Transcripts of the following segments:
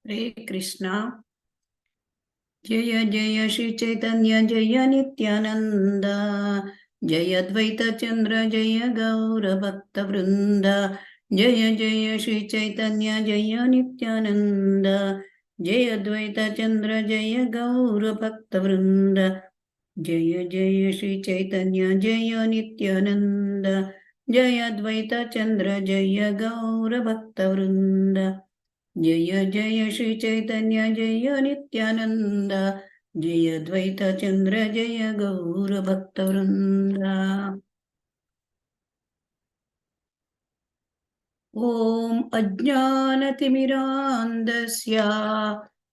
हरे कृष्णा। जय जय श्री चैतन्य जय नित्यानंद, जय अद्वैत चंद्र जय गौर भक्त वृंद। जय जय श्री चैतन्य जय नित्यानंद, जय अद्वैत चंद्र जय गौर भक्त वृंद। जय जय श्री चैतन्य जय नित्यानंद, जय अद्वैत चंद्र जय गौर भक्त वृंद। जय जय श्री चैतन्य जय नित्यानंद, जय अद्वैत चंद्र जय गौर भक्त वृंद। ओम अज्ञानतिमिरान्धस्य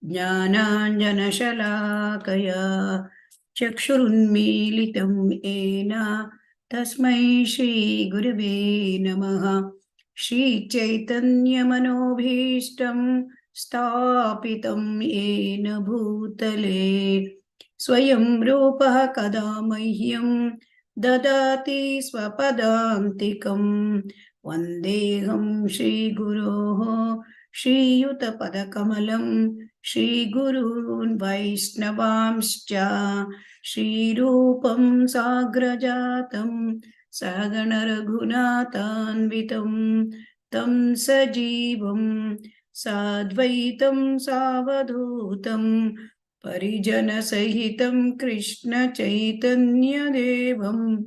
ज्ञानाञ्जनशलाकया चक्षुरुन्मीलितं येन तस्मै श्रीगुरवे नमः। श्रीचैतन्यमनोभीष्टं स्थापितं येन भूतले स्वयं रूपः कदा मह्यं ददाति स्वपदान्तिकम्। वन्देऽहं श्रीगुरोः श्रीयुतपदकमलं श्रीगुरून् वैष्णवांश्च श्रीरूपं साग्रजातं सहगणरघुनाथान्वितं तं सजीवं साद्वैतं सावधूतं परिजनसहितं कृष्णचैतन्यदेवं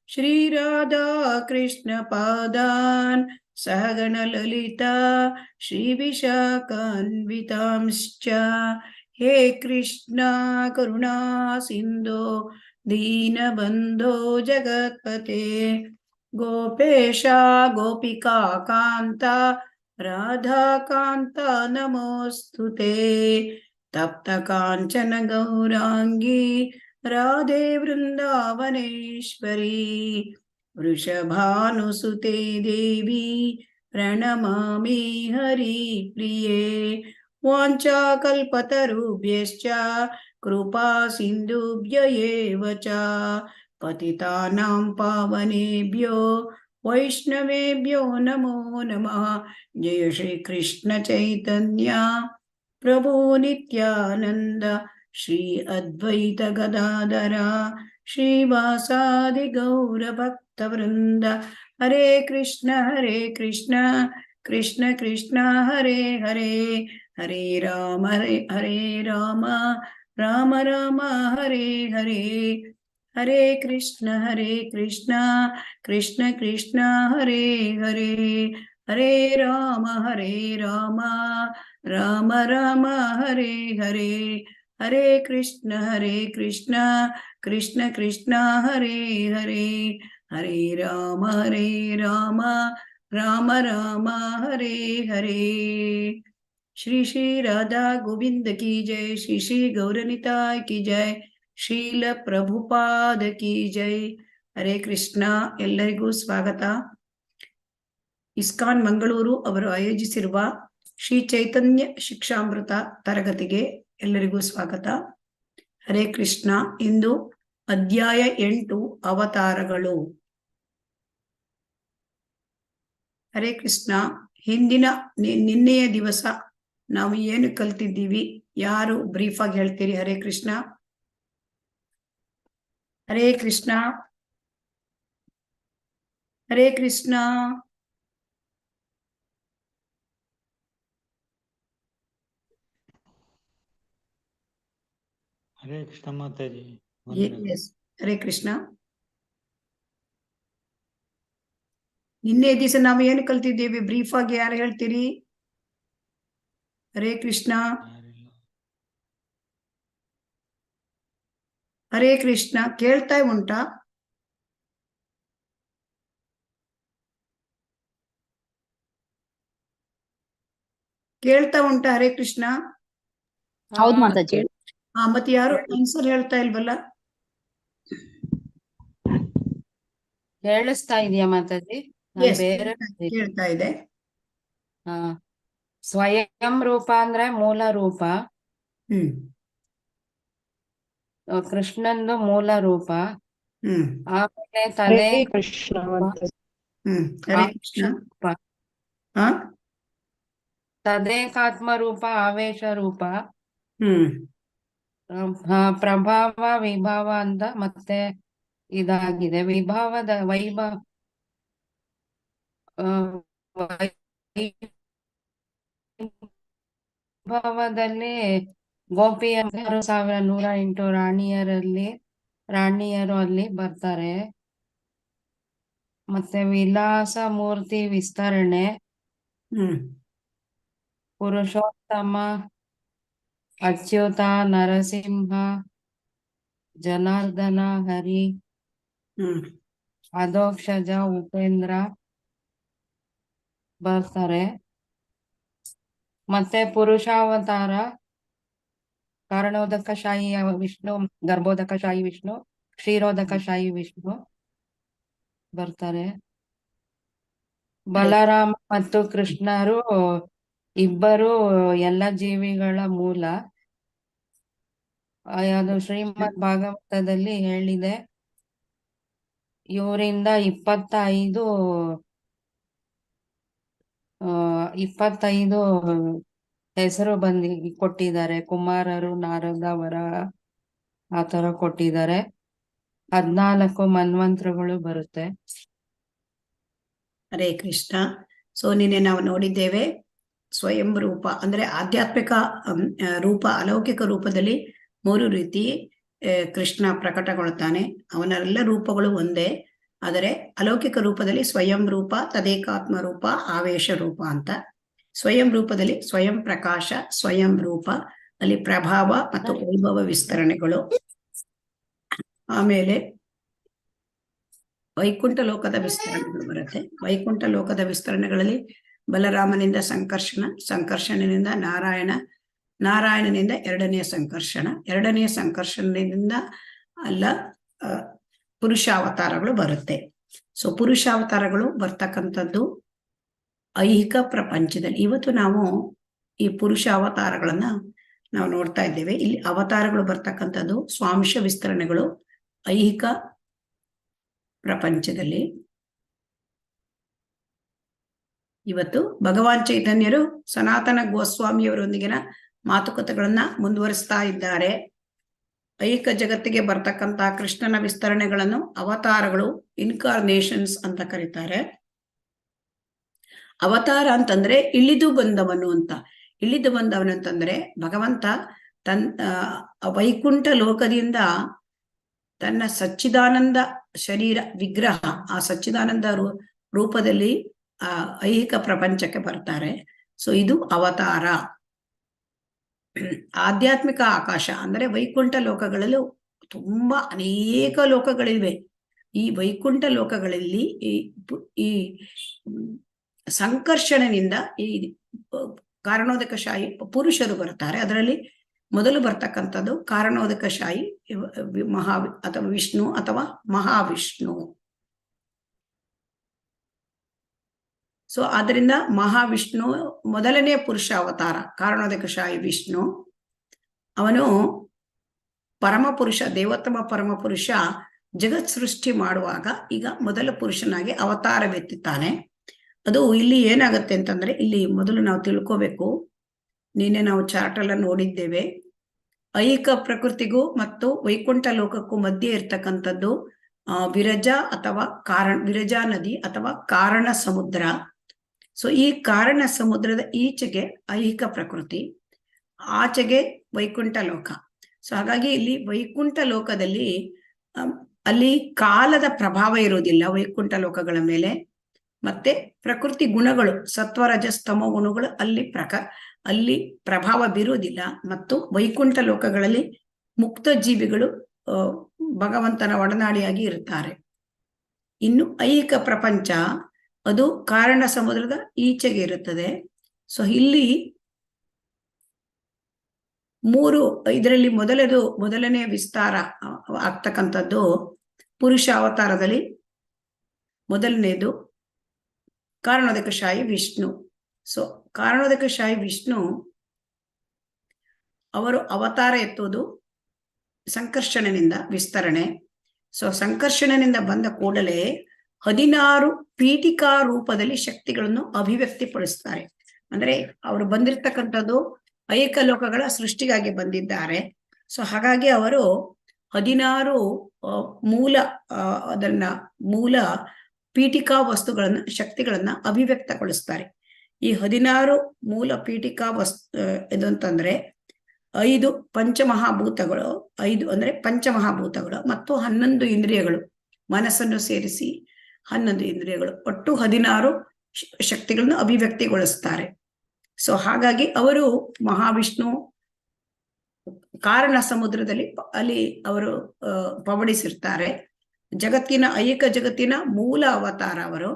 श्रीराधा कृष्णपादान् सहगणललिता श्रीविशाखान्वितांश्च। हे कृष्णा करुणा सिन्धो दीनबन्धो जगत्पते गोपेशा गोपिका कान्ता राधाकान्ता नमोऽस्तुते। तप्त काञ्चन गौराङ्गी राधे वृन्दावनेश्वरी वृषभानुसुते देवी प्रणमामि हरिप्रिये। वाञ्छाकल्पतरुभ्यश्च कृपा सिन्धुभ्य एव च पतितानां पावनेभ्यो वैष्णवेभ्यो नमो नमः। जय श्री कृष्ण चैतन्य प्रभु नित्यानंद श्री अद्वैत गदाधर श्रीवासादि गौर भक्त वृंद। हरे कृष्ण कृष्ण कृष्ण हरे हरे, हरे राम राम राम हरे हरे। हरे कृष्ण कृष्ण कृष्ण हरे हरे, हरे राम राम राम हरे हरे। हरे कृष्ण कृष्ण कृष्ण हरे हरे, हरे राम राम राम हरे हरे। श्री श्री राधा गोविंद की जय, श्री श्री गौरनिताय की जय, ಶ್ರೀಲ ಪ್ರಭುಪಾದ ಕಿ ಜೈ। ಹರೇ ಕೃಷ್ಣ, ಎಲ್ಲರಿಗೂ ಸ್ವಾಗತ. ಇಸ್ಕಾನ್ ಮಂಗಳೂರು ಅವರು ಆಯೋಜಿಸಿರುವ ಶ್ರೀ ಚೈತನ್ಯ ಶಿಕ್ಷಾಮೃತ ತರಗತಿಗೆ ಎಲ್ಲರಿಗೂ ಸ್ವಾಗತ. ಹರೇ ಕೃಷ್ಣ. ಇಂದು ಅಧ್ಯಾಯ 8 ಅವತಾರಗಳು. ಹರೇ ಕೃಷ್ಣ. ನಿನ್ನೆಯ ದಿವಸ ನಾವು ಏನು ಕಲ್ತಿದ್ದೀವಿ? ಯಾರು ಬ್ರೀಫ್ ಆಗಿ ಹೇಳ್ತೀರಿ? ಹರೇ ಕೃಷ್ಣ. ಹರೇ ಕೃಷ್ಣ. ಹರೇ ಕೃಷ್ಣ. ಹರೇ ಕೃಷ್ಣ ಮಾತಾಜಿ. ಹರೇ ಕೃಷ್ಣ. ನಿನ್ನೆ ದಿವಸ ನಾವು ಏನು ಕಲ್ತಿದ್ದೇವೆ? ಬ್ರೀಫ್ ಆಗಿ ಯಾರು ಹೇಳ್ತೀರಿ? ಹರೇ ಕೃಷ್ಣ. ಹರೇ ಕೃಷ್ಣ. ಕೇಳ್ತಾ ಉಂಟಾ? ಕೇಳ್ತಾ ಉಂಟಾ? ಹರೇ ಕೃಷ್ಣ. ಹೌದು ಮಾತಾಜಿ. ಮತ್ತೆ ಯಾರು ಆನ್ಸರ್ ಹೇಳ್ತಾ ಇಲ್ವಲ್ಲ? ಕೇಳಿಸ್ತಾ ಇದೆಯಾ ಮಾತಾಜಿ? ಕೇಳ್ತಾ ಇದೆ. ಸ್ವಯಂ ರೂಪ ಅಂದ್ರೆ ಮೂಲ ರೂಪ. ಕೃಷ್ಣಂದು ಮೂಲ ರೂಪ. ಆಮೇಲೆ ತಲೆ ಕೃಷ್ಣ. ಹರೇ ಕೃಷ್ಣ. ತದೇಕಾತ್ಮ ರೂಪ ಆವೇಶ ರೂಪ ಹ್ಮ್ ಪ್ರಭಾವ ವಿಭಾವ ಅಂತ ಮತ್ತೆ ಇದಾಗಿದೆ. ವಿಭಾವದ ವೈಭವದಲ್ಲಿ ಗೋಪಿಯರು 1108 ರಾಣಿಯರು ಅಲ್ಲಿ ಬರ್ತಾರೆ. ಮತ್ತೆ ವಿಲಾಸ ಮೂರ್ತಿ ವಿಸ್ತರಣೆ, ಹ್ಮ್ ಪುರುಷೋತ್ತಮ, ಅಚ್ಯುತ, ನರಸಿಂಹ, ಜನಾರ್ದನ, ಹರಿ, ಹ್ಮ್ ಅಧೋಕ್ಷಜ, ಉಪೇಂದ್ರ ಬರ್ತಾರೆ. ಮತ್ತೆ ಪುರುಷಾವತಾರ ಕಾರಣೋದಕಶಾಹಿ ವಿಷ್ಣು, ಗರ್ಭೋದಕಶಾಹಿ ವಿಷ್ಣು, ಕ್ಷೀರೋದಕಶಾಹಿ ವಿಷ್ಣು ಬರ್ತಾರೆ. ಬಲರಾಮ ಮತ್ತು ಕೃಷ್ಣರು ಇಬ್ಬರು ಎಲ್ಲ ಜೀವಿಗಳ ಮೂಲ. ಅದು ಶ್ರೀಮದ್ ಭಾಗವತದಲ್ಲಿ ಹೇಳಿದೆ. ಇವರಿಂದ 25 ಹೆಸರು ಕೊಟ್ಟಿದ್ದಾರೆ. ಕುಮಾರರು, ನಾರದ, ವರಾಹ ಆ ತರ ಕೊಟ್ಟಿದ್ದಾರೆ. 14 ಮನ್ವಂತರಗಳು ಬರುತ್ತೆ. ಹರೇ ಕೃಷ್ಣ. ಸೊ ನಿನ್ನೆ ನಾವು ನೋಡಿದ್ದೇವೆ ಸ್ವಯಂ ರೂಪ ಅಂದ್ರೆ ಆಧ್ಯಾತ್ಮಿಕ ರೂಪ, ಅಲೌಕಿಕ ರೂಪದಲ್ಲಿ 3 ರೀತಿ ಕೃಷ್ಣ ಪ್ರಕಟಗೊಳ್ತಾನೆ. ಅವನೆಲ್ಲ ರೂಪಗಳು ಒಂದೇ, ಆದರೆ ಅಲೌಕಿಕ ರೂಪದಲ್ಲಿ ಸ್ವಯಂ ರೂಪ, ತದೇಕಾತ್ಮ ರೂಪ, ಆವೇಶ ರೂಪ ಅಂತ. ಸ್ವಯಂ ರೂಪದಲ್ಲಿ ಸ್ವಯಂ ಪ್ರಕಾಶ, ಸ್ವಯಂ ರೂಪ, ಅಲ್ಲಿ ಪ್ರಭಾವ ಮತ್ತು ವೈಭವ ವಿಸ್ತರಣೆಗಳು. ಆಮೇಲೆ ವೈಕುಂಠ ಲೋಕದ ವಿಸ್ತರಣೆಗಳು ಬರುತ್ತೆ. ವೈಕುಂಠ ಲೋಕದ ವಿಸ್ತರಣೆಗಳಲ್ಲಿ ಬಲರಾಮನಿಂದ ಸಂಕರ್ಷಣ, ಸಂಕರ್ಷಣನಿಂದ ನಾರಾಯಣನಿಂದ ಎರಡನೆಯ ಸಂಕರ್ಷಣ, ಎರಡನೆಯ ಸಂಕರ್ಷಣದಿಂದ ಪುರುಷಾವತಾರಗಳು ಬರುತ್ತೆ. ಸೊ ಪುರುಷಾವತಾರಗಳು ಬರ್ತಕ್ಕಂಥದ್ದು ಐಹಿಕ ಪ್ರಪಂಚದಲ್ಲಿ. ಇವತ್ತು ನಾವು ಈ ಪುರುಷ ಅವತಾರಗಳನ್ನ ನಾವು ನೋಡ್ತಾ ಇದ್ದೇವೆ. ಇಲ್ಲಿ ಅವತಾರಗಳು ಬರ್ತಕ್ಕಂಥದ್ದು ಸ್ವಾಂಶ ವಿಸ್ತರಣೆಗಳು ಐಹಿಕ ಪ್ರಪಂಚದಲ್ಲಿ. ಇವತ್ತು ಭಗವಾನ್ ಚೈತನ್ಯರು ಸನಾತನ ಗೋಸ್ವಾಮಿಯವರೊಂದಿಗಿನ ಮಾತುಕತೆಗಳನ್ನ ಮುಂದುವರಿಸ್ತಾ ಇದ್ದಾರೆ. ಐಹಿಕ ಜಗತ್ತಿಗೆ ಬರ್ತಕ್ಕಂಥ ಕೃಷ್ಣನ ವಿಸ್ತರಣೆಗಳನ್ನು ಅವತಾರಗಳು, ಇನ್ಕಾರ್ನೇಷನ್ಸ್ ಅಂತ ಕರೀತಾರೆ. ಅವತಾರ ಅಂತಂದ್ರೆ ಇಳಿದು ಬಂದವನು ಅಂತ. ಇಳಿದು ಬಂದವನು ಅಂತಂದ್ರೆ ಭಗವಂತ ವೈಕುಂಠ ಲೋಕದಿಂದ ತನ್ನ ಸಚ್ಚಿದಾನಂದ ಶರೀರ ವಿಗ್ರಹ, ಆ ಸಚ್ಚಿದಾನಂದ ರೂಪದಲ್ಲಿ ಆ ಐಹಿಕ ಪ್ರಪಂಚಕ್ಕೆ ಬರ್ತಾರೆ. ಸೊ ಇದು ಅವತಾರ. ಆಧ್ಯಾತ್ಮಿಕ ಆಕಾಶ ಅಂದ್ರೆ ವೈಕುಂಠ ಲೋಕಗಳಲ್ಲೂ ತುಂಬಾ ಅನೇಕ ಲೋಕಗಳಿವೆ. ಈ ವೈಕುಂಠ ಲೋಕಗಳಲ್ಲಿ ಈ ಸಂಕರ್ಷಣನಿಂದ ಈ ಕಾರಣೋದಕಶಾಹಿ ಪುರುಷರು ಬರ್ತಾರೆ. ಅದರಲ್ಲಿ ಮೊದಲು ಬರ್ತಕ್ಕಂಥದ್ದು ಕಾರಣೋದಕಶಾಹಿ ಅಥವಾ ವಿಷ್ಣು ಅಥವಾ ಮಹಾವಿಷ್ಣು. ಸೊ ಆದ್ರಿಂದ ಮಹಾವಿಷ್ಣು ಮೊದಲನೇ ಪುರುಷ ಅವತಾರ. ಕಾರಣೋದಕಶಾಹಿ ವಿಷ್ಣು ಅವನು ಪರಮಪುರುಷ, ದೇವೋತ್ತಮ ಪರಮಪುರುಷ. ಜಗತ್ ಸೃಷ್ಟಿ ಮಾಡುವಾಗ ಈಗ ಮೊದಲ ಪುರುಷನಾಗಿ ಅವತಾರವೆತ್ತಿದ್ದಾನೆ. ಅದು ಇಲ್ಲಿ ಏನಾಗುತ್ತೆ ಅಂತಂದ್ರೆ, ಇಲ್ಲಿ ಮೊದಲು ನಾವು ತಿಳ್ಕೋಬೇಕು. ನಿನ್ನೆ ನಾವು ಚಾರ್ಟ್ ಎಲ್ಲ ನೋಡಿದ್ದೇವೆ. ಐಹಿಕ ಪ್ರಕೃತಿಗೂ ಮತ್ತು ವೈಕುಂಠ ಲೋಕಕ್ಕೂ ಮಧ್ಯೆ ಇರ್ತಕ್ಕಂಥದ್ದು ವಿರಜಾ ನದಿ ಅಥವಾ ಕಾರಣ ಸಮುದ್ರ. ಸೊ ಈ ಕಾರಣ ಸಮುದ್ರದ ಈಚೆಗೆ ಐಹಿಕ ಪ್ರಕೃತಿ, ಆಚೆಗೆ ವೈಕುಂಠ ಲೋಕ. ಸೊ ಹಾಗಾಗಿ ಇಲ್ಲಿ ವೈಕುಂಠ ಲೋಕದಲ್ಲಿ ಅಲ್ಲಿ ಕಾಲದ ಪ್ರಭಾವ ಇರೋದಿಲ್ಲ ವೈಕುಂಠ ಲೋಕಗಳ ಮೇಲೆ. ಮತ್ತೆ ಪ್ರಕೃತಿ ಗುಣಗಳು, ಸತ್ವರಜಸ್ತಮೋ ಗುಣಗಳು ಅಲ್ಲಿ ಪ್ರಭಾವ ಬೀರುವುದಿಲ್ಲ. ಮತ್ತು ವೈಕುಂಠ ಲೋಕಗಳಲ್ಲಿ ಮುಕ್ತ ಜೀವಿಗಳು ಭಗವಂತನ ಒಡನಾಡಿಯಾಗಿ ಇರುತ್ತಾರೆ. ಇನ್ನು ಐಹಿಕ ಪ್ರಪಂಚ ಅದು ಕಾರಣ ಸಮುದ್ರದ ಈಚೆಗೆ ಇರುತ್ತದೆ. ಸೊ ಇಲ್ಲಿ ಇದರಲ್ಲಿ ಮೊದಲನೇ ವಿಸ್ತಾರ ಆಗ್ತಕ್ಕಂಥದ್ದು ಪುರುಷ ಅವತಾರದಲ್ಲಿ ಮೊದಲನೇದು ಕಾರಣೋದಕಶಾಹಿ ವಿಷ್ಣು. ಸೊ ಕಾರಣೋದಕಶಾಹಿ ವಿಷ್ಣು ಅವರು ಅವತಾರ ಎತ್ತುವುದು ಸಂಕರ್ಷಣನಿಂದ ವಿಸ್ತರಣೆ. ಸೊ ಸಂಕರ್ಷಣನಿಂದ ಬಂದ ಕೂಡಲೇ 16 ಪೀಠಿಕಾ ರೂಪದಲ್ಲಿ ಶಕ್ತಿಗಳನ್ನು ಅಭಿವ್ಯಕ್ತಿಪಡಿಸ್ತಾರೆ. ಅಂದ್ರೆ ಅವರು ಬಂದಿರ್ತಕ್ಕಂಥದ್ದು ಐಹಿಕ ಲೋಕಗಳ ಸೃಷ್ಟಿಗಾಗಿ ಬಂದಿದ್ದಾರೆ. ಸೊ ಹಾಗಾಗಿ ಅವರು 16 ಮೂಲ ಅದನ್ನ ಮೂಲ ಪೀಠಿಕಾ ವಸ್ತುಗಳನ್ನ ಶಕ್ತಿಗಳನ್ನ ಅಭಿವ್ಯಕ್ತಗೊಳಿಸ್ತಾರೆ. ಈ 16 ಮೂಲ ಪೀಠಿಕಾ ಇದು ಅಂತಂದ್ರೆ 5 ಪಂಚಮಹಾಭೂತಗಳು, 5 ಅಂದ್ರೆ ಪಂಚಮಹಾಭೂತಗಳು ಮತ್ತು 11 ಇಂದ್ರಿಯಗಳು, ಮನಸ್ಸನ್ನು ಸೇರಿಸಿ 11 ಇಂದ್ರಿಯಗಳು, ಒಟ್ಟು 16 ಶಕ್ತಿಗಳನ್ನು ಅಭಿವ್ಯಕ್ತಿಗೊಳಿಸ್ತಾರೆ. ಸೊ ಹಾಗಾಗಿ ಅವರು ಮಹಾವಿಷ್ಣು ಕಾರಣ ಸಮುದ್ರದಲ್ಲಿ ಅಲ್ಲಿ ಅವರು ಪವಡಿಸಿರ್ತಾರೆ. ಜಗತ್ತಿನ ಐಹಿಕ ಜಗತ್ತಿನ ಮೂಲ ಅವತಾರ ಅವರು.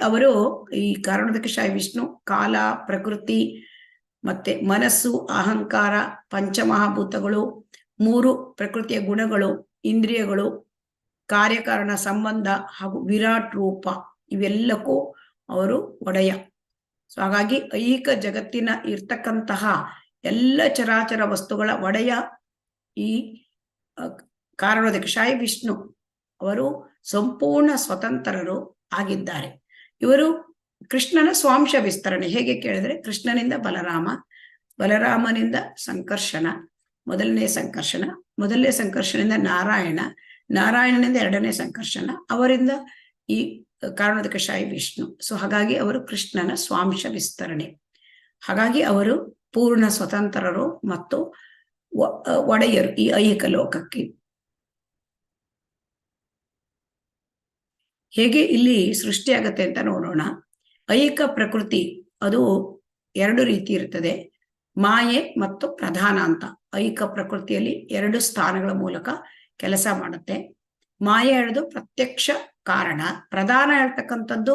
ಅವರು ಈ ಕಾರಣೋದಕಶಾಹಿ ವಿಷ್ಣು ಕಾಲ, ಪ್ರಕೃತಿ ಮತ್ತೆ ಮನಸ್ಸು, ಅಹಂಕಾರ, ಪಂಚಮಹಾಭೂತಗಳು, 3 ಪ್ರಕೃತಿಯ ಗುಣಗಳು, ಇಂದ್ರಿಯಗಳು, ಕಾರ್ಯಕಾರಣ ಸಂಬಂಧ ಹಾಗೂ ವಿರಾಟ್ ರೂಪ, ಇವೆಲ್ಲಕ್ಕೂ ಅವರು ಒಡೆಯ. ಸೊ ಹಾಗಾಗಿ ಐಹಿಕ ಜಗತ್ತಿನ ಇರ್ತಕ್ಕಂತಹ ಎಲ್ಲ ಚರಾಚರ ವಸ್ತುಗಳ ಒಡೆಯ ಈ ಕಾರಣೋದಕಶಾಹಿ ವಿಷ್ಣು. ಅವರು ಸಂಪೂರ್ಣ ಸ್ವತಂತ್ರರು ಆಗಿದ್ದಾರೆ. ಇವರು ಕೃಷ್ಣನ ಸ್ವಾಂಶ ವಿಸ್ತರಣೆ. ಹೇಗೆ ಕೇಳಿದ್ರೆ, ಕೃಷ್ಣನಿಂದ ಬಲರಾಮ, ಬಲರಾಮನಿಂದ ಸಂಕರ್ಷಣ, ಮೊದಲನೇ ಸಂಕರ್ಷಣದಿಂದ ನಾರಾಯಣ, ನಾರಾಯಣನಿಂದ 2ನೇ ಸಂಕರ್ಷಣ, ಅವರಿಂದ ಈ ಕಾರಣೋದಕಶಾಹಿ ವಿಷ್ಣು. ಸೊ ಹಾಗಾಗಿ ಅವರು ಕೃಷ್ಣನ ಸ್ವಾಂಶ ವಿಸ್ತರಣೆ. ಹಾಗಾಗಿ ಅವರು ಪೂರ್ಣ ಸ್ವತಂತ್ರರು ಮತ್ತು ಒಡೆಯರು ಈ ಐಹಿಕ ಲೋಕಕ್ಕೆ. ಹೇಗೆ ಇಲ್ಲಿ ಸೃಷ್ಟಿಯಾಗತ್ತೆ ಅಂತ ನೋಡೋಣ. ಐಹಿಕ ಪ್ರಕೃತಿ ಅದು 2 ರೀತಿ ಇರ್ತದೆ, ಮಾಯೆ ಮತ್ತು ಪ್ರಧಾನ ಅಂತ. ಐಹಿಕ ಪ್ರಕೃತಿಯಲ್ಲಿ 2 ಸ್ಥಾನಗಳ ಮೂಲಕ ಕೆಲಸ ಮಾಡುತ್ತೆ. ಮಾಯೆ ಹೇಳೋದು ಪ್ರತ್ಯಕ್ಷ ಕಾರಣ, ಪ್ರಧಾನ ಹೇಳ್ತಕ್ಕಂಥದ್ದು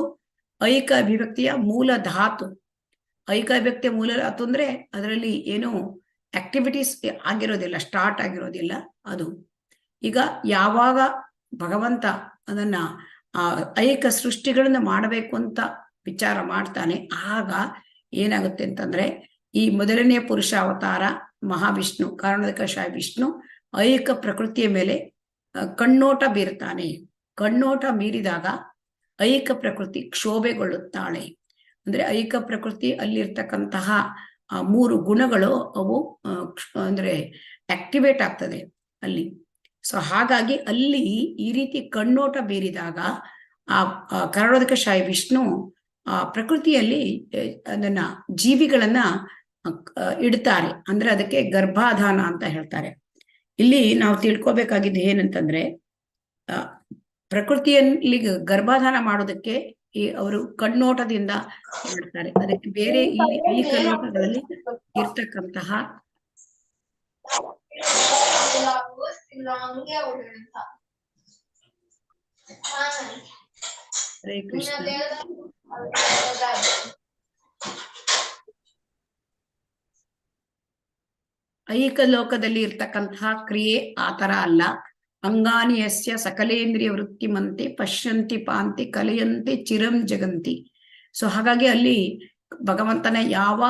ಐಹಿಕ ಅಭಿವ್ಯಕ್ತಿಯ ಮೂಲ ಧಾತು. ಐಹಿಕ ಅಭಿವ್ಯಕ್ತಿಯ ಮೂಲ ಧಾತು ಅಂದ್ರೆ ಅದರಲ್ಲಿ ಏನು ಆಕ್ಟಿವಿಟೀಸ್ ಆಗಿರೋದಿಲ್ಲ, ಸ್ಟಾರ್ಟ್ ಆಗಿರೋದಿಲ್ಲ ಅದು. ಈಗ ಯಾವಾಗ ಭಗವಂತ ಅದನ್ನ ಐಹಿಕ ಸೃಷ್ಟಿಗಳನ್ನ ಮಾಡಬೇಕು ಅಂತ ವಿಚಾರ ಮಾಡ್ತಾನೆ, ಆಗ ಏನಾಗುತ್ತೆ ಅಂತಂದ್ರೆ ಈ ಮೊದಲನೆಯ ಪುರುಷ ಅವತಾರ ಮಹಾವಿಷ್ಣು ಕಾರಣೋದಕಶಾಹಿ ವಿಷ್ಣು ಐಹಿಕ ಪ್ರಕೃತಿಯ ಮೇಲೆ ಕಣ್ಣೋಟ ಬೀರ್ತಾನೆ. ಕಣ್ಣೋಟ ಮೀರಿದಾಗ ಐಹಿಕ ಪ್ರಕೃತಿ ಕ್ಷೋಭೆಗೊಳ್ಳುತ್ತಾಳೆ. ಅಂದ್ರೆ ಐಹಿಕ ಪ್ರಕೃತಿ ಅಲ್ಲಿರ್ತಕ್ಕಂತಹ 3 ಗುಣಗಳು ಅವು ಅಂದ್ರೆ ಆಕ್ಟಿವೇಟ್ ಆಗ್ತದೆ ಅಲ್ಲಿ. ಸೊ ಹಾಗಾಗಿ ಅಲ್ಲಿ ಈ ರೀತಿ ಕಣ್ಣೋಟ ಬೀರಿದಾಗ ಆ ಕಾರಣೋದಕಶಾಹಿ ವಿಷ್ಣು ಆ ಪ್ರಕೃತಿಯಲ್ಲಿ ಅದನ್ನ ಜೀವಿಗಳನ್ನ ಇಡ್ತಾರೆ. ಅಂದ್ರೆ ಅದಕ್ಕೆ ಗರ್ಭಾಧಾನ ಅಂತ ಹೇಳ್ತಾರೆ. ಇಲ್ಲಿ ನಾವು ತಿಳ್ಕೊಬೇಕಾಗಿದ್ದು ಏನಂತಂದ್ರೆ, ಪ್ರಕೃತಿಯಲ್ಲಿ ಗರ್ಭಾಧಾನ ಮಾಡೋದಕ್ಕೆ ಅವರು ಕಣ್ಣೋಟದಿಂದ ಮಾಡ್ತಾರೆ. ಅದಕ್ಕೆ ಬೇರೆ ಇಲ್ಲಿ ಐಹಿಕ ಲೋಕಗಳಲ್ಲಿ ಇರ್ತಕ್ಕಂತಹ ಹರೇ ಕೃಷ್ಣ. ಐಹಿಕ ಲೋಕದಲ್ಲಿ ಇರ್ತಕ್ಕಂತಹ ಕ್ರಿಯೆ ಆತರ ಅಲ್ಲ. ಅಂಗಾನಿ ಯಸ್ಯ ಸಕಲೇಂದ್ರಿಯ ವೃತ್ತಿಮಂತೆ ಪಶ್ಯಂತಿ ಪಾಂತಿ ಕಲೆಯಂತೆ ಚಿರಂ ಜಗಂತಿ. ಸೊ ಹಾಗಾಗಿ ಅಲ್ಲಿ ಭಗವಂತನ ಯಾವ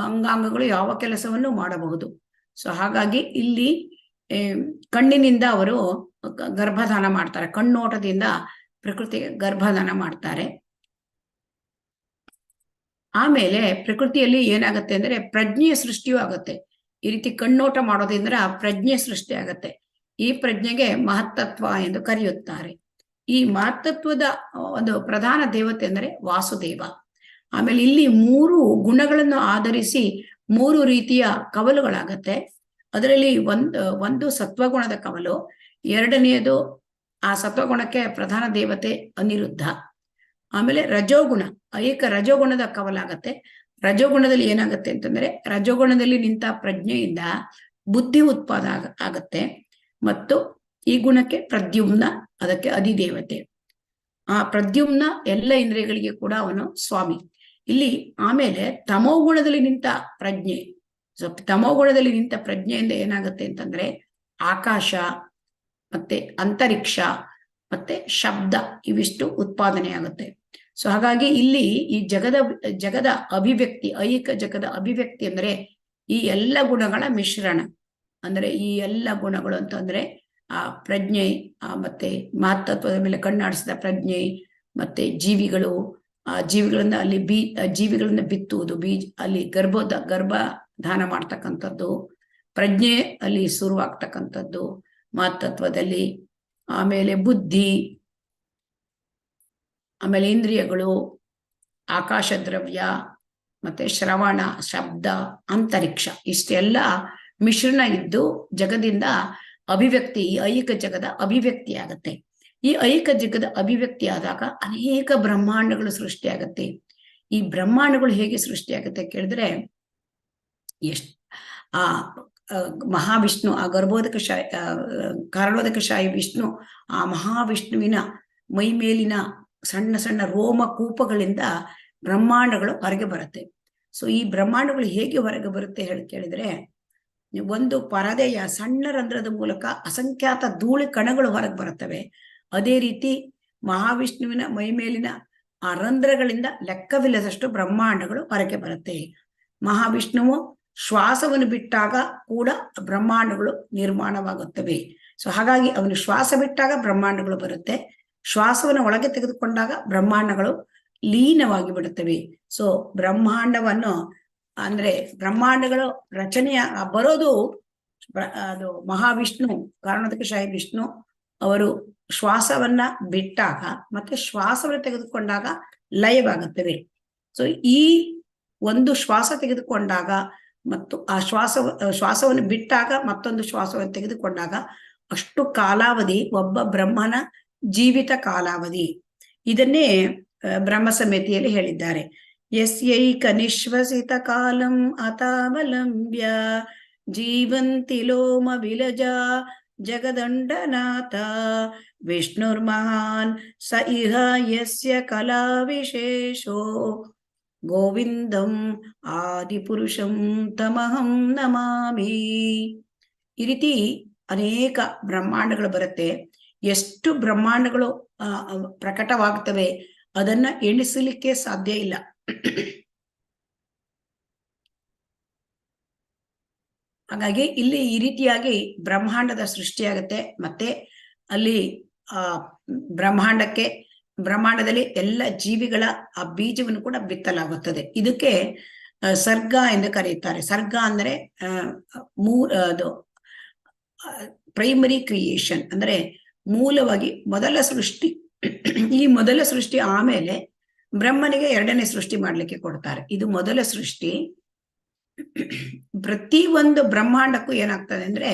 ಅಂಗಾಂಗಗಳು ಯಾವ ಕೆಲಸವನ್ನು ಮಾಡಬಹುದು. ಸೊ ಹಾಗಾಗಿ ಇಲ್ಲಿ ಕಣ್ಣಿನಿಂದ ಅವರು ಗರ್ಭಧಾನ ಮಾಡ್ತಾರೆ, ಕಣ್ಣೋಟದಿಂದ ಪ್ರಕೃತಿಗೆ ಗರ್ಭಧಾನ ಮಾಡ್ತಾರೆ. ಆಮೇಲೆ ಪ್ರಕೃತಿಯಲ್ಲಿ ಏನಾಗತ್ತೆ ಅಂದ್ರೆ ಪ್ರಜ್ಞೆಯ ಸೃಷ್ಟಿಯೂ ಆಗತ್ತೆ. ಈ ರೀತಿ ಕಣ್ಣೋಟ ಮಾಡೋದ್ರಿಂದ ಪ್ರಜ್ಞೆ ಸೃಷ್ಟಿ ಆಗತ್ತೆ. ಈ ಪ್ರಜ್ಞೆಗೆ ಮಹತ್ತತ್ವ ಎಂದು ಕರೆಯುತ್ತಾರೆ. ಈ ಮಹತ್ತತ್ವದ ಒಂದು ಪ್ರಧಾನ ದೇವತೆ ಅಂದ್ರೆ ವಾಸುದೇವ. ಆಮೇಲೆ ಇಲ್ಲಿ 3 ಗುಣಗಳನ್ನು ಆಧರಿಸಿ 3 ರೀತಿಯ ಕವಲುಗಳಾಗತ್ತೆ. ಅದರಲ್ಲಿ ಒಂದು ಸತ್ವಗುಣದ ಕವಲು, 2ನೇದು ಆ ಸತ್ವಗುಣಕ್ಕೆ ಪ್ರಧಾನ ದೇವತೆ ಅನಿರುದ್ಧ. ಆಮೇಲೆ ರಜೋಗುಣ, ಐಹಿಕ ರಜೋಗುಣದ ಕವಲಾಗತ್ತೆ. ರಜೋಗುಣದಲ್ಲಿ ಏನಾಗತ್ತೆ ಅಂತಂದ್ರೆ ರಜೋಗುಣದಲ್ಲಿ ನಿಂತ ಪ್ರಜ್ಞೆಯಿಂದ ಬುದ್ಧಿ ಉತ್ಪಾದ ಆಗತ್ತೆ. ಮತ್ತು ಈ ಗುಣಕ್ಕೆ ಪ್ರದ್ಯುಮ್ನ, ಅದಕ್ಕೆ ಅಧಿದೇವತೆ. ಆ ಪ್ರದ್ಯುಮ್ನ ಎಲ್ಲ ಇಂದ್ರಿಯಗಳಿಗೆ ಕೂಡ ಅವನು ಸ್ವಾಮಿ ಇಲ್ಲಿ. ಆಮೇಲೆ ತಮೋಗುಣದಲ್ಲಿ ನಿಂತ ಪ್ರಜ್ಞೆ, ತಮೋಗುಣದಲ್ಲಿ ನಿಂತ ಪ್ರಜ್ಞೆಯಿಂದ ಏನಾಗುತ್ತೆ ಅಂತಂದ್ರೆ ಆಕಾಶ ಮತ್ತೆ ಅಂತರಿಕ್ಷ ಮತ್ತೆ ಶಬ್ದ ಇವಿಷ್ಟು ಉತ್ಪಾದನೆ ಆಗುತ್ತೆ. ಸೊ ಹಾಗಾಗಿ ಇಲ್ಲಿ ಈ ಜಗದ ಅಭಿವ್ಯಕ್ತಿ, ಐಹಿಕ ಜಗದ ಅಭಿವ್ಯಕ್ತಿ ಅಂದ್ರೆ ಈ ಎಲ್ಲ ಗುಣಗಳ ಮಿಶ್ರಣ. ಅಂದ್ರೆ ಈ ಎಲ್ಲ ಗುಣಗಳು ಅಂತಂದ್ರೆ ಆ ಪ್ರಜ್ಞೆ, ಮತ್ತೆ ಮಹತ್ತತ್ವದ ಮೇಲೆ ಕಣ್ಣಾಡಿಸಿದ ಪ್ರಜ್ಞೆ, ಮತ್ತೆ ಜೀವಿಗಳು, ಜೀವಿಗಳಿಂದ ಅಲ್ಲಿ ಜೀವಿಗಳಿಂದ ಬಿತ್ತುವುದು, ಅಲ್ಲಿ ಗರ್ಭಧಾನ ಮಾಡ್ತಕ್ಕಂಥದ್ದು, ಪ್ರಜ್ಞೆ ಅಲ್ಲಿ ಶುರುವಾಗ್ತಕ್ಕಂಥದ್ದು ಮಹತ್ತತ್ವದಲ್ಲಿ, ಆಮೇಲೆ ಬುದ್ಧಿ, ಆಮೇಲೆ ಇಂದ್ರಿಯಗಳು, ಆಕಾಶ ದ್ರವ್ಯ, ಮತ್ತೆ ಶ್ರವಣ, ಶಬ್ದ, ಅಂತರಿಕ್ಷ, ಇಷ್ಟೆಲ್ಲ ಮಿಶ್ರಣ ಇದ್ದು ಜಗದಿಂದ ಅಭಿವ್ಯಕ್ತಿ, ಈ ಐಹಿಕ ಜಗದ ಅಭಿವ್ಯಕ್ತಿ ಆಗತ್ತೆ. ಈ ಐಹಿಕ ಜಗದ ಅಭಿವ್ಯಕ್ತಿ ಆದಾಗ ಅನೇಕ ಬ್ರಹ್ಮಾಂಡಗಳು ಸೃಷ್ಟಿಯಾಗತ್ತೆ. ಈ ಬ್ರಹ್ಮಾಂಡಗಳು ಹೇಗೆ ಸೃಷ್ಟಿಯಾಗತ್ತೆ ಕೇಳಿದ್ರೆ, ಆ ಮಹಾವಿಷ್ಣು, ಆ ಕಾರಣೋದಕಶಾಹಿ ವಿಷ್ಣು, ಆ ಮಹಾವಿಷ್ಣುವಿನ ಮೈ ಮೇಲಿನ ಸಣ್ಣ ಸಣ್ಣ ರೋಮ ಕೂಪಗಳಿಂದ ಬ್ರಹ್ಮಾಂಡಗಳು ಹೊರಗೆ ಬರುತ್ತೆ. ಸೊ ಈ ಬ್ರಹ್ಮಾಂಡಗಳು ಹೇಗೆ ಹೊರಗೆ ಬರುತ್ತೆ ಕೇಳಿದ್ರೆ, ಒಂದು ಪರದೆಯ ಸಣ್ಣ ರಂಧ್ರದ ಮೂಲಕ ಅಸಂಖ್ಯಾತ ಧೂಳಿ ಕಣಗಳು ಹೊರಗೆ ಬರುತ್ತವೆ. ಅದೇ ರೀತಿ ಮಹಾವಿಷ್ಣುವಿನ ಮೈ ಮೇಲಿನ ಆ ರಂಧ್ರಗಳಿಂದ ಲೆಕ್ಕವಿಲ್ಲದಷ್ಟು ಬ್ರಹ್ಮಾಂಡಗಳು ಹೊರಗೆ ಬರುತ್ತೆ. ಮಹಾವಿಷ್ಣುವು ಶ್ವಾಸವನ್ನು ಬಿಟ್ಟಾಗ ಕೂಡ ಬ್ರಹ್ಮಾಂಡಗಳು ನಿರ್ಮಾಣವಾಗುತ್ತವೆ. ಸೊ ಹಾಗಾಗಿ ಅವನು ಶ್ವಾಸ ಬಿಟ್ಟಾಗ ಬ್ರಹ್ಮಾಂಡಗಳು ಬರುತ್ತೆ, ಶ್ವಾಸವನ್ನು ಒಳಗೆ ತೆಗೆದುಕೊಂಡಾಗ ಬ್ರಹ್ಮಾಂಡಗಳು ಲೀನವಾಗಿ ಬಿಡುತ್ತವೆ. ಸೊ ಬ್ರಹ್ಮಾಂಡವನ್ನು ಅಂದ್ರೆ ಬ್ರಹ್ಮಾಂಡಗಳು ರಚನೆಯ ಬರೋದು ಅದು ಮಹಾವಿಷ್ಣು, ಕಾರಣೋದಕಶಾಹಿ ವಿಷ್ಣು ಅವರು ಶ್ವಾಸವನ್ನ ಬಿಟ್ಟಾಗ ಮತ್ತೆ ಶ್ವಾಸವನ್ನು ತೆಗೆದುಕೊಂಡಾಗ ಲಯವಾಗುತ್ತವೆ. ಸೊ ಈ ಒಂದು ಶ್ವಾಸ ತೆಗೆದುಕೊಂಡಾಗ ಮತ್ತು ಆ ಶ್ವಾಸವನ್ನು ಬಿಟ್ಟಾಗ ಮತ್ತೊಂದು ಶ್ವಾಸವನ್ನು ತೆಗೆದುಕೊಂಡಾಗ ಅಷ್ಟು ಕಾಲಾವಧಿ ಒಬ್ಬ ಬ್ರಹ್ಮನ ಜೀವಿತ ಕಾಲಾವಧಿ. ಇದನ್ನೇ ಬ್ರಹ್ಮ ಸಂಹಿತೆಯಲ್ಲಿ ಹೇಳಿದ್ದಾರೆ. ಯಸ್ಯೈಕ ನಿಶ್ವಸಿತ ಕಾಲಂ ಅತಾವಲಂಬ್ಯ ಜೀವಂತಿ ಲೋಮ ವಿಲಜ ಜಗದಂಡನಾಥ ವಿಷ್ಣುರ್ಮಹಾನ್ ಸ ಇಹ ಯಸ್ಯ ಕಲಾ ವಿಶೇಷೋ ಗೋವಿಂದಂ ಆದಿಪುರುಷಂ ತಮಹಂ ನಮಾಮಿ. ಈ ರೀತಿ ಅನೇಕ ಬ್ರಹ್ಮಾಂಡಗಳು ಬರುತ್ತೆ. ಎಷ್ಟು ಬ್ರಹ್ಮಾಂಡಗಳು ಪ್ರಕಟವಾಗ್ತವೆ ಅದನ್ನ ಎಣಿಸಲಿಕ್ಕೆ ಸಾಧ್ಯ ಇಲ್ಲ. ಹಾಗಾಗಿ ಇಲ್ಲಿ ಈ ರೀತಿಯಾಗಿ ಬ್ರಹ್ಮಾಂಡದ ಸೃಷ್ಟಿಯಾಗತ್ತೆ. ಮತ್ತೆ ಅಲ್ಲಿ ಬ್ರಹ್ಮಾಂಡದಲ್ಲಿ ಎಲ್ಲ ಜೀವಿಗಳ ಆ ಬೀಜವನ್ನು ಕೂಡ ಬಿತ್ತಲಾಗುತ್ತದೆ. ಇದಕ್ಕೆ ಸರ್ಗ ಎಂದು ಕರೆಯುತ್ತಾರೆ. ಸರ್ಗ ಅಂದ್ರೆ ಅದು ಪ್ರೈಮರಿ ಕ್ರಿಯೇಷನ್, ಅಂದ್ರೆ ಮೂಲವಾಗಿ ಮೊದಲ ಸೃಷ್ಟಿ. ಈ ಮೊದಲ ಸೃಷ್ಟಿ ಆಮೇಲೆ ಬ್ರಹ್ಮನಿಗೆ ಎರಡನೇ ಸೃಷ್ಟಿ ಮಾಡ್ಲಿಕ್ಕೆ ಕೊಡ್ತಾರೆ. ಇದು ಮೊದಲ ಸೃಷ್ಟಿ. ಪ್ರತಿ ಒಂದು ಬ್ರಹ್ಮಾಂಡಕ್ಕೂ ಏನಾಗ್ತದೆ ಅಂದ್ರೆ,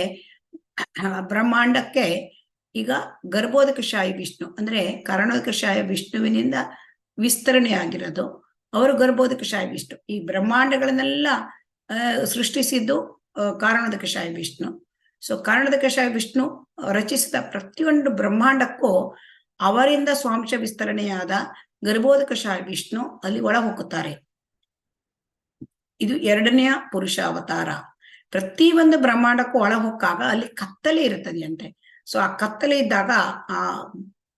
ಬ್ರಹ್ಮಾಂಡಕ್ಕೆ ಈಗ ಗರ್ಭೋದಕಶಾಹಿ ವಿಷ್ಣು ಅಂದ್ರೆ ಕಾರಣೋದಕಶಾಹಿ ವಿಷ್ಣುವಿನಿಂದ ವಿಸ್ತರಣೆ ಆಗಿರೋದು ಅವರು ಗರ್ಭೋದಕಶಾಹಿ ವಿಷ್ಣು. ಈ ಬ್ರಹ್ಮಾಂಡಗಳನ್ನೆಲ್ಲ ಸೃಷ್ಟಿಸಿದ್ದು ಕಾರಣೋದಕಶಾಹಿ ವಿಷ್ಣು. ಸೊ ಕಾರಣೋದಕಶಾಹಿ ವಿಷ್ಣು ರಚಿಸಿದ ಪ್ರತಿಯೊಂದು ಬ್ರಹ್ಮಾಂಡಕ್ಕೂ ಅವರಿಂದ ಸ್ವಾಂಶ ವಿಸ್ತರಣೆಯಾದ ಗರ್ಭೋದಕಶಾಹಿ ವಿಷ್ಣು ಅಲ್ಲಿ ಒಳ ಹೋಗುತ್ತಾರೆ. ಇದು ಎರಡನೆಯ ಪುರುಷ ಅವತಾರ. ಪ್ರತಿ ಒಂದು ಬ್ರಹ್ಮಾಂಡಕ್ಕೂ ಒಳ ಹೊಕ್ಕಾಗ ಅಲ್ಲಿ ಕತ್ತಲೆ ಇರುತ್ತದೆ ಅಂತೆ. ಸೊ ಆ ಕತ್ತಲೆ ಇದ್ದಾಗ ಆ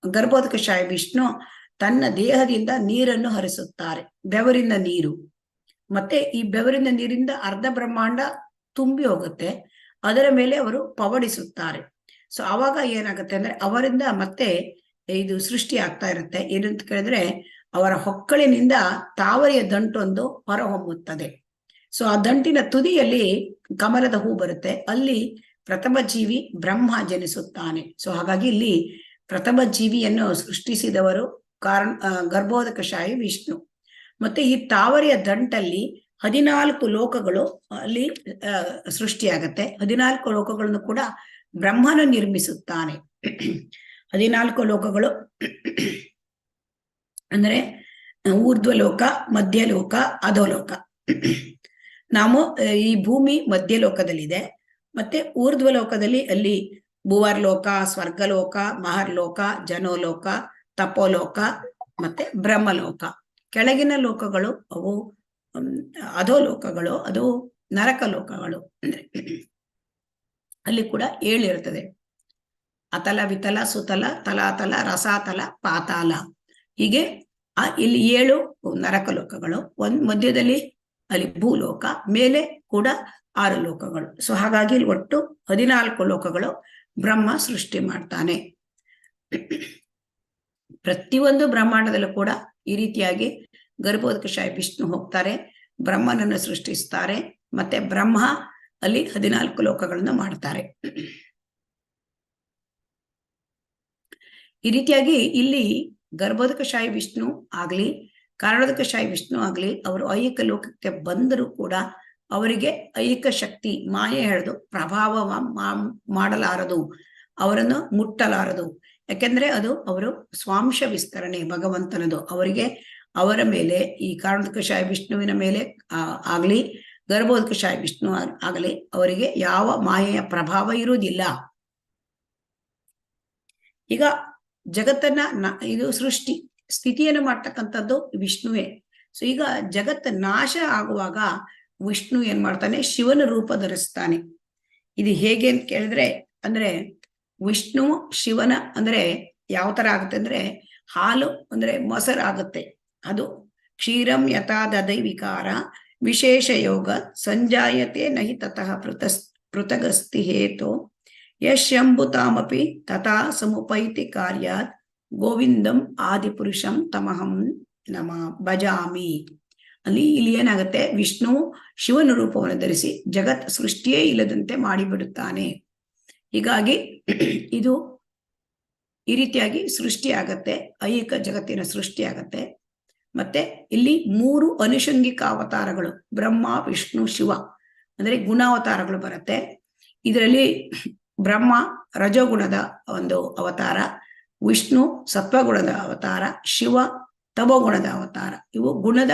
ಗರ್ಭೋದಕಶಾಹಿ ವಿಷ್ಣು ತನ್ನ ದೇಹದಿಂದ ನೀರನ್ನು ಹರಿಸುತ್ತಾರೆ, ಬೆವರಿನ ನೀರು. ಮತ್ತೆ ಈ ಬೆವರಿನ ನೀರಿಂದ ಅರ್ಧ ಬ್ರಹ್ಮಾಂಡ ತುಂಬಿ ಹೋಗುತ್ತೆ, ಅದರ ಮೇಲೆ ಅವರು ಪವಡಿಸುತ್ತಾರೆ. ಸೊ ಅವಾಗ ಏನಾಗುತ್ತೆ ಅಂದ್ರೆ ಅವರಿಂದ ಮತ್ತೆ ಇದು ಸೃಷ್ಟಿ ಆಗ್ತಾ ಇರುತ್ತೆ. ಏನಂತ ಕೇಳಿದ್ರೆ, ಅವರ ಹೊಕ್ಕಳಿನಿಂದ ತಾವರೆಯ ದಂಟೊಂದು ಹೊರಹೊಮ್ಮುತ್ತದೆ. ಸೊ ಆ ದಂಟಿನ ತುದಿಯಲ್ಲಿ ಕಮಲದ ಹೂ ಬರುತ್ತೆ, ಅಲ್ಲಿ ಪ್ರಥಮ ಜೀವಿ ಬ್ರಹ್ಮ ಜನಿಸುತ್ತಾನೆ. ಸೊ ಹಾಗಾಗಿ ಇಲ್ಲಿ ಪ್ರಥಮ ಜೀವಿಯನ್ನು ಸೃಷ್ಟಿಸಿದವರು ಗರ್ಭೋದಕಶಾಹಿ ವಿಷ್ಣು. ಮತ್ತೆ ಈ ತಾವರೆಯ ದಂಟಲ್ಲಿ 14 ಲೋಕಗಳು ಅಲ್ಲಿ ಸೃಷ್ಟಿಯಾಗತ್ತೆ. 14 ಲೋಕಗಳನ್ನು ಕೂಡ ಬ್ರಹ್ಮನು ನಿರ್ಮಿಸುತ್ತಾನೆ. 14 ಲೋಕಗಳು ಅಂದ್ರೆ ಊರ್ಧ್ವಲೋಕ, ಮಧ್ಯಲೋಕ, ಅಧೋಲೋಕ. ನಾವು ಈ ಭೂಮಿ ಮಧ್ಯಲೋಕದಲ್ಲಿದೆ. ಮತ್ತೆ ಊರ್ಧ್ವಲೋಕದಲ್ಲಿ ಅಲ್ಲಿ ಭುವರ್ಲೋಕ, ಸ್ವರ್ಗಲೋಕ, ಮಹರ್ಲೋಕ, ಜನೋಲೋಕ, ತಪೋಲೋಕ ಮತ್ತೆ ಬ್ರಹ್ಮಲೋಕ. ಕೆಳಗಿನ ಲೋಕಗಳು ಅವು ಅಧೋಲೋಕಗಳು, ಅದು ನರಕ ಲೋಕಗಳು. ಅಂದ್ರೆ ಅಲ್ಲಿ ಕೂಡ 7 ಇರ್ತದೆ: ಅತಲ, ವಿತಲ, ಸುತಲ, ತಲಾತಲ, ರಸಾತಲ, ಪಾತಾಲ. ಹೀಗೆ ಇಲ್ಲಿ 7 ನರಕ ಲೋಕಗಳು. ಮಧ್ಯದಲ್ಲಿ ಅಲ್ಲಿ ಭೂಲೋಕ, ಮೇಲೆ ಕೂಡ 6 ಲೋಕಗಳು. ಸೊ ಹಾಗಾಗಿ ಇಲ್ಲಿ ಒಟ್ಟು 14 ಲೋಕಗಳು ಬ್ರಹ್ಮ ಸೃಷ್ಟಿ ಮಾಡ್ತಾನೆ. ಪ್ರತಿಯೊಂದು ಬ್ರಹ್ಮಾಂಡದಲ್ಲೂ ಕೂಡ ಈ ರೀತಿಯಾಗಿ ಗರ್ಭೋದಕಶಾಹಿ ವಿಷ್ಣು ಹೋಗ್ತಾರೆ, ಬ್ರಹ್ಮನನ್ನು ಸೃಷ್ಟಿಸ್ತಾರೆ, ಮತ್ತೆ ಬ್ರಹ್ಮ ಅಲ್ಲಿ 14 ಲೋಕಗಳನ್ನು ಮಾಡ್ತಾರೆ. ಈ ರೀತಿಯಾಗಿ ಇಲ್ಲಿ ಗರ್ಭೋದಕಶಾಹಿ ವಿಷ್ಣು ಆಗ್ಲಿ ಕಾರಣೋದಕಶಾಹಿ ವಿಷ್ಣು ಆಗ್ಲಿ ಅವರು ಐಹಿಕ ಲೋಕಕ್ಕೆ ಬಂದರೂ ಕೂಡ ಅವರಿಗೆ ಐಹಿಕ ಶಕ್ತಿ ಮಾಯೆ ಎಳೆದು ಪ್ರಭಾವ ಮಾಡಲಾರದು, ಅವರನ್ನು ಮುಟ್ಟಲಾರದು. ಯಾಕೆಂದ್ರೆ ಅದು ಅವರು ಸ್ವಾಂಶ ವಿಸ್ತರಣೆ ಭಗವಂತನದು. ಅವರಿಗೆ ಅವರ ಮೇಲೆ ಈ ಕಾರಣೋದಕಶಾಹಿ ವಿಷ್ಣುವಿನ ಮೇಲೆ ಆಗ್ಲಿ ಗರ್ಭೋದಕಶಾಹಿ ವಿಷ್ಣು ಆಗಲಿ ಅವರಿಗೆ ಯಾವ ಮಾಯೆಯ ಪ್ರಭಾವ ಇರುವುದಿಲ್ಲ. ಈಗ ಜಗತ್ತನ್ನ ಇದು ಸೃಷ್ಟಿ ಸ್ಥಿತಿಯನ್ನು ಮಾಡ್ತಕ್ಕಂಥದ್ದು ವಿಷ್ಣುವೇ. ಸೊ ಈಗ ಜಗತ್ತು ನಾಶ ಆಗುವಾಗ ವಿಷ್ಣು ಏನ್ ಮಾಡ್ತಾನೆ, ಶಿವನ ರೂಪ ಧರಿಸ್ತಾನೆ. ಇದು ಹೇಗೆ ಅಂತ ಕೇಳಿದ್ರೆ, ಅಂದ್ರೆ ವಿಷ್ಣು ಶಿವನ ಅಂದ್ರೆ ಯಾವ ತರ ಆಗುತ್ತೆ ಅಂದ್ರೆ, ಹಾಲು ಅಂದ್ರೆ ಮೊಸರಾಗುತ್ತೆ, ಅದು ಕ್ಷೀರಂ ಯಥಾ ದಧೈ ವಿಕಾರ ವಿಶೇಷ ಯೋಗ ಸಂಜಾಯತೆ ನಹಿ ತತಃ ಪೃಥಗಸ್ತಿ ಹೇತೋ ಯಶಂಭುತಾಮಪಿ ತಥಾ ಸಮುಪೈತಿ ಕಾರ್ಯಾತ್ ಗೋವಿಂದಂ ಆದಿಪುರುಷಂ ತಮಹಂ ನಮ ಭಜಾಮಿ. ಇಲ್ಲಿ ಏನಾಗುತ್ತೆ, ವಿಷ್ಣು ಶಿವನ ರೂಪವನ್ನು ಧರಿಸಿ ಜಗತ್ ಸೃಷ್ಟಿಯೇ ಇಲ್ಲದಂತೆ ಮಾಡಿಬಿಡುತ್ತಾನೆ. ಹೀಗಾಗಿ ಇದು ಈ ರೀತಿಯಾಗಿ ಸೃಷ್ಟಿ ಆಗತ್ತೆ, ಐಹಿಕ ಜಗತ್ತಿನ ಸೃಷ್ಟಿ ಆಗತ್ತೆ. ಮತ್ತೆ ಇಲ್ಲಿ 3 ಅನುಷಂಗಿಕ ಅವತಾರಗಳು ಬ್ರಹ್ಮ ವಿಷ್ಣು ಶಿವ ಅಂದ್ರೆ ಗುಣಾವತಾರಗಳು ಬರುತ್ತೆ. ಇದರಲ್ಲಿ ಬ್ರಹ್ಮ ರಜೋಗುಣದ ಒಂದು ಅವತಾರ, ವಿಷ್ಣು ಸತ್ವಗುಣದ ಅವತಾರ, ಶಿವ ತಮೋಗುಣದ ಅವತಾರ. ಇವು ಗುಣದ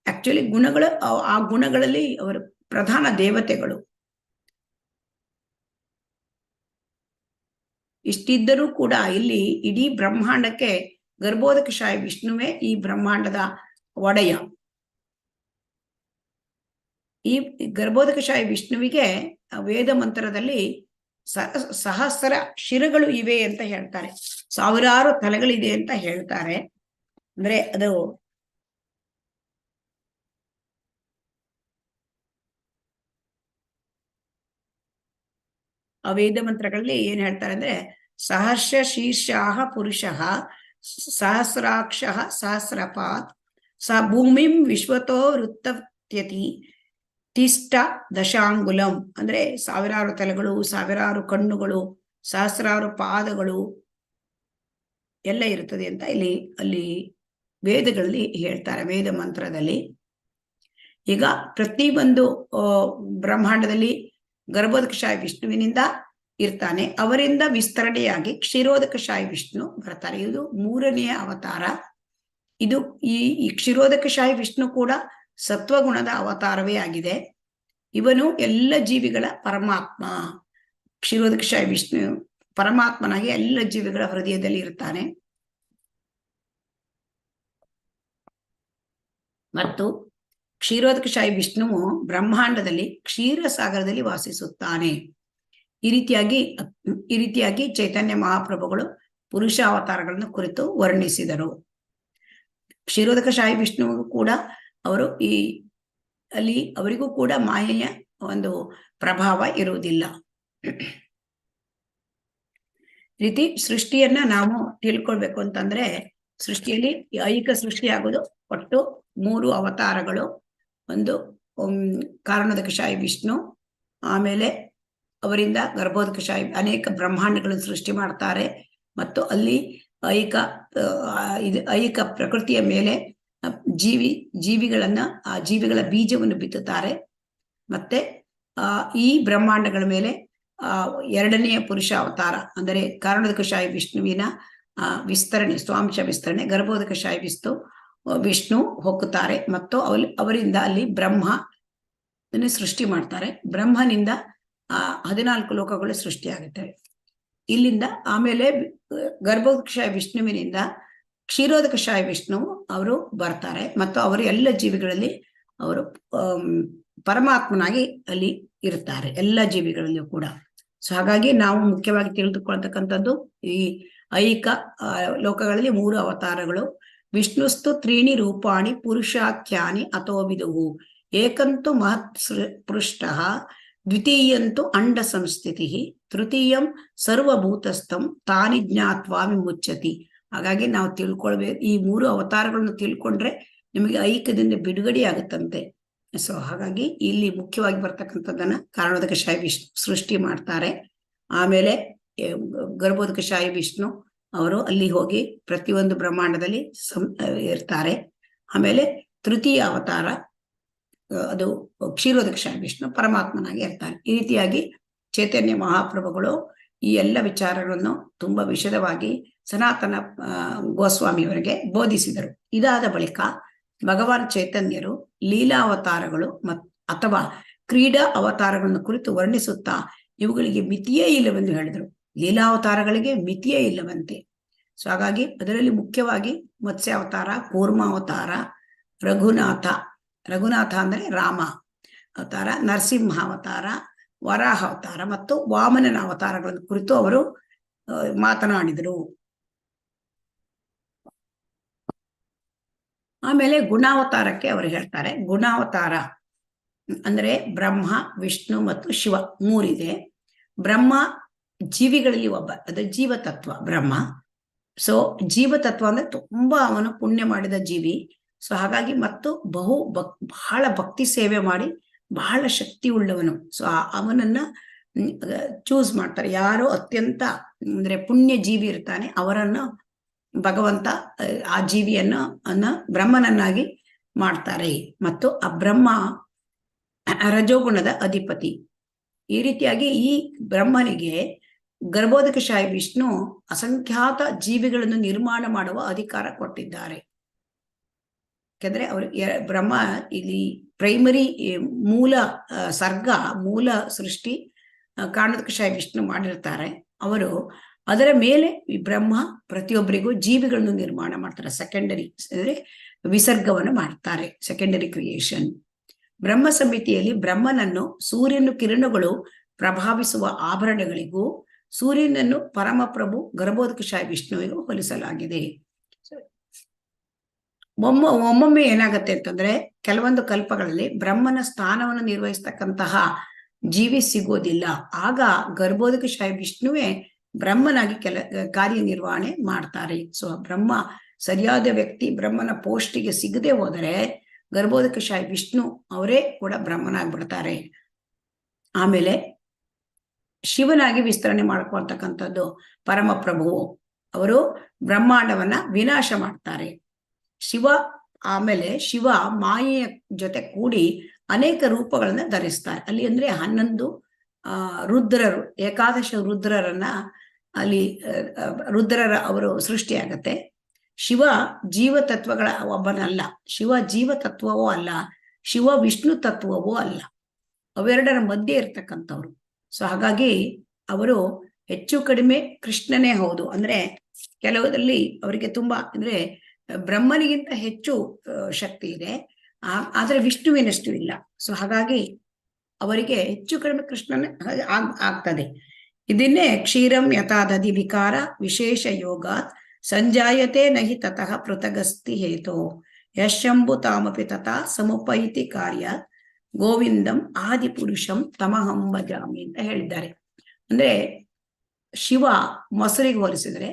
ಆಕ್ಚುಲಿ ಗುಣಗಳು, ಆ ಗುಣಗಳಲ್ಲಿ ಅವರು ಪ್ರಧಾನ ದೇವತೆಗಳು. ಇಷ್ಟಿದ್ದರೂ ಕೂಡ ಇಲ್ಲಿ ಇಡೀ ಬ್ರಹ್ಮಾಂಡಕ್ಕೆ ಗರ್ಭೋದಕಶಾಹಿ ವಿಷ್ಣುವೇ ಈ ಬ್ರಹ್ಮಾಂಡದ ಒಡೆಯ. ಈ ಗರ್ಭೋದಕಶಾಹಿ ವಿಷ್ಣುವಿಗೆ ವೇದ ಮಂತ್ರದಲ್ಲಿ ಸಹಸ್ರ ಶಿರಗಳು ಇವೆ ಅಂತ ಹೇಳ್ತಾರೆ, ಸಾವಿರಾರು ತಲೆಗಳಿದೆ ಅಂತ ಹೇಳ್ತಾರೆ. ಅಂದ್ರೆ ಅದು ಆ ವೇದ ಮಂತ್ರಗಳಲ್ಲಿ ಏನ್ ಹೇಳ್ತಾರೆ ಅಂದ್ರೆ, ಸಹರ್ಷ ಶೀರ್ಷಾಹ ಪುರುಷಃ ಸಹಸ್ರಾಕ್ಷ ಸಹಸ್ರಪಾತ್ ಸ ಭೂಮಿಂ ವಿಶ್ವತೋ ವೃತ್ತತ್ಯತಿ ತಿಷ್ಟ ದಶಾಂಗುಲಂ. ಅಂದ್ರೆ ಸಾವಿರಾರು ತಲೆಗಳು, ಸಾವಿರಾರು ಕಣ್ಣುಗಳು, ಸಹಸ್ರಾರು ಪಾದಗಳು ಎಲ್ಲ ಇರುತ್ತದೆ ಅಂತ ಅಲ್ಲಿ ವೇದಗಳಲ್ಲಿ ಹೇಳ್ತಾರೆ, ವೇದ ಮಂತ್ರದಲ್ಲಿ. ಈಗ ಪ್ರತಿಯೊಂದು ಬ್ರಹ್ಮಾಂಡದಲ್ಲಿ ಗರ್ಭೋದಕಶಾಹಿ ವಿಷ್ಣುವಿನಿಂದ ಇರ್ತಾನೆ, ಅವರಿಂದ ವಿಸ್ತರಣೆಯಾಗಿ ಕ್ಷೀರೋದಕಶಾಹಿ ವಿಷ್ಣು ಬರ್ತಾರೆ. ಇದು 3ನೇ ಅವತಾರ. ಇದು ಈ ಕ್ಷೀರೋದಕಶಾಹಿ ವಿಷ್ಣು ಕೂಡ ಸತ್ವಗುಣದ ಅವತಾರವೇ ಆಗಿದೆ. ಇವನು ಎಲ್ಲ ಜೀವಿಗಳ ಪರಮಾತ್ಮ. ಕ್ಷೀರೋದಕಶಾಹಿ ವಿಷ್ಣು ಪರಮಾತ್ಮನಾಗಿ ಎಲ್ಲ ಜೀವಿಗಳ ಹೃದಯದಲ್ಲಿ ಇರ್ತಾನೆ. ಮತ್ತು ಕ್ಷೀರೋದಕಶಾಹಿ ವಿಷ್ಣುವು ಬ್ರಹ್ಮಾಂಡದಲ್ಲಿ ಕ್ಷೀರ ಸಾಗರದಲ್ಲಿ ವಾಸಿಸುತ್ತಾನೆ. ಈ ರೀತಿಯಾಗಿ ಚೈತನ್ಯ ಮಹಾಪ್ರಭುಗಳು ಪುರುಷ ಅವತಾರಗಳನ್ನು ಕುರಿತು ವರ್ಣಿಸಿದರು. ಕ್ಷೀರೋದಕಶಾಹಿ ವಿಷ್ಣುವಿಗೂ ಕೂಡ ಅವರು ಅವರಿಗೂ ಕೂಡ ಮಾಯೆಯ ಒಂದು ಪ್ರಭಾವ ಇರುವುದಿಲ್ಲ. ರೀತಿ ಸೃಷ್ಟಿಯನ್ನ ನಾವು ತಿಳ್ಕೊಳ್ಬೇಕು ಅಂತಂದ್ರೆ, ಸೃಷ್ಟಿಯಲ್ಲಿ ಐಹಿಕ ಸೃಷ್ಟಿ ಆಗೋದು ಒಟ್ಟು 3 ಅವತಾರಗಳು. ಒಂದು ಕಾರಣೋದಕಶಾಹಿ ವಿಷ್ಣು, ಆಮೇಲೆ ಅವರಿಂದ ಗರ್ಭೋದಕಶಾಹಿ ಅನೇಕ ಬ್ರಹ್ಮಾಂಡಗಳನ್ನು ಸೃಷ್ಟಿ ಮಾಡ್ತಾರೆ, ಮತ್ತು ಅಲ್ಲಿ ಐಹಿಕ ಪ್ರಕೃತಿಯ ಮೇಲೆ ಜೀವಿಗಳನ್ನ ಆ ಜೀವಿಗಳ ಬೀಜವನ್ನು ಬಿತ್ತುತ್ತಾರೆ. ಮತ್ತೆ ಈ ಬ್ರಹ್ಮಾಂಡಗಳ ಮೇಲೆ 2ನೆಯ ಪುರುಷ ಅವತಾರ ಅಂದರೆ ಕಾರಣೋದಕಶಾಹಿ ವಿಷ್ಣುವಿನ ವಿಸ್ತರಣೆ, ಸ್ವಾಂಶ ವಿಸ್ತರಣೆ ಗರ್ಭೋದಕಶಾಹಿ ವಿಷ್ಣು ಹೋಗುತ್ತಾರೆ, ಮತ್ತು ಅವರಿಂದ ಅಲ್ಲಿ ಬ್ರಹ್ಮನ ಸೃಷ್ಟಿ ಮಾಡ್ತಾರೆ. ಬ್ರಹ್ಮನಿಂದ 14 ಲೋಕಗಳು ಸೃಷ್ಟಿಯಾಗುತ್ತವೆ. ಇಲ್ಲಿಂದ ಆಮೇಲೆ ಗರ್ಭೋದಕಶಾಹಿ ವಿಷ್ಣುವಿನಿಂದ ಕ್ಷೀರೋದಕಶಾಹಿ ವಿಷ್ಣು ಅವರು ಬರ್ತಾರೆ, ಮತ್ತು ಅವರು ಎಲ್ಲ ಜೀವಿಗಳಲ್ಲಿ ಅವರು ಪರಮಾತ್ಮನಾಗಿ ಅಲ್ಲಿ ಇರ್ತಾರೆ, ಎಲ್ಲ ಜೀವಿಗಳಲ್ಲಿಯೂ ಕೂಡ. ಸೊ ಹಾಗಾಗಿ ನಾವು ಮುಖ್ಯವಾಗಿ ತಿಳಿದುಕೊಳ್ತಕ್ಕಂಥದ್ದು ಈ ಐಹಿಕ ಲೋಕಗಳಲ್ಲಿ 3 ಅವತಾರಗಳು. ವಿಷ್ಣುಸ್ತು 3 ರೂಪಾಣಿ ಪುರುಷಾಖ್ಯಾನಿ ಅಥೋ ವಿದುಹು ಏಕಂತು ಮಹತ್ ಪೃಷ್ಟಃ ದ್ವಿತೀಯಂತು ಅಂಡ ಸಂಸ್ಥಿತಿ ತೃತೀಯಂ ಸರ್ವಭೂತಸ್ಥಂ ತಾನಿ ಜ್ಞಾತ್ವಾ ವಿಮುಚ್ಯತಿ ಹಾಗಾಗಿ ನಾವು ತಿಳ್ಕೊಳ್ಬೇಕು, ಈ 3 ಅವತಾರಗಳನ್ನು ತಿಳ್ಕೊಂಡ್ರೆ ನಿಮಗೆ ಐಕ್ಯದಿಂದ ಬಿಡುಗಡೆ ಆಗುತ್ತಂತೆ. ಸೊ ಹಾಗಾಗಿ ಇಲ್ಲಿ ಮುಖ್ಯವಾಗಿ ಬರ್ತಕ್ಕಂಥದ್ದನ್ನ ಕಾರಣೋದಕಶಾಹಿ ವಿಷ್ಣು ಸೃಷ್ಟಿ ಮಾಡ್ತಾರೆ. ಆಮೇಲೆ ಗರ್ಭೋದಕಶಾಹಿ ವಿಷ್ಣು ಅವರು ಅಲ್ಲಿ ಹೋಗಿ ಪ್ರತಿಯೊಂದು ಬ್ರಹ್ಮಾಂಡದಲ್ಲಿ ಇರ್ತಾರೆ. ಆಮೇಲೆ ತೃತೀಯ ಅವತಾರ ಅದು ಕ್ಷೀರೋದಕಶಾಹಿ ವಿಷ್ಣು ಪರಮಾತ್ಮನಾಗಿ ಇರ್ತಾರೆ. ಈ ರೀತಿಯಾಗಿ ಚೈತನ್ಯ ಮಹಾಪ್ರಭುಗಳು ಈ ಎಲ್ಲ ವಿಚಾರಗಳನ್ನು ತುಂಬಾ ವಿಶದವಾಗಿ ಸನಾತನ ಗೋಸ್ವಾಮಿಯವರಿಗೆ ಬೋಧಿಸಿದರು. ಇದಾದ ಬಳಿಕ ಭಗವಾನ್ ಚೈತನ್ಯರು ಲೀಲಾವತಾರಗಳು ಅಥವಾ ಕ್ರೀಡಾ ಅವತಾರಗಳನ್ನು ಕುರಿತು ವರ್ಣಿಸುತ್ತಾ ಇವುಗಳಿಗೆ ಮಿತಿಯೇ ಇಲ್ಲವೆಂದು ಹೇಳಿದರು. ಲೀಲಾವತಾರಗಳಿಗೆ ಮಿತಿಯೇ ಇಲ್ಲವಂತೆ. ಸೊ ಹಾಗಾಗಿ ಅದರಲ್ಲಿ ಮುಖ್ಯವಾಗಿ ಮತ್ಸ್ಯಾವತಾರ, ಕೂರ್ಮಾವತಾರ, ರಘುನಾಥ ಅಂದ್ರೆ ರಾಮ ಅವತಾರ, ನರಸಿಂಹ ಅವತಾರ, ವರಾಹ ಅವತಾರ ಮತ್ತು ವಾಮನನ ಅವತಾರಗಳನ್ನು ಕುರಿತು ಅವರು ಮಾತನಾಡಿದರು. ಆಮೇಲೆ ಗುಣಾವತಾರಕ್ಕೆ ಅವರು ಹೇಳ್ತಾರೆ. ಗುಣಾವತಾರ ಅಂದ್ರೆ ಬ್ರಹ್ಮ, ವಿಷ್ಣು ಮತ್ತು ಶಿವ 3 ಇದೆ. ಬ್ರಹ್ಮ ಜೀವಿಗಳಲ್ಲಿ ಒಬ್ಬ, ಅದು ಜೀವತತ್ವ ಬ್ರಹ್ಮ. ಸೊ ಜೀವತತ್ವ ಅಂದ್ರೆ ತುಂಬಾ ಅವನು ಪುಣ್ಯ ಮಾಡಿದ ಜೀವಿ. ಸೊ ಹಾಗಾಗಿ ಮತ್ತು ಬಹಳ ಭಕ್ತಿ ಸೇವೆ ಮಾಡಿ ಬಹಳ ಶಕ್ತಿ ಉಳ್ಳವನು. ಸೊ ಅವನನ್ನ ಚೂಸ್ ಮಾಡ್ತಾರೆ. ಯಾರು ಅತ್ಯಂತ ಅಂದ್ರೆ ಪುಣ್ಯ ಜೀವಿ ಇರ್ತಾನೆ ಅವರನ್ನು ಭಗವಂತ ಆ ಜೀವಿಯನ್ನು ಬ್ರಹ್ಮನನ್ನಾಗಿ ಮಾಡ್ತಾರೆ. ಮತ್ತು ಆ ಬ್ರಹ್ಮ ರಜೋಗುಣದ ಅಧಿಪತಿ. ಈ ರೀತಿಯಾಗಿ ಈ ಬ್ರಹ್ಮನಿಗೆ ಗರ್ಭೋದಕಶಾಹಿ ವಿಷ್ಣು ಅಸಂಖ್ಯಾತ ಜೀವಿಗಳನ್ನು ನಿರ್ಮಾಣ ಮಾಡುವ ಅಧಿಕಾರ ಕೊಟ್ಟಿದ್ದಾರೆ. ಯಾಕಂದ್ರೆ ಅವ್ರಿಗೆ ಬ್ರಹ್ಮ ಇಲ್ಲಿ ಪ್ರೈಮರಿ ಮೂಲ ಸರ್ಗ, ಮೂಲ ಸೃಷ್ಟಿ ಕಾರಣೋದಕಶಾಹಿ ವಿಷ್ಣು ಮಾಡಿರ್ತಾರೆ. ಅವರು ಅದರ ಮೇಲೆ ಈ ಬ್ರಹ್ಮ ಪ್ರತಿಯೊಬ್ಬರಿಗೂ ಜೀವಿಗಳನ್ನು ನಿರ್ಮಾಣ ಮಾಡ್ತಾರೆ. ಸೆಕೆಂಡರಿ ಅಂದ್ರೆ ವಿಸರ್ಗವನ್ನು ಮಾಡ್ತಾರೆ, ಸೆಕೆಂಡರಿ ಕ್ರಿಯೇಷನ್. ಬ್ರಹ್ಮ ಸಮಿತಿಯಲ್ಲಿ ಬ್ರಹ್ಮನನ್ನು ಸೂರ್ಯನ ಕಿರಣಗಳು ಪ್ರಭಾವಿಸುವ ಆಭರಣಗಳಿಗೂ ಸೂರ್ಯನನ್ನು ಪರಮಪ್ರಭು ಗರ್ಭೋದಕಶಾಹಿ ವಿಷ್ಣುವಿಗೂ ಹೋಲಿಸಲಾಗಿದೆ. ಒಮ್ಮೊಮ್ಮೆ ಏನಾಗತ್ತೆ ಅಂತಂದ್ರೆ ಕೆಲವೊಂದು ಕಲ್ಪಗಳಲ್ಲಿ ಬ್ರಹ್ಮನ ಸ್ಥಾನವನ್ನು ನಿರ್ವಹಿಸ್ತಕ್ಕಂತಹ ಜೀವಿ ಸಿಗೋದಿಲ್ಲ. ಆಗ ಗರ್ಭೋದಕಶಾಹಿ ವಿಷ್ಣುವೇ ಬ್ರಹ್ಮನಾಗಿ ಕಾರ್ಯನಿರ್ವಹಣೆ ಮಾಡ್ತಾರೆ. ಸೊ ಬ್ರಹ್ಮ ಸರಿಯಾದ ವ್ಯಕ್ತಿ ಬ್ರಹ್ಮನ ಪೋಸ್ಟಿಗೆ ಸಿಗದೆ ಹೋದರೆ ಗರ್ಭೋದಕಶಾಹಿ ವಿಷ್ಣು ಅವರೇ ಕೂಡ ಬ್ರಹ್ಮನಾಗ್ಬಿಡ್ತಾರೆ. ಆಮೇಲೆ ಶಿವನಾಗಿ ವಿಸ್ತರಣೆ ಮಾಡ್ಕೊಳ್ತಕ್ಕಂಥದ್ದು ಪರಮಪ್ರಭುವು. ಅವರು ಬ್ರಹ್ಮಾಂಡವನ್ನ ವಿನಾಶ ಮಾಡ್ತಾರೆ. ಆಮೇಲೆ ಶಿವ ಮಾಯೆಯ ಜೊತೆ ಕೂಡಿ ಅನೇಕ ರೂಪಗಳನ್ನ ಧರಿಸ್ತಾರೆ. ಅಲ್ಲಿ ಅಂದ್ರೆ 11 ರುದ್ರರು, ಏಕಾದಶ ರುದ್ರರನ್ನ ಅಲ್ಲಿ ರುದ್ರರ ಅವರು ಸೃಷ್ಟಿಯಾಗತ್ತೆ. ಶಿವ ಜೀವತತ್ವಗಳ ಒಬ್ಬನಲ್ಲ, ಶಿವ ಜೀವತತ್ವವೂ ಅಲ್ಲ, ಶಿವ ವಿಷ್ಣು ತತ್ವವೂ ಅಲ್ಲ, ಅವೆರಡರ ಮಧ್ಯೆ ಇರ್ತಕ್ಕಂಥವ್ರು. ಸೊ ಹಾಗಾಗಿ ಅವರು ಹೆಚ್ಚು ಕಡಿಮೆ ಕೃಷ್ಣನೇ ಹೌದು. ಅಂದ್ರೆ ಕೆಲವರಲ್ಲಿ ಅವರಿಗೆ ತುಂಬಾ ಅಂದ್ರೆ ಬ್ರಹ್ಮನಿಗಿಂತ ಹೆಚ್ಚು ಶಕ್ತಿ ಇದೆ, ಆದ್ರೆ ವಿಷ್ಣುವಿನಷ್ಟು ಇಲ್ಲ. ಸೊ ಹಾಗಾಗಿ ಅವರಿಗೆ ಹೆಚ್ಚು ಕಡಿಮೆ ಕೃಷ್ಣನ ಆಗ್ತದೆ. ಇದನ್ನೇ ಕ್ಷೀರಂ ಯಥಾದಧಿ ವಿಕಾರ ವಿಶೇಷ ಯೋಗಾತ್ ಸಂಜಾಯತೆ ನಹಿ ತತಃ ಪೃಥಗಸ್ತಿ ಹೇತೋ ಯಶಂಭು ತಾಮಪಿ ತಥಾ ಸಮುಪೈತಿ ಕಾರ್ಯ ಗೋವಿಂದಂ ಆದಿಪುರುಷಂ ತಮಹಂ ಭಜಾಮಿ ಅಂತ ಹೇಳಿದ್ದಾರೆ. ಅಂದ್ರೆ ಶಿವ ಮೊಸರಿಗೆ ಹೋಲಿಸಿದ್ರೆ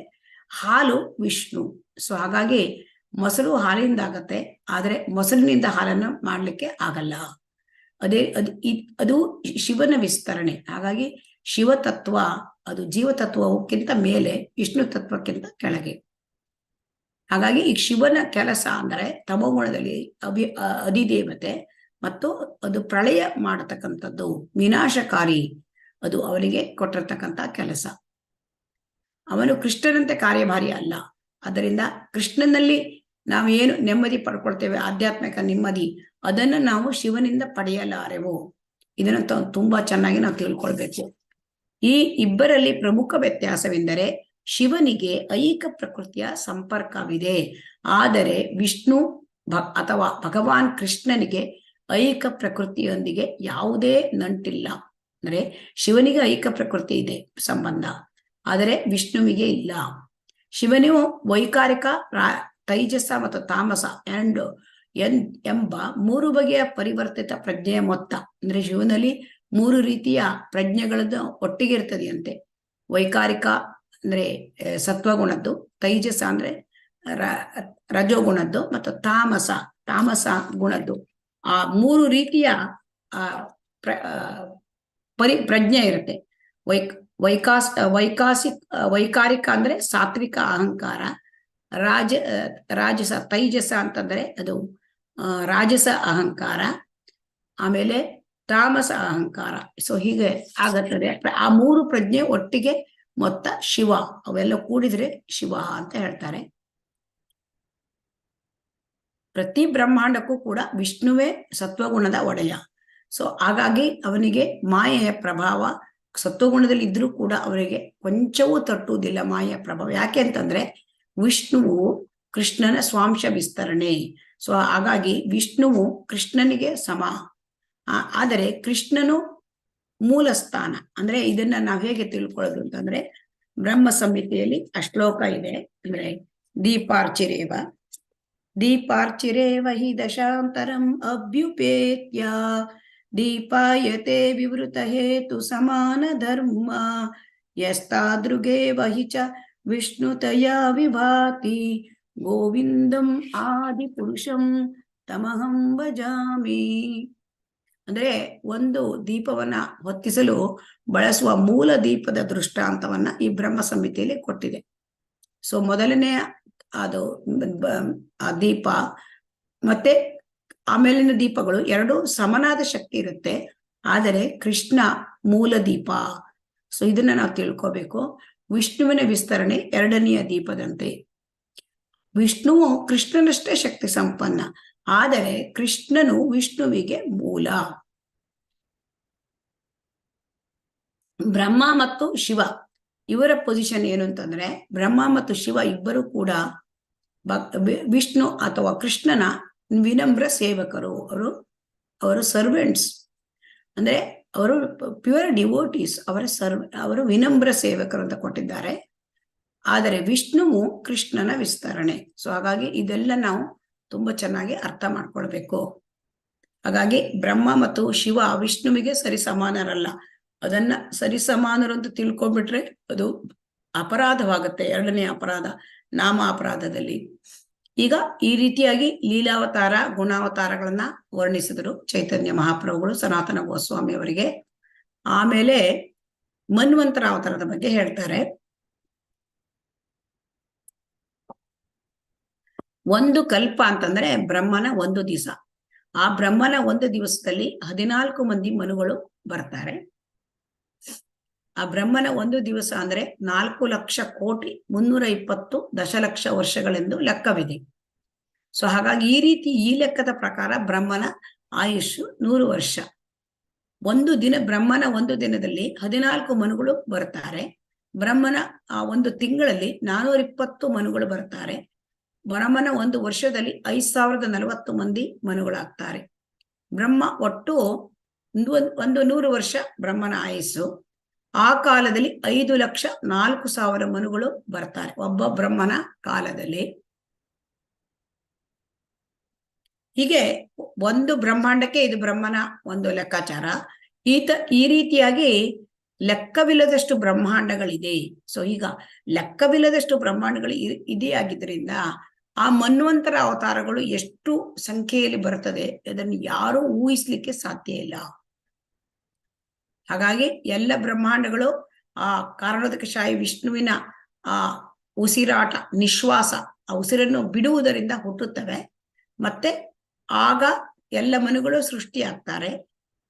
ಹಾಲು ವಿಷ್ಣು. ಸೊ ಹಾಗಾಗಿ ಮೊಸರು ಹಾಲಿಂದ ಆಗತ್ತೆ, ಆದ್ರೆ ಮೊಸರಿನಿಂದ ಹಾಲನ್ನು ಮಾಡ್ಲಿಕ್ಕೆ ಆಗಲ್ಲ. ಅದು ಶಿವನ ವಿಸ್ತರಣೆ. ಹಾಗಾಗಿ ಶಿವತತ್ವ ಅದು ಜೀವತತ್ವಕ್ಕಿಂತ ಮೇಲೆ, ವಿಷ್ಣು ತತ್ವಕ್ಕಿಂತ ಕೆಳಗೆ. ಹಾಗಾಗಿ ಈ ಶಿವನ ಕೆಲಸ ಅಂದ್ರೆ ತಮೋಗುಣದಲ್ಲಿ ಅಧಿದೇವತೆ ಮತ್ತು ಅದು ಪ್ರಳಯ ಮಾಡತಕ್ಕಂಥದ್ದು, ವಿನಾಶಕಾರಿ. ಅದು ಅವರಿಗೆ ಕೊಟ್ಟಿರ್ತಕ್ಕಂಥ ಕೆಲಸ. ಅವನು ಕೃಷ್ಣನಂತೆ ಕಾರ್ಯಭಾರಿ ಅಲ್ಲ. ಅದರಿಂದ ಕೃಷ್ಣನಲ್ಲಿ ನಾವೇನು ನೆಮ್ಮದಿ ಪಡ್ಕೊಳ್ತೇವೆ, ಆಧ್ಯಾತ್ಮಿಕ ನೆಮ್ಮದಿ, ಅದನ್ನು ನಾವು ಶಿವನಿಂದ ಪಡೆಯಲಾರೆವು. ಇದನ್ನು ತುಂಬಾ ಚೆನ್ನಾಗಿ ನಾವು ತಿಳ್ಕೊಳ್ಬೇಕು. ಈ ಇಬ್ಬರಲ್ಲಿ ಪ್ರಮುಖ ವ್ಯತ್ಯಾಸವೆಂದರೆ ಶಿವನಿಗೆ ಐಕ ಪ್ರಕೃತಿಯ ಸಂಪರ್ಕವಿದೆ, ಆದರೆ ವಿಷ್ಣು ಅಥವಾ ಭಗವಾನ್ ಕೃಷ್ಣನಿಗೆ ಐಕ ಪ್ರಕೃತಿಯೊಂದಿಗೆ ಯಾವುದೇ ನಂಟಿಲ್ಲ. ಅಂದ್ರೆ ಶಿವನಿಗೆ ಐಕ ಪ್ರಕೃತಿ ಇದೆ ಸಂಬಂಧ, ಆದರೆ ವಿಷ್ಣುವಿಗೆ ಇಲ್ಲ. ಶಿವನು ವೈಕಾರಿಕ, ತೈಜಸ ಮತ್ತು ತಾಮಸ ಎಂಬ 3 ಬಗೆಯ ಪರಿವರ್ತಿತ ಪ್ರಜ್ಞೆಯ ಮೊತ್ತ. ಅಂದ್ರೆ ಶಿವನಲ್ಲಿ 3 ರೀತಿಯ ಪ್ರಜ್ಞೆಗಳದ್ದು ಒಟ್ಟಿಗೆ ಇರ್ತದೆಯಂತೆ. ವೈಕಾರಿಕ ಅಂದ್ರೆ ಸತ್ವಗುಣದ್ದು, ತೈಜಸ ಅಂದ್ರೆ ರಜೋಗುಣದ್ದು, ಮತ್ತು ತಾಮಸ ಗುಣದ್ದು. ಆ 3 ರೀತಿಯ ಪ್ರಜ್ಞೆ ಇರುತ್ತೆ. ವೈಕಾರಿಕ ಅಂದ್ರೆ ಸಾತ್ವಿಕ ಅಹಂಕಾರ, ರಾಜಸ ತೈಜಸ ಅಂತಂದ್ರೆ ಅದು ರಾಜಸ ಅಹಂಕಾರ, ಆಮೇಲೆ ತಾಮಸ ಅಹಂಕಾರ. ಸೊ ಹೀಗೆ ಆಗತ್ತದೆ. ಆ 3 ಪ್ರಜ್ಞೆ ಒಟ್ಟಿಗೆ ಮೊತ್ತ ಶಿವ, ಅವೆಲ್ಲ ಕೂಡಿದ್ರೆ ಶಿವ ಅಂತ ಹೇಳ್ತಾರೆ. ಪ್ರತಿ ಬ್ರಹ್ಮಾಂಡಕ್ಕೂ ಕೂಡ ವಿಷ್ಣುವೇ ಸತ್ವಗುಣದ ಒಡೆಯ. ಸೊ ಹಾಗಾಗಿ ಅವನಿಗೆ ಮಾಯೆಯ ಪ್ರಭಾವ ಸತ್ವಗುಣದಲ್ಲಿ ಇದ್ರೂ ಕೂಡ ಅವರಿಗೆ ಕೊಂಚವೂ ತಟ್ಟುವುದಿಲ್ಲ ಮಾಯೆಯ ಪ್ರಭಾವ. ಯಾಕೆ ಅಂತಂದ್ರೆ ವಿಷ್ಣುವು ಕೃಷ್ಣನ ಸ್ವಾಂಶ ವಿಸ್ತರಣೆ. ಸೊ ಹಾಗಾಗಿ ವಿಷ್ಣುವು ಕೃಷ್ಣನಿಗೆ ಸಮ. ಆದರೆ ಕೃಷ್ಣನು ಮೂಲ ಸ್ಥಾನ. ಅಂದ್ರೆ ಇದನ್ನ ನಾವ್ ಹೇಗೆ ತಿಳ್ಕೊಳ್ಳೋದು ಅಂತಂದ್ರೆ, ಬ್ರಹ್ಮ ಸಂಹಿತೆಯಲ್ಲಿ ಆ ಶ್ಲೋಕ ಇದೆ. ಅಂದ್ರೆ ದೀಪಾರ್ಚಿರೇವ ಹಿ ದಶಾಂತರಂ ಅಭ್ಯುಪೇತ್ಯ ದೀಪಾಯತೆ ವಿವೃತ ಹೇತು ಸಮಾನ ಧರ್ಮ ಯಸ್ತಾದೃಗೇವ ಹಿ ಚ ವಿಷ್ಣುತಯಾ ವಿಭಾತಿ ಗೋವಿಂದಂ ಆದಿ ಪುರುಷಂ ತಮಹಂ ಭಜಾಮಿ. ಅಂದ್ರೆ ಒಂದು ದೀಪವನ್ನ ಹೊತ್ತಿಸಲು ಬಳಸುವ ಮೂಲ ದೀಪದ ದೃಷ್ಟಾಂತವನ್ನ ಈ ಬ್ರಹ್ಮ ಸಂಹಿತೆಯಲ್ಲಿ ಕೊಟ್ಟಿದೆ. ಸೊ ಮೊದಲನೇ ಅದು ಆ ದೀಪ ಮತ್ತೆ ಆಮೇಲಿನ ದೀಪಗಳು ಎರಡು ಸಮನಾದ ಶಕ್ತಿ ಇರುತ್ತೆ. ಆದರೆ ಕೃಷ್ಣ ಮೂಲ ದೀಪ. ಸೊ ಇದನ್ನ ನಾವು ತಿಳ್ಕೋಬೇಕು. ವಿಷ್ಣುವಿನ ವಿಸ್ತರಣೆ ಎರಡನೆಯ ದೀಪದಂತೆ. ವಿಷ್ಣುವು ಕೃಷ್ಣನಷ್ಟೇ ಶಕ್ತಿ ಸಂಪನ್ನ, ಆದರೆ ಕೃಷ್ಣನು ವಿಷ್ಣುವಿಗೆ ಮೂಲ. ಬ್ರಹ್ಮ ಮತ್ತು ಶಿವ ಇವರ ಪೊಸಿಷನ್ ಏನು ಅಂತಂದ್ರೆ, ಬ್ರಹ್ಮ ಮತ್ತು ಶಿವ ಇಬ್ಬರು ಕೂಡ ವಿಷ್ಣು ಅಥವಾ ಕೃಷ್ಣನ ವಿನಮ್ರ ಸೇವಕರು. ಅವರು ಸರ್ವೆಂಟ್ಸ್, ಅಂದ್ರೆ ಅವರು ಪ್ಯೂರ್ ಡಿವೋಟೀಸ್. ಅವರು ವಿನಮ್ರ ಸೇವಕರು ಅಂತ ಕೊಟ್ಟಿದ್ದಾರೆ. ಆದರೆ ವಿಷ್ಣುವು ಕೃಷ್ಣನ ವಿಸ್ತರಣೆ. ಸೊ ಹಾಗಾಗಿ ಇದೆಲ್ಲ ನಾವು ತುಂಬಾ ಚೆನ್ನಾಗಿ ಅರ್ಥ ಮಾಡ್ಕೊಳ್ಬೇಕು. ಹಾಗಾಗಿ ಬ್ರಹ್ಮ ಮತ್ತು ಶಿವ ವಿಷ್ಣುವಿಗೆ ಸರಿಸಮಾನರಲ್ಲ. ಅದನ್ನ ಸರಿಸಮಾನರು ಅಂತ ತಿಳ್ಕೊಂಡ್ಬಿಟ್ರೆ ಅದು ಅಪರಾಧವಾಗುತ್ತೆ. ಎರಡನೇ ಅಪರಾಧ ನಾಮ ಅಪರಾಧದಲ್ಲಿ. ಈಗ ಈ ರೀತಿಯಾಗಿ ಲೀಲಾವತಾರ ಗುಣಾವತಾರಗಳನ್ನ ವರ್ಣಿಸಿದರು ಚೈತನ್ಯ ಮಹಾಪ್ರಭುಗಳು ಸನಾತನ ಗೋಸ್ವಾಮಿ ಅವರಿಗೆ. ಆಮೇಲೆ ಮನ್ವಂತರ ಅವತಾರದ ಬಗ್ಗೆ ಹೇಳ್ತಾರೆ. ಒಂದು ಕಲ್ಪ ಅಂತಂದ್ರೆ ಬ್ರಹ್ಮನ ಒಂದು ದಿವಸ. ಆ ಬ್ರಹ್ಮನ ಒಂದು ದಿವಸದಲ್ಲಿ 14 ಮಂದಿ ಮನುಗಳು ಬರ್ತಾರೆ. ಆ ಬ್ರಹ್ಮನ ಒಂದು ದಿವಸ ಅಂದ್ರೆ 4,00,00,320 ದಶಲಕ್ಷ ವರ್ಷಗಳೆಂದು ಲೆಕ್ಕವಿದೆ. ಸೊ ಹಾಗಾಗಿ ಈ ಲೆಕ್ಕದ ಪ್ರಕಾರ ಬ್ರಹ್ಮನ ಆಯುಷ್ 100 ವರ್ಷ. ಬ್ರಹ್ಮನ ಒಂದು ದಿನದಲ್ಲಿ 14 ಮನುಗಳು ಬರ್ತಾರೆ. ಬ್ರಹ್ಮನ ಆ ಒಂದು ತಿಂಗಳಲ್ಲಿ 420 ಮನುಗಳು ಬರ್ತಾರೆ. ಬ್ರಹ್ಮನ ಒಂದು ವರ್ಷದಲ್ಲಿ 5040 ಮಂದಿ ಮನುಗಳಾಗ್ತಾರೆ. ಬ್ರಹ್ಮ ಒಟ್ಟು 100 ವರ್ಷ ಬ್ರಹ್ಮನ ಆಯಸ್ಸು. ಆ ಕಾಲದಲ್ಲಿ 5,04,000 ಮನುಗಳು ಬರ್ತಾರೆ ಒಬ್ಬ ಬ್ರಹ್ಮನ ಕಾಲದಲ್ಲಿ. ಹೀಗೆ ಒಂದು ಬ್ರಹ್ಮಾಂಡಕ್ಕೆ ಇದು ಬ್ರಹ್ಮನ ಒಂದು ಲೆಕ್ಕಾಚಾರ. ಈ ರೀತಿಯಾಗಿ ಲೆಕ್ಕವಿಲ್ಲದಷ್ಟು ಬ್ರಹ್ಮಾಂಡಗಳಿದೆ. ಸೊ ಈಗ ಲೆಕ್ಕವಿಲ್ಲದಷ್ಟು ಬ್ರಹ್ಮಾಂಡಗಳು ಇದೆಯಾಗಿದ್ದರಿಂದ ಆ ಮನ್ವಂತರ ಅವತಾರಗಳು ಎಷ್ಟು ಸಂಖ್ಯೆಯಲ್ಲಿ ಬರ್ತದೆ ಅದನ್ನು ಯಾರೂ ಊಹಿಸ್ಲಿಕ್ಕೆ ಸಾಧ್ಯ ಇಲ್ಲ. ಹಾಗಾಗಿ ಎಲ್ಲ ಬ್ರಹ್ಮಾಂಡಗಳು ಆ ಕಾರಣೋದಕಶಾಹಿ ವಿಷ್ಣುವಿನ ಆ ಉಸಿರಾಟ ನಿಶ್ವಾಸ, ಆ ಉಸಿರನ್ನು ಬಿಡುವುದರಿಂದ ಹುಟ್ಟುತ್ತವೆ. ಮತ್ತೆ ಆಗ ಎಲ್ಲ ಮನುಗಳು ಸೃಷ್ಟಿಯಾಗ್ತಾರೆ.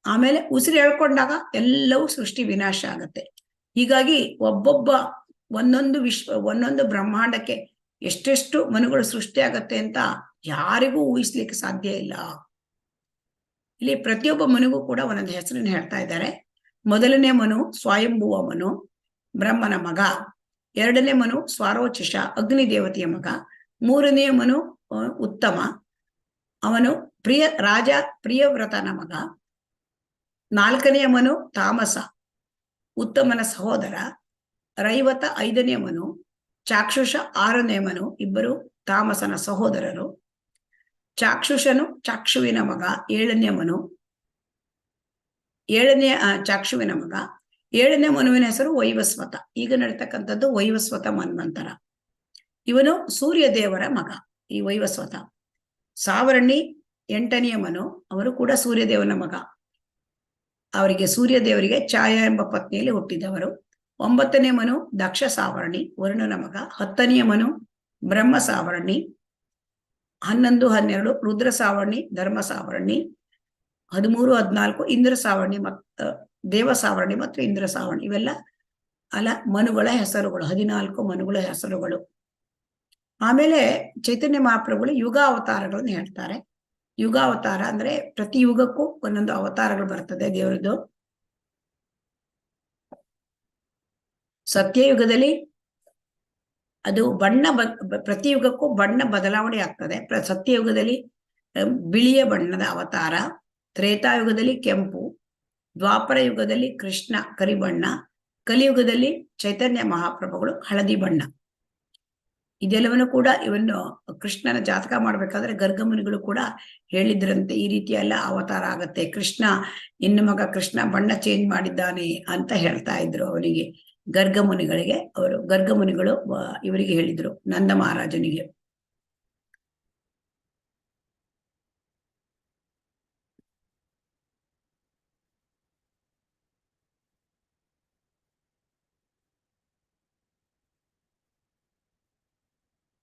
ಆಮೇಲೆ ಉಸಿರು ಎಳ್ಕೊಂಡಾಗ ಎಲ್ಲವೂ ಸೃಷ್ಟಿ ವಿನಾಶ ಆಗತ್ತೆ. ಹೀಗಾಗಿ ಒಂದೊಂದು ಬ್ರಹ್ಮಾಂಡಕ್ಕೆ ಎಷ್ಟೆಷ್ಟು ಮನುಗಳು ಸೃಷ್ಟಿಯಾಗತ್ತೆ ಅಂತ ಯಾರಿಗೂ ಊಹಿಸ್ಲಿಕ್ಕೆ ಸಾಧ್ಯ ಇಲ್ಲ. ಇಲ್ಲಿ ಪ್ರತಿಯೊಬ್ಬ ಮನುಗೂ ಕೂಡ ಒಂದೊಂದು ಹೆಸರನ್ನು ಹೇಳ್ತಾ ಇದ್ದಾರೆ. ಮೊದಲನೇ ಮನು ಸ್ವಯಂಭುವ ಮನು, ಬ್ರಹ್ಮನ ಮಗ. ಎರಡನೇ ಮನು ಸ್ವಾರೋಚಿಷ, ಅಗ್ನಿ ದೇವತೆಯ ಮಗ. ಮೂರನೇ ಮನು ಉತ್ತಮ, ಅವನು ರಾಜ ಪ್ರಿಯವ್ರತನ ಮಗ. ನಾಲ್ಕನೆಯ ಮನು ತಾಮಸ, ಉತ್ತಮನ ಸಹೋದರ. ರೈವತ 5ನೇ ಮನು, ಚಾಕ್ಷುಷ 6ನೇ ಮನು, ಇಬ್ಬರು ತಾಮಸನ ಸಹೋದರರು. ಚಾಕ್ಷುಷನು ಚಾಕ್ಷುವಿನ ಮಗ, 7ನೇ ಮನು, ಚಾಕ್ಷುವಿನ ಮಗ. 7ನೇ ಮನುವಿನ ಹೆಸರು ವೈವಸ್ವತ. ಈಗ ನಡೀತಕ್ಕಂಥದ್ದು ವೈವಸ್ವತ ಮನ್ವಂತರ. ಇವನು ಸೂರ್ಯ ದೇವರ ಮಗ ಈ ವೈವಸ್ವತ. ಸಾವರ್ಣಿ 8ನೆಯ ಮನು, ಅವರು ಕೂಡ ಸೂರ್ಯದೇವನ ಮಗ. ಅವರಿಗೆ ಸೂರ್ಯ ದೇವರಿಗೆ ಛಾಯಾ ಎಂಬ ಪತ್ನಿಯಲ್ಲಿ ಹುಟ್ಟಿದವರು. 9ನೇ ಮನು ದಕ್ಷ ಸಾವರ್ಣಿ, ವರುಣನ ಮಗ. 10ನೆಯ ಮನು ಬ್ರಹ್ಮ ಸಾವರ್ಣಿ. 11, 12 ರುದ್ರ ಸಾವರ್ಣಿ, ಧರ್ಮ ಸಾವರ್ಣಿ. 13, 14 ಇಂದ್ರ ಸಾವರ್ಣಿ ಮತ್ತು ದೇವ ಸಾವರ್ಣಿ ಮತ್ತು ಇಂದ್ರ ಸಾವರ್ಣಿ. ಇವೆಲ್ಲ ಮನುಗಳ ಹೆಸರುಗಳು, 14 ಮನುಗಳ ಹೆಸರುಗಳು. ಆಮೇಲೆ ಚೈತನ್ಯ ಮಹಾಪ್ರಭುಗಳು ಯುಗ ಅವತಾರಗಳನ್ನು ಹೇಳ್ತಾರೆ. ಯುಗ ಅವತಾರ ಅಂದ್ರೆ ಪ್ರತಿ ಯುಗಕ್ಕೂ ಒಂದೊಂದು ಅವತಾರಗಳು ಬರ್ತದೆ ದೇವರದ್ದು. ಸತ್ಯಯುಗದಲ್ಲಿ ಅದು ಪ್ರತಿ ಯುಗಕ್ಕೂ ಬಣ್ಣ ಬದಲಾವಣೆ ಆಗ್ತದೆ. ಸತ್ಯಯುಗದಲ್ಲಿ ಬಿಳಿಯ ಬಣ್ಣದ ಅವತಾರ, ತ್ರೇತಾಯುಗದಲ್ಲಿ ಕೆಂಪು, ದ್ವಾಪರ ಯುಗದಲ್ಲಿ ಕೃಷ್ಣ ಕರಿಬಣ್ಣ, ಕಲಿಯುಗದಲ್ಲಿ ಚೈತನ್ಯ ಮಹಾಪ್ರಭುಗಳು ಹಳದಿ ಬಣ್ಣ. ಇದೆಲ್ಲವನ್ನು ಕೂಡ ಇವನ್ನು ಕೃಷ್ಣನ ಜಾತಕ ಮಾಡ್ಬೇಕಾದ್ರೆ ಗರ್ಗಮುನಿಗಳು ಕೂಡ ಹೇಳಿದ್ರಂತೆ, ಈ ರೀತಿ ಎಲ್ಲ ಅವತಾರ ಆಗತ್ತೆ, ಕೃಷ್ಣ ಇನ್ನು ಮಗ ಕೃಷ್ಣ ಬಣ್ಣ ಚೇಂಜ್ ಮಾಡಿದ್ದಾನೆ ಅಂತ ಹೇಳ್ತಾ ಇದ್ರು ಅವನಿಗೆ, ಗರ್ಗಮುನಿಗಳಿಗೆ. ಗರ್ಗಮುನಿಗಳು ಇವರಿಗೆ ಹೇಳಿದ್ರು, ನಂದ ಮಹಾರಾಜನಿಗೆ.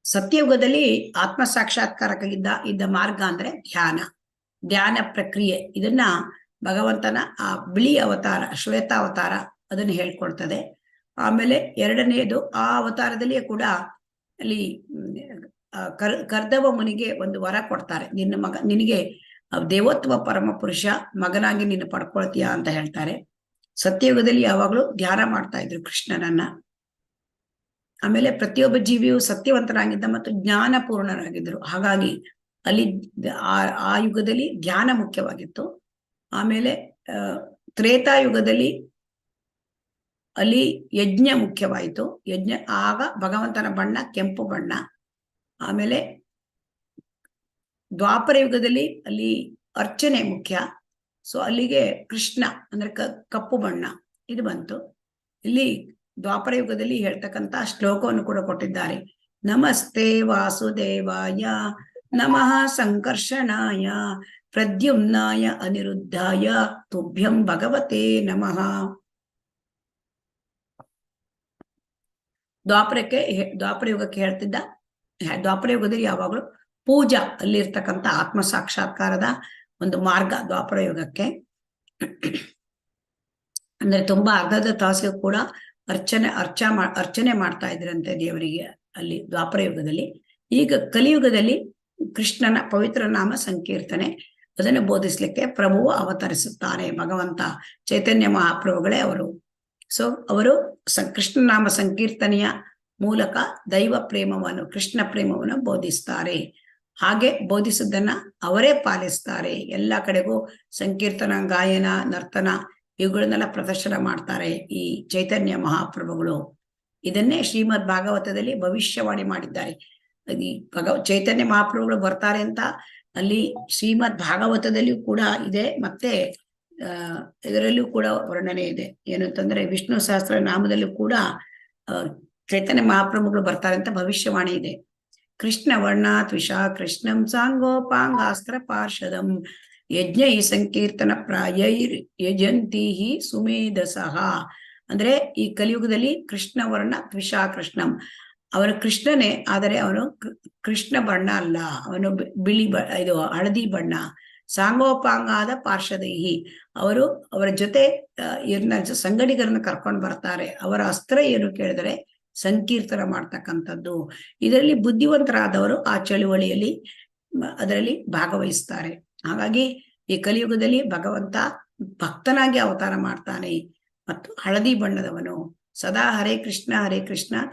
ಸತ್ಯಯುಗದಲ್ಲಿ ಆತ್ಮ ಸಾಕ್ಷಾತ್ಕಾರಕ್ಕಿದ್ದ ಮಾರ್ಗ ಅಂದ್ರೆ ಧ್ಯಾನ ಪ್ರಕ್ರಿಯೆ. ಇದನ್ನ ಭಗವಂತನ ಆ ಬಿಳಿ ಅವತಾರ ಶ್ವೇತಾವತಾರ ಅದನ್ನು ಹೇಳ್ಕೊಡ್ತದೆ. ಆಮೇಲೆ 2ನೇದು ಆ ಅವತಾರದಲ್ಲಿಯೇ ಕೂಡ ಅಲ್ಲಿ ಕರ್ದವ ಮುನಿಗೆ ಒಂದು ವರ ಕೊಡ್ತಾರೆ, ನಿನಗೆ ದೇವೋತ್ತಮ ಪರಮ ಪುರುಷ ಮಗನಾಗಿ ನೀನು ಪಡ್ಕೊಳ್ತೀಯ ಅಂತ ಹೇಳ್ತಾರೆ. ಸತ್ಯಯುಗದಲ್ಲಿ ಯಾವಾಗ್ಲೂ ಧ್ಯಾನ ಮಾಡ್ತಾ ಇದ್ರು ಕೃಷ್ಣನನ್ನ. ಆಮೇಲೆ ಪ್ರತಿಯೊಬ್ಬ ಜೀವಿಯು ಸತ್ಯವಂತನಾಗಿದ್ದ ಮತ್ತು ಜ್ಞಾನಪೂರ್ಣರಾಗಿದ್ರು. ಹಾಗಾಗಿ ಅಲ್ಲಿ ಆ ಯುಗದಲ್ಲಿ ಧ್ಯಾನ ಮುಖ್ಯವಾಗಿತ್ತು. ಆಮೇಲೆ ತ್ರೇತಾಯುಗದಲ್ಲಿ ಅಲ್ಲಿ ಯಜ್ಞ ಮುಖ್ಯವಾಯಿತು. ಆಗ ಭಗವಂತನ ಬಣ್ಣ ಕೆಂಪು ಬಣ್ಣ. ಆಮೇಲೆ ದ್ವಾಪರ ಯುಗದಲ್ಲಿ ಅಲ್ಲಿ ಅರ್ಚನೆ ಮುಖ್ಯ. ಸೊ ಅಲ್ಲಿಗೆ ಕೃಷ್ಣ ಅಂದ್ರೆ ಕಪ್ಪು ಬಣ್ಣ ಇದು ಬಂತು. ಇಲ್ಲಿ ದ್ವಾಪರ ಯುಗದಲ್ಲಿ ಹೇಳ್ತಕ್ಕಂಥ ಶ್ಲೋಕವನ್ನು ಕೂಡ ಕೊಟ್ಟಿದ್ದಾರೆ. ನಮಸ್ತೆ ವಾಸುದೇವಾಯ ನಮಃ ಸಂಕರ್ಷಣಾಯ ಪ್ರದ್ಯುಮ್ನಾಯ ಅನಿರುದ್ಧಾಯ ತುಭ್ಯಂ ಭಗವತೆ ನಮಃ. ದ್ವಾಪರ ಯುಗಕ್ಕೆ ಹೇಳ್ತಿದ್ದ, ದ್ವಾಪರ ಯುಗದಲ್ಲಿ ಯಾವಾಗಲೂ ಪೂಜಾ, ಅಲ್ಲಿರ್ತಕ್ಕಂಥ ಆತ್ಮ ಸಾಕ್ಷಾತ್ಕಾರದ ಒಂದು ಮಾರ್ಗ ದ್ವಾಪರ ಯುಗಕ್ಕೆ. ಅಂದ್ರೆ ತುಂಬಾ ಅರ್ಧದ ತಾಸಿಗೆ ಕೂಡ ಅರ್ಚನೆ ಮಾಡ್ತಾ ಇದ್ರಂತೆ ದೇವರಿಗೆ ಅಲ್ಲಿ ದ್ವಾಪರ ಯುಗದಲ್ಲಿ. ಈಗ ಕಲಿಯುಗದಲ್ಲಿ ಕೃಷ್ಣನ ಪವಿತ್ರ ನಾಮ ಸಂಕೀರ್ತನೆ ಅದನ್ನು ಬೋಧಿಸ್ಲಿಕ್ಕೆ ಪ್ರಭುವು ಅವತರಿಸುತ್ತಾರೆ. ಭಗವಂತ ಚೈತನ್ಯ ಮಹಾಪ್ರಭುಗಳೇ ಅವರು. ಸೊ ಅವರು ಕೃಷ್ಣನಾಮ ಸಂಕೀರ್ತನೆಯ ಮೂಲಕ ದೈವ ಪ್ರೇಮವನ್ನು, ಕೃಷ್ಣ ಪ್ರೇಮವನ್ನು ಬೋಧಿಸ್ತಾರೆ. ಹಾಗೆ ಬೋಧಿಸಿದ್ದನ್ನ ಅವರೇ ಪಾಲಿಸ್ತಾರೆ. ಎಲ್ಲ ಕಡೆಗೂ ಸಂಕೀರ್ತನ, ಗಾಯನ, ನರ್ತನ ಇವುಗಳನ್ನೆಲ್ಲ ಪ್ರದರ್ಶನ ಮಾಡ್ತಾರೆ ಈ ಚೈತನ್ಯ ಮಹಾಪ್ರಭುಗಳು. ಇದನ್ನೇ ಶ್ರೀಮದ್ ಭಾಗವತದಲ್ಲಿ ಭವಿಷ್ಯವಾಣಿ ಮಾಡಿದ್ದಾರೆ. ಈ ಚೈತನ್ಯ ಮಹಾಪ್ರಭುಗಳು ಬರ್ತಾರೆ ಅಂತ ಅಲ್ಲಿ ಶ್ರೀಮದ್ ಭಾಗವತದಲ್ಲಿಯೂ ಕೂಡ ಇದೆ, ಮತ್ತೆ ಇದರಲ್ಲಿಯೂ ಕೂಡ ವರ್ಣನೆ ಇದೆ. ಏನು ಅಂತಂದ್ರೆ ವಿಷ್ಣು ಸಹಸ್ರ ನಾಮದಲ್ಲೂ ಕೂಡ ಚೈತನ್ಯ ಮಹಾಪ್ರಭುಗಳು ಬರ್ತಾರೆ ಅಂತ ಭವಿಷ್ಯವಾಣಿ ಇದೆ. ಕೃಷ್ಣ ವರ್ಣಾತ್ ವಿಷಾ ಕೃಷ್ಣಂ ಸಾಂಗೋಪಾಂಗಾಸ್ತ್ರ ಪಾರ್ಷದಂ ಯಜ್ಞೈ ಸಂಕೀರ್ತನ ಪ್ರಾಯೈರ್ ಯಜಂತಿ ಸುಮೇಧಸಃ. ಅಂದ್ರೆ ಈ ಕಲಿಯುಗದಲ್ಲಿ ಕೃಷ್ಣ ವರ್ಣ ತ್ವಿಷಾ ಕೃಷ್ಣಂ, ಅವನು ಕೃಷ್ಣನೇ, ಆದರೆ ಅವನು ಕೃಷ್ಣ ಬಣ್ಣ ಅಲ್ಲ, ಅವನು ಇದು ಹಳದಿ ಬಣ್ಣ. ಸಾಂಗೋಪಾಂಗಾದ ಪಾರ್ಷದೈಹಿ, ಅವರ ಜೊತೆ ಸಂಗಡಿಗರನ್ನ ಕರ್ಕೊಂಡು ಬರ್ತಾರೆ. ಅವರ ಅಸ್ತ್ರ ಏನು ಕೇಳಿದರೆ ಸಂಕೀರ್ತನ ಮಾಡ್ತಕ್ಕಂಥದ್ದು. ಇದರಲ್ಲಿ ಬುದ್ಧಿವಂತರಾದವರು ಆ ಚಳುವಳಿಯಲ್ಲಿ ಅದರಲ್ಲಿ ಭಾಗವಹಿಸ್ತಾರೆ. ಹಾಗಾಗಿ ಈ ಕಲಿಯುಗದಲ್ಲಿ ಭಗವಂತ ಭಕ್ತನಾಗಿ ಅವತಾರ ಮಾಡ್ತಾನೆ ಮತ್ತು ಹಳದಿ ಬಣ್ಣದವನು. ಸದಾ ಹರೇ ಕೃಷ್ಣ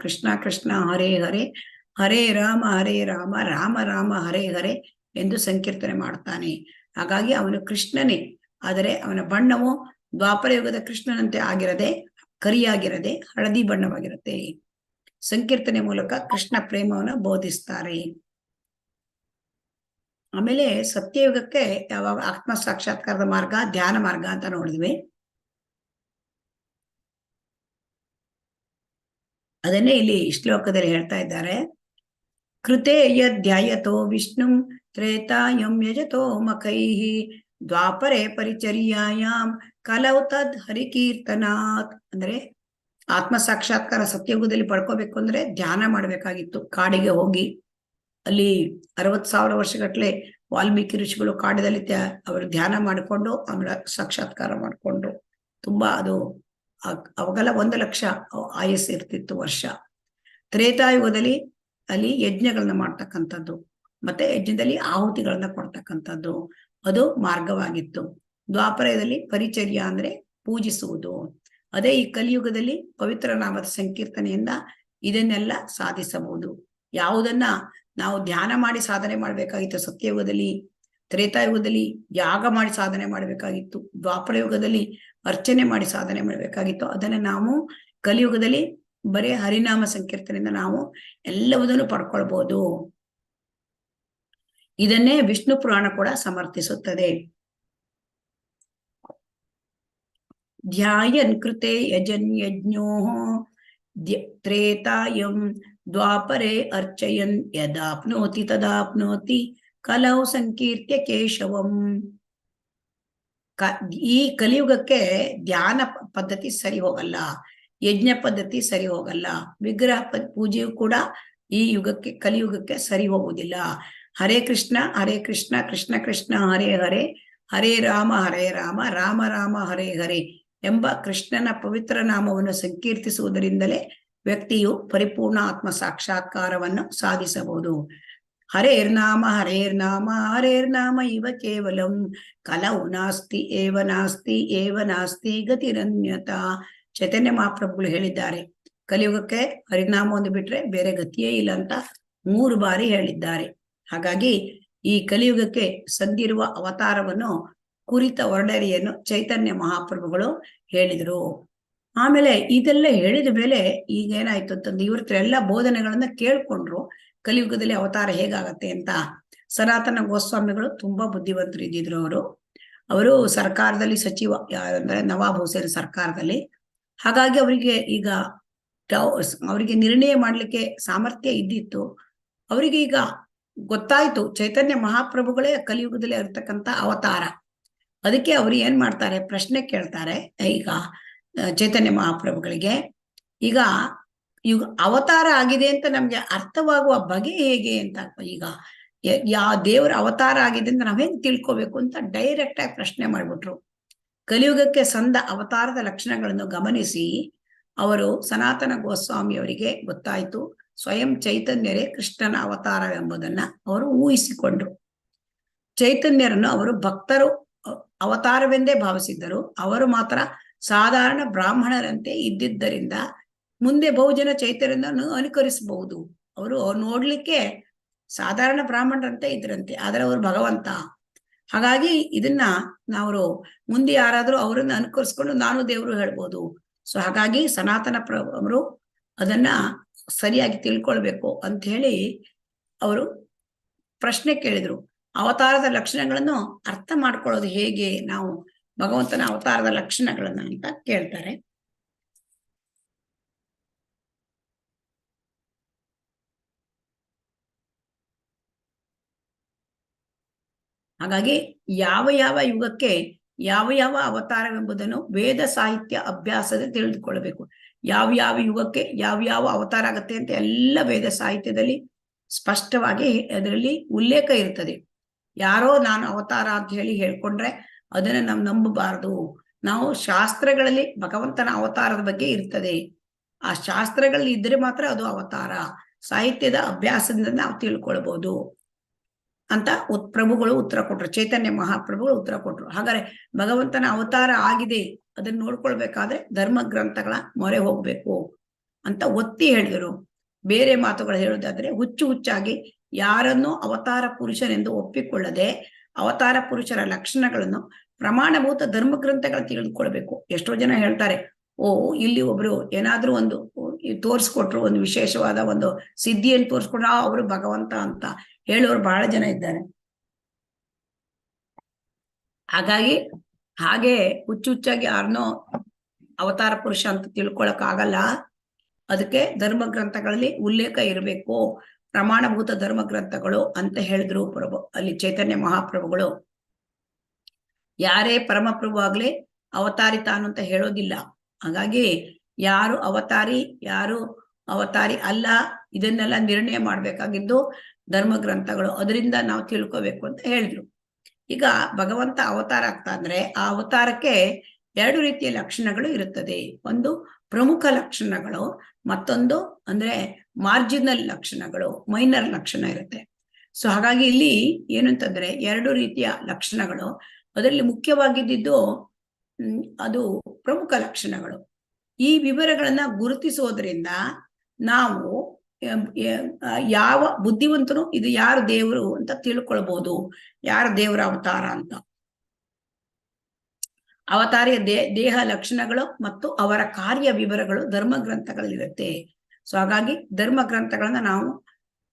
ಕೃಷ್ಣ ಕೃಷ್ಣ ಹರೇ ಹರೇ, ಹರೇ ರಾಮ ರಾಮ ರಾಮ ಹರೇ ಹರೇ ಎಂದು ಸಂಕೀರ್ತನೆ ಮಾಡ್ತಾನೆ. ಹಾಗಾಗಿ ಅವನು ಕೃಷ್ಣನೇ, ಆದರೆ ಅವನ ಬಣ್ಣವು ದ್ವಾಪರ ಯುಗದ ಕೃಷ್ಣನಂತೆ ಆಗಿರದೆ, ಕರಿಯಾಗಿರದೆ ಹಳದಿ ಬಣ್ಣವಾಗಿರುತ್ತೆ. ಸಂಕೀರ್ತನೆ ಮೂಲಕ ಕೃಷ್ಣ ಪ್ರೇಮವನ್ನು ಬೋಧಿಸ್ತಾರೆ. ಆಮೇಲೆ ಸತ್ಯಯುಗಕ್ಕೆ ಯಾವಾಗ ಆತ್ಮ ಸಾಕ್ಷಾತ್ಕಾರದ ಮಾರ್ಗ ಧ್ಯಾನ ಮಾರ್ಗ ಅಂತ ನೋಡಿದ್ವಿ. ಅದನ್ನೇ ಇಲ್ಲಿ ಶ್ಲೋಕದಲ್ಲಿ ಹೇಳ್ತಾ ಇದ್ದಾರೆ. ಕೃತೆ ಯಧ್ಯಾಯತೋ ವಿಷ್ಣುಂ ತ್ರೇತಾಯಂ ಯಜತೋ ಮಖೈಃ ದ್ವಾಪರೆ ಪರಿಚರ್ಯಾಯಾಂ ಕಲೌ ತದ್ ಹರಿಕೀರ್ತನಾತ್. ಅಂದ್ರೆ ಆತ್ಮ ಸಾಕ್ಷಾತ್ಕಾರ ಸತ್ಯಯುಗದಲ್ಲಿ ಪಡ್ಕೋಬೇಕು ಅಂದ್ರೆ ಧ್ಯಾನ ಮಾಡ್ಬೇಕಾಗಿತ್ತು. ಕಾಡಿಗೆ ಹೋಗಿ ಅಲ್ಲಿ 60,000 ವರ್ಷಗಟ್ಲೆ ವಾಲ್ಮೀಕಿ ಋಷಿಗಳು ಕಾಡಿನಲ್ಲಿ ಅವರು ಧ್ಯಾನ ಮಾಡಿಕೊಂಡು ಆಮೇಲೆ ಸಾಕ್ಷಾತ್ಕಾರ ಮಾಡಿಕೊಂಡು ತುಂಬಾ ಅದು ಅವಾಗೆಲ್ಲ 1,00,000 ಆಯಸ್ಸು ಇರ್ತಿತ್ತು ವರ್ಷ. ತ್ರೇತಾಯುಗದಲ್ಲಿ ಅಲ್ಲಿ ಯಜ್ಞಗಳನ್ನ ಮಾಡ್ತಕ್ಕಂಥದ್ದು ಮತ್ತೆ ಯಜ್ಞದಲ್ಲಿ ಆಹುತಿಗಳನ್ನ ಕೊಡ್ತಕ್ಕಂಥದ್ದು ಅದು ಮಾರ್ಗವಾಗಿತ್ತು. ದ್ವಾಪರದಲ್ಲಿ ಪರಿಚರ್ಯ ಅಂದ್ರೆ ಪೂಜಿಸುವುದು. ಅದೇ ಈ ಕಲಿಯುಗದಲ್ಲಿ ಪವಿತ್ರ ನಾಮದ ಸಂಕೀರ್ತನೆಯಿಂದ ಇದನ್ನೆಲ್ಲ ಸಾಧಿಸಬಹುದು. ಯಾವುದನ್ನ ನಾವು ಧ್ಯಾನ ಮಾಡಿ ಸಾಧನೆ ಮಾಡ್ಬೇಕಾಗಿತ್ತು ಸತ್ಯಯುಗದಲ್ಲಿ, ತ್ರೇತಾಯುಗದಲ್ಲಿ ಯಾಗ ಮಾಡಿ ಸಾಧನೆ ಮಾಡ್ಬೇಕಾಗಿತ್ತು, ದ್ವಾಪರ ಯುಗದಲ್ಲಿ ಅರ್ಚನೆ ಮಾಡಿ ಸಾಧನೆ ಮಾಡ್ಬೇಕಾಗಿತ್ತು, ಅದನ್ನ ನಾವು ಕಲಿಯುಗದಲ್ಲಿ ಬರೀ ಹರಿನಾಮ ಸಂಕೀರ್ತನೆಯಿಂದ ನಾವು ಎಲ್ಲವುದನ್ನು ಪಡ್ಕೊಳ್ಬಹುದು. ಇದನ್ನೇ ವಿಷ್ಣು ಪುರಾಣ ಕೂಡ ಸಮರ್ಥಿಸುತ್ತದೆ. ಧ್ಯಾಯನ್ ಕೃತೆ ಯಜನ್ ಯಜ್ಞೋ ತ್ರೇತಾಯಂ ದ್ವಾಪರೆ ಅರ್ಚಯನ್ ಯದಾಪ್ನೋತಿ ತದಾಪ್ನೋತಿ ಕಲೌ ಸಂಕೀರ್ತ್ಯ ಕೇಶವಂ. ಈ ಕಲಿಯುಗಕ್ಕೆ ಧ್ಯಾನ ಪದ್ಧತಿ ಸರಿ ಹೋಗಲ್ಲ, ಯಜ್ಞ ಪದ್ಧತಿ ಸರಿ ಹೋಗಲ್ಲ, ವಿಗ್ರಹ ಪೂಜೆಯು ಕೂಡ ಈ ಯುಗಕ್ಕೆ ಕಲಿಯುಗಕ್ಕೆ ಸರಿ ಹೋಗುವುದಿಲ್ಲ. ಹರೇ ಕೃಷ್ಣ ಕೃಷ್ಣ ಕೃಷ್ಣ ಹರೇ ಹರೇ, ಹರೇ ರಾಮ ರಾಮ ರಾಮ ಹರೇ ಹರೇ ಎಂಬ ಕೃಷ್ಣನ ಪವಿತ್ರ ನಾಮವನ್ನು ಸಂಕೀರ್ತಿಸುವುದರಿಂದಲೇ ವ್ಯಕ್ತಿಯು ಪರಿಪೂರ್ಣ ಆತ್ಮ ಸಾಕ್ಷಾತ್ಕಾರವನ್ನು ಸಾಧಿಸಬಹುದು. ಹರೇರ್ನಾಮ ಇವ ಕೇವಲಂ ಕಲೌ ನಾಸ್ತಿ ಏವ ನಾಸ್ತಿ ಗತಿರನ್ಯತ. ಚೈತನ್ಯ ಮಹಾಪ್ರಭುಗಳು ಹೇಳಿದ್ದಾರೆ, ಕಲಿಯುಗಕ್ಕೆ ಹರಿನಾಮ ಒಂದು ಬಿಟ್ರೆ ಬೇರೆ ಗತಿಯೇ ಇಲ್ಲ ಅಂತ 3 ಬಾರಿ ಹೇಳಿದ್ದಾರೆ. ಹಾಗಾಗಿ ಈ ಕಲಿಯುಗಕ್ಕೆ ಸಂದಿರುವ ಅವತಾರವನ್ನು ಕುರಿತ ವರ್ಣನೆಯನ್ನು ಚೈತನ್ಯ ಮಹಾಪ್ರಭುಗಳು ಹೇಳಿದರು. ಆಮೇಲೆ ಇದೆಲ್ಲ ಹೇಳಿದ ಮೇಲೆ ಈಗ ಏನಾಯ್ತು ಅಂತಂದ್ರೆ ಇವ್ರ ಬೋಧನೆಗಳನ್ನ ಕೇಳ್ಕೊಂಡ್ರು. ಕಲಿಯುಗದಲ್ಲಿ ಅವತಾರ ಹೇಗಾಗತ್ತೆ ಅಂತ ಸನಾತನ ಗೋಸ್ವಾಮಿಗಳು ತುಂಬಾ ಬುದ್ಧಿವಂತರು ಇದ್ದಿದ್ರು. ಅವರು ಸರ್ಕಾರದಲ್ಲಿ ಸಚಿವ, ಅಂದ್ರೆ ನವಾಬ್ ಹುಸೇನ್ ಸರ್ಕಾರದಲ್ಲಿ. ಹಾಗಾಗಿ ಅವರಿಗೆ ಈಗ ಅವರಿಗೆ ನಿರ್ಣಯ ಮಾಡ್ಲಿಕ್ಕೆ ಸಾಮರ್ಥ್ಯ ಇದ್ದಿತ್ತು. ಅವರಿಗೆ ಈಗ ಗೊತ್ತಾಯ್ತು ಚೈತನ್ಯ ಮಹಾಪ್ರಭುಗಳೇ ಕಲಿಯುಗದಲ್ಲಿ ಇರ್ತಕ್ಕಂಥ ಅವತಾರ. ಅದಕ್ಕೆ ಅವರು ಏನ್ ಮಾಡ್ತಾರೆ, ಪ್ರಶ್ನೆ ಕೇಳ್ತಾರೆ ಈಗ ಚೈತನ್ಯ ಮಹಾಪ್ರಭುಗಳಿಗೆ. ಈಗ ಅವತಾರ ಆಗಿದೆ ಅಂತ ನಮ್ಗೆ ಅರ್ಥವಾಗುವ ಬಗೆ ಹೇಗೆ ಅಂತ, ಈಗ ಯಾವ ದೇವರ ಅವತಾರ ಆಗಿದೆ ಅಂತ ನಾವ್ ಹೆಂಗ್ ತಿಳ್ಕೊಬೇಕು ಅಂತ ಡೈರೆಕ್ಟ್ ಆಗಿ ಪ್ರಶ್ನೆ ಮಾಡ್ಬಿಟ್ರು. ಕಲಿಯುಗಕ್ಕೆ ಸಂದ ಅವತಾರದ ಲಕ್ಷಣಗಳನ್ನು ಗಮನಿಸಿ ಅವರು ಸನಾತನ ಗೋಸ್ವಾಮಿ ಅವರಿಗೆ ಗೊತ್ತಾಯ್ತು ಸ್ವಯಂ ಚೈತನ್ಯರೇ ಕೃಷ್ಣನ ಅವತಾರವೆಂಬುದನ್ನ ಅವರು ಊಹಿಸಿಕೊಂಡ್ರು. ಚೈತನ್ಯರನ್ನು ಅವರು ಭಕ್ತರು ಅವತಾರವೆಂದೇ ಭಾವಿಸಿದ್ದರು. ಅವರು ಮಾತ್ರ ಸಾಧಾರಣ ಬ್ರಾಹ್ಮಣರಂತೆ ಇದ್ದಿದ್ದರಿಂದ ಮುಂದೆ ಬಹುಜನ ಚೈತನ್ಯರನ್ನು ಅನುಕರಿಸಬಹುದು. ಅವರು ನೋಡ್ಲಿಕ್ಕೆ ಸಾಧಾರಣ ಬ್ರಾಹ್ಮಣರಂತೆ ಇದ್ರಂತೆ, ಆದ್ರೆ ಅವರು ಭಗವಂತ. ಹಾಗಾಗಿ ಇದನ್ನ ನಾವು ಮುಂದೆ ಯಾರಾದ್ರೂ ಅವರನ್ನ ಅನುಕರಿಸ್ಕೊಂಡು ನಾನು ದೇವರು ಹೇಳ್ಬೋದು. ಸೊ ಹಾಗಾಗಿ ಸನಾತನ ಅವರು ಅದನ್ನ ಸರಿಯಾಗಿ ತಿಳ್ಕೊಳ್ಬೇಕು ಅಂತ ಹೇಳಿ ಅವರು ಪ್ರಶ್ನೆ ಕೇಳಿದ್ರು. ಅವತಾರದ ಲಕ್ಷಣಗಳನ್ನು ಅರ್ಥ ಮಾಡ್ಕೊಳ್ಳೋದು ಹೇಗೆ ನಾವು ಭಗವಂತನ ಅವತಾರದ ಲಕ್ಷಣಗಳನ್ನ ಅಂತ ಕೇಳ್ತಾರೆ. ಹಾಗಾಗಿ ಯಾವ ಯಾವ ಯುಗಕ್ಕೆ ಯಾವ ಯಾವ ಅವತಾರವೆಂಬುದನ್ನು ವೇದ ಸಾಹಿತ್ಯ ಅಭ್ಯಾಸದ ತಿಳಿದುಕೊಳ್ಳಬೇಕು. ಯಾವ ಯುಗಕ್ಕೆ ಯಾವ ಅವತಾರ ಆಗತ್ತೆ ಅಂತ ಎಲ್ಲ ವೇದ ಸಾಹಿತ್ಯದಲ್ಲಿ ಸ್ಪಷ್ಟವಾಗಿ ಅದರಲ್ಲಿ ಉಲ್ಲೇಖ ಇರ್ತದೆ. ಯಾರೋ ನಾನು ಅವತಾರ ಅಂತ ಹೇಳಿ ಹೇಳ್ಕೊಂಡ್ರೆ ಅದನ್ನ ನಾವು ನಂಬಬಾರದು. ನಾವು ಶಾಸ್ತ್ರಗಳಲ್ಲಿ ಭಗವಂತನ ಅವತಾರದ ಬಗ್ಗೆ ಇರ್ತದೆ. ಆ ಶಾಸ್ತ್ರಗಳಲ್ಲಿ ಇದ್ರೆ ಮಾತ್ರ ಅದು ಅವತಾರ. ಸಾಹಿತ್ಯದ ಅಭ್ಯಾಸದಿಂದ ನಾವು ತಿಳ್ಕೊಳ್ಬಹುದು ಅಂತ ಪ್ರಭುಗಳು ಉತ್ತರ ಕೊಟ್ರು. ಚೈತನ್ಯ ಮಹಾಪ್ರಭುಗಳು ಉತ್ತರ ಕೊಟ್ರು. ಹಾಗಾದ್ರೆ ಭಗವಂತನ ಅವತಾರ ಆಗಿದೆ, ಅದನ್ನ ನೋಡ್ಕೊಳ್ಬೇಕಾದ್ರೆ ಧರ್ಮ ಗ್ರಂಥಗಳ ಮೊರೆ ಹೋಗ್ಬೇಕು ಅಂತ ಒತ್ತಿ ಹೇಳಿದರು. ಬೇರೆ ಮಾತುಗಳು ಹೇಳುವುದಾದ್ರೆ ಹುಚ್ಚಾಗಿ ಯಾರನ್ನೂ ಅವತಾರ ಪುರುಷನೆಂದು ಒಪ್ಪಿಕೊಳ್ಳದೆ ಅವತಾರ ಪುರುಷರ ಲಕ್ಷಣಗಳನ್ನು ಪ್ರಮಾಣಭೂತ ಧರ್ಮ ಗ್ರಂಥಗಳು ತಿಳಿದುಕೊಳ್ಬೇಕು. ಎಷ್ಟೋ ಜನ ಹೇಳ್ತಾರೆ, ಇಲ್ಲಿ ಒಬ್ರು ಏನಾದ್ರೂ ಒಂದು ತೋರಿಸ್ಕೊಟ್ರು, ಒಂದು ವಿಶೇಷವಾದ ಒಂದು ಸಿದ್ಧಿಯನ್ನು ತೋರಿಸ್ಕೊಂಡ್ರು, ಅವರು ಭಗವಂತ ಅಂತ ಹೇಳೋರು ಬಹಳ ಜನ ಇದ್ದಾರೆ. ಹಾಗಾಗಿ ಹಾಗೆ ಹುಚ್ಚಾಗಿ ಯಾರನ್ನೋ ಅವತಾರ ಪುರುಷ ಅಂತ ತಿಳ್ಕೊಳಕ್ ಆಗಲ್ಲ. ಅದಕ್ಕೆ ಧರ್ಮ ಗ್ರಂಥಗಳಲ್ಲಿ ಉಲ್ಲೇಖ ಇರಬೇಕು, ಪ್ರಮಾಣಭೂತ ಧರ್ಮ ಗ್ರಂಥಗಳು ಅಂತ ಹೇಳಿದ್ರು ಪ್ರಭು ಅಲ್ಲಿ ಚೈತನ್ಯ ಮಹಾಪ್ರಭುಗಳು. ಯಾರೇ ಪರಮಪ್ರಭು ಆಗ್ಲಿ ಅವತಾರಿ ತಾನು ಅಂತ ಹೇಳೋದಿಲ್ಲ. ಹಾಗಾಗಿ ಯಾರು ಅವತಾರಿ ಯಾರು ಅವತಾರಿ ಅಲ್ಲ ಇದನ್ನೆಲ್ಲ ನಿರ್ಣಯ ಮಾಡ್ಬೇಕಾಗಿದ್ದು ಧರ್ಮ ಗ್ರಂಥಗಳು, ಅದರಿಂದ ನಾವು ತಿಳ್ಕೋಬೇಕು ಅಂತ ಹೇಳಿದ್ರು. ಈಗ ಭಗವಂತ ಅವತಾರ ಆಗ್ತಾ ಅಂದ್ರೆ ಆ ಅವತಾರಕ್ಕೆ 2 ರೀತಿಯ ಲಕ್ಷಣಗಳು ಇರುತ್ತದೆ. ಒಂದು ಪ್ರಮುಖ ಲಕ್ಷಣಗಳು, ಮತ್ತೊಂದು ಅಂದ್ರೆ ಮಾರ್ಜಿನಲ್ ಲಕ್ಷಣಗಳು, ಮೈನರ್ ಲಕ್ಷಣ ಇರುತ್ತೆ. ಸೊ ಹಾಗಾಗಿ ಇಲ್ಲಿ ಏನಂತಂದ್ರೆ 2 ರೀತಿಯ ಲಕ್ಷಣಗಳು, ಅದರಲ್ಲಿ ಮುಖ್ಯವಾಗಿದ್ದು ಅದು ಪ್ರಮುಖ ಲಕ್ಷಣಗಳು. ಈ ವಿವರಗಳನ್ನ ಗುರುತಿಸೋದ್ರಿಂದ ನಾವು ಯಾವ ಬುದ್ಧಿವಂತನು ಇದು ಯಾರು ದೇವರು ಅಂತ ತಿಳ್ಕೊಳ್ಬಹುದು, ಯಾರು ದೇವರ ಅವತಾರ ಅಂತ. ಅವತಾರಿಯ ದೇಹ ಲಕ್ಷಣಗಳು ಮತ್ತು ಅವರ ಕಾರ್ಯ ವಿವರಗಳು ಧರ್ಮ ಗ್ರಂಥಗಳಲ್ಲಿರುತ್ತೆ. ಸೊ ಹಾಗಾಗಿ ಧರ್ಮ ಗ್ರಂಥಗಳನ್ನ ನಾವು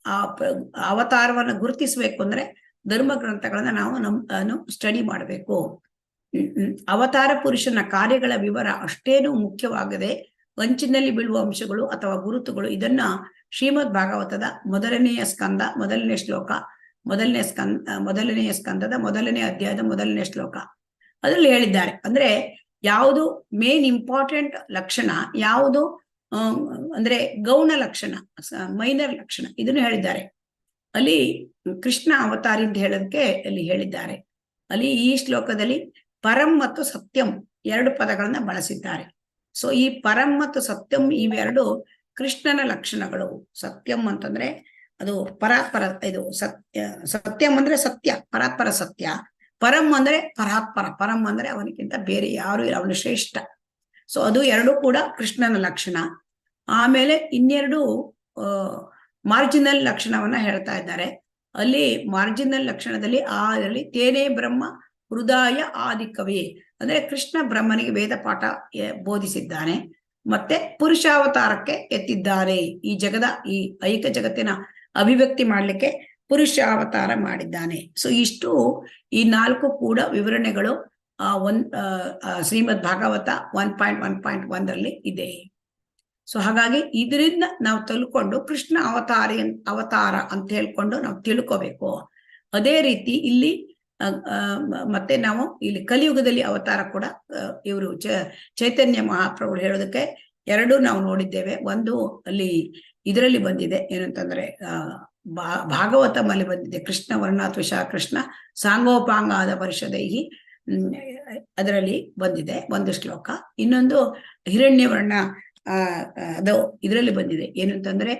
ಆ ಅವತಾರವನ್ನು ಗುರುತಿಸಬೇಕು ಅಂದ್ರೆ ಧರ್ಮ ಗ್ರಂಥಗಳನ್ನ ನಾವು ಸ್ಟಡಿ ಮಾಡಬೇಕು. ಅವತಾರ ಪುರುಷನ ಕಾರ್ಯಗಳ ವಿವರ ಅಷ್ಟೇನು ಮುಖ್ಯವಾಗದೆ ಅಂಚಿನಲ್ಲಿ ಬೀಳುವ ಅಂಶಗಳು ಅಥವಾ ಗುರುತುಗಳು ಇದನ್ನ ಶ್ರೀಮದ್ ಭಾಗವತದ ಮೊದಲನೆಯ ಸ್ಕಂದ ಮೊದಲನೇ ಶ್ಲೋಕ, ಮೊದಲನೆಯ ಸ್ಕಂದದ ಮೊದಲನೇ ಅಧ್ಯಾಯದ ಮೊದಲನೇ ಶ್ಲೋಕ ಅದರಲ್ಲಿ ಹೇಳಿದ್ದಾರೆ. ಅಂದ್ರೆ ಯಾವುದು ಮೇನ್ ಇಂಪಾರ್ಟೆಂಟ್ ಲಕ್ಷಣ, ಯಾವುದು ಅಂದ್ರೆ ಗೌಣ ಲಕ್ಷಣ, ಮೈನರ್ ಲಕ್ಷಣ, ಇದನ್ನು ಹೇಳಿದ್ದಾರೆ. ಅಲ್ಲಿ ಕೃಷ್ಣ ಅವತಾರಿ ಅಂತ ಹೇಳೋದಕ್ಕೆ ಅಲ್ಲಿ ಹೇಳಿದ್ದಾರೆ. ಅಲ್ಲಿ ಈ ಶ್ಲೋಕದಲ್ಲಿ ಪರಂ ಮತ್ತು ಸತ್ಯಂ 2 ಪದಗಳನ್ನ ಬಳಸಿದ್ದಾರೆ. ಸೊ ಈ ಪರಂ ಮತ್ತು ಸತ್ಯಂ ಇವೆರಡು ಕೃಷ್ಣನ ಲಕ್ಷಣಗಳು. ಸತ್ಯಂ ಅಂತಂದ್ರೆ ಅದು ಪರಾತ್ಪರ, ಇದು ಸತ್ಯಂ ಅಂದ್ರೆ ಸತ್ಯ, ಪರಾತ್ಪರ ಸತ್ಯ. ಪರಂ ಅಂದ್ರೆ ಪರಾತ್ಪರ, ಪರಂ ಅಂದ್ರೆ ಅವನಿಗಿಂತ ಬೇರೆ ಯಾರು ಇಲ್ಲ, ಅವನು ಶ್ರೇಷ್ಠ. ಸೊ ಅದು 2 ಕೂಡ ಕೃಷ್ಣನ ಲಕ್ಷಣ. ಆಮೇಲೆ ಇನ್ನೆರಡು ಮಾರ್ಜಿನಲ್ ಲಕ್ಷಣವನ್ನ ಹೇಳ್ತಾ ಇದ್ದಾರೆ. ಅಲ್ಲಿ ಮಾರ್ಜಿನಲ್ ಲಕ್ಷಣದಲ್ಲಿ ಅದರಲ್ಲಿ ತೇನೇ ಬ್ರಹ್ಮ ಹೃದಯ ಆದಿಕವೇ, ಅಂದ್ರೆ ಕೃಷ್ಣ ಬ್ರಹ್ಮನಿಗೆ ವೇದ ಪಾಠ ಬೋಧಿಸಿದ್ದಾನೆ, ಮತ್ತೆ ಪುರುಷಾವತಾರಕ್ಕೆ ಎತ್ತಿದ್ದಾರೆ. ಈ ಈ ಐಕ ಜಗತ್ತಿನ ಅಭಿವ್ಯಕ್ತಿ ಮಾಡ್ಲಿಕ್ಕೆ ಪುರುಷಾವತಾರ ಮಾಡಿದ್ದಾನೆ. ಸೊ ಇಷ್ಟು ಈ 4 ಕೂಡ ವಿವರಣೆಗಳು ಶ್ರೀಮದ್ ಭಾಗವತ 1.1.1 ಇದೆ. ಸೊ ಹಾಗಾಗಿ ಇದರಿಂದ ನಾವು ತಿಳ್ಕೊಂಡು ಕೃಷ್ಣ ಅವತಾರ ಅಂತ ಹೇಳ್ಕೊಂಡು ನಾವು ತಿಳ್ಕೋಬೇಕು. ಅದೇ ರೀತಿ ಇಲ್ಲಿ ಮತ್ತೆ ನಾವು ಇಲ್ಲಿ ಕಲಿಯುಗದಲ್ಲಿ ಅವತಾರ ಕೂಡ ಇವರು ಚೈತನ್ಯ ಮಹಾಪ್ರಭುಗಳು ಹೇಳೋದಕ್ಕೆ 2 ನಾವು ನೋಡಿದ್ದೇವೆ. ಒಂದು ಅಲ್ಲಿ ಇದರಲ್ಲಿ ಬಂದಿದೆ ಏನಂತಂದ್ರೆ ಭಾಗವತಮಲ್ಲಿ ಬಂದಿದೆ, ಕೃಷ್ಣ ವರ್ಣಾತ್ವಿಷ ಕೃಷ್ಣ ಸಾಂಗೋಪಾಂಗಾದ ಪರಿಷದೈಹಿ, ಅದರಲ್ಲಿ ಬಂದಿದೆ ಒಂದು ಶ್ಲೋಕ. ಇನ್ನೊಂದು ಹಿರಣ್ಯವರ್ಣ ಅದು ಇದರಲ್ಲಿ ಬಂದಿದೆ ಏನಂತಂದ್ರೆ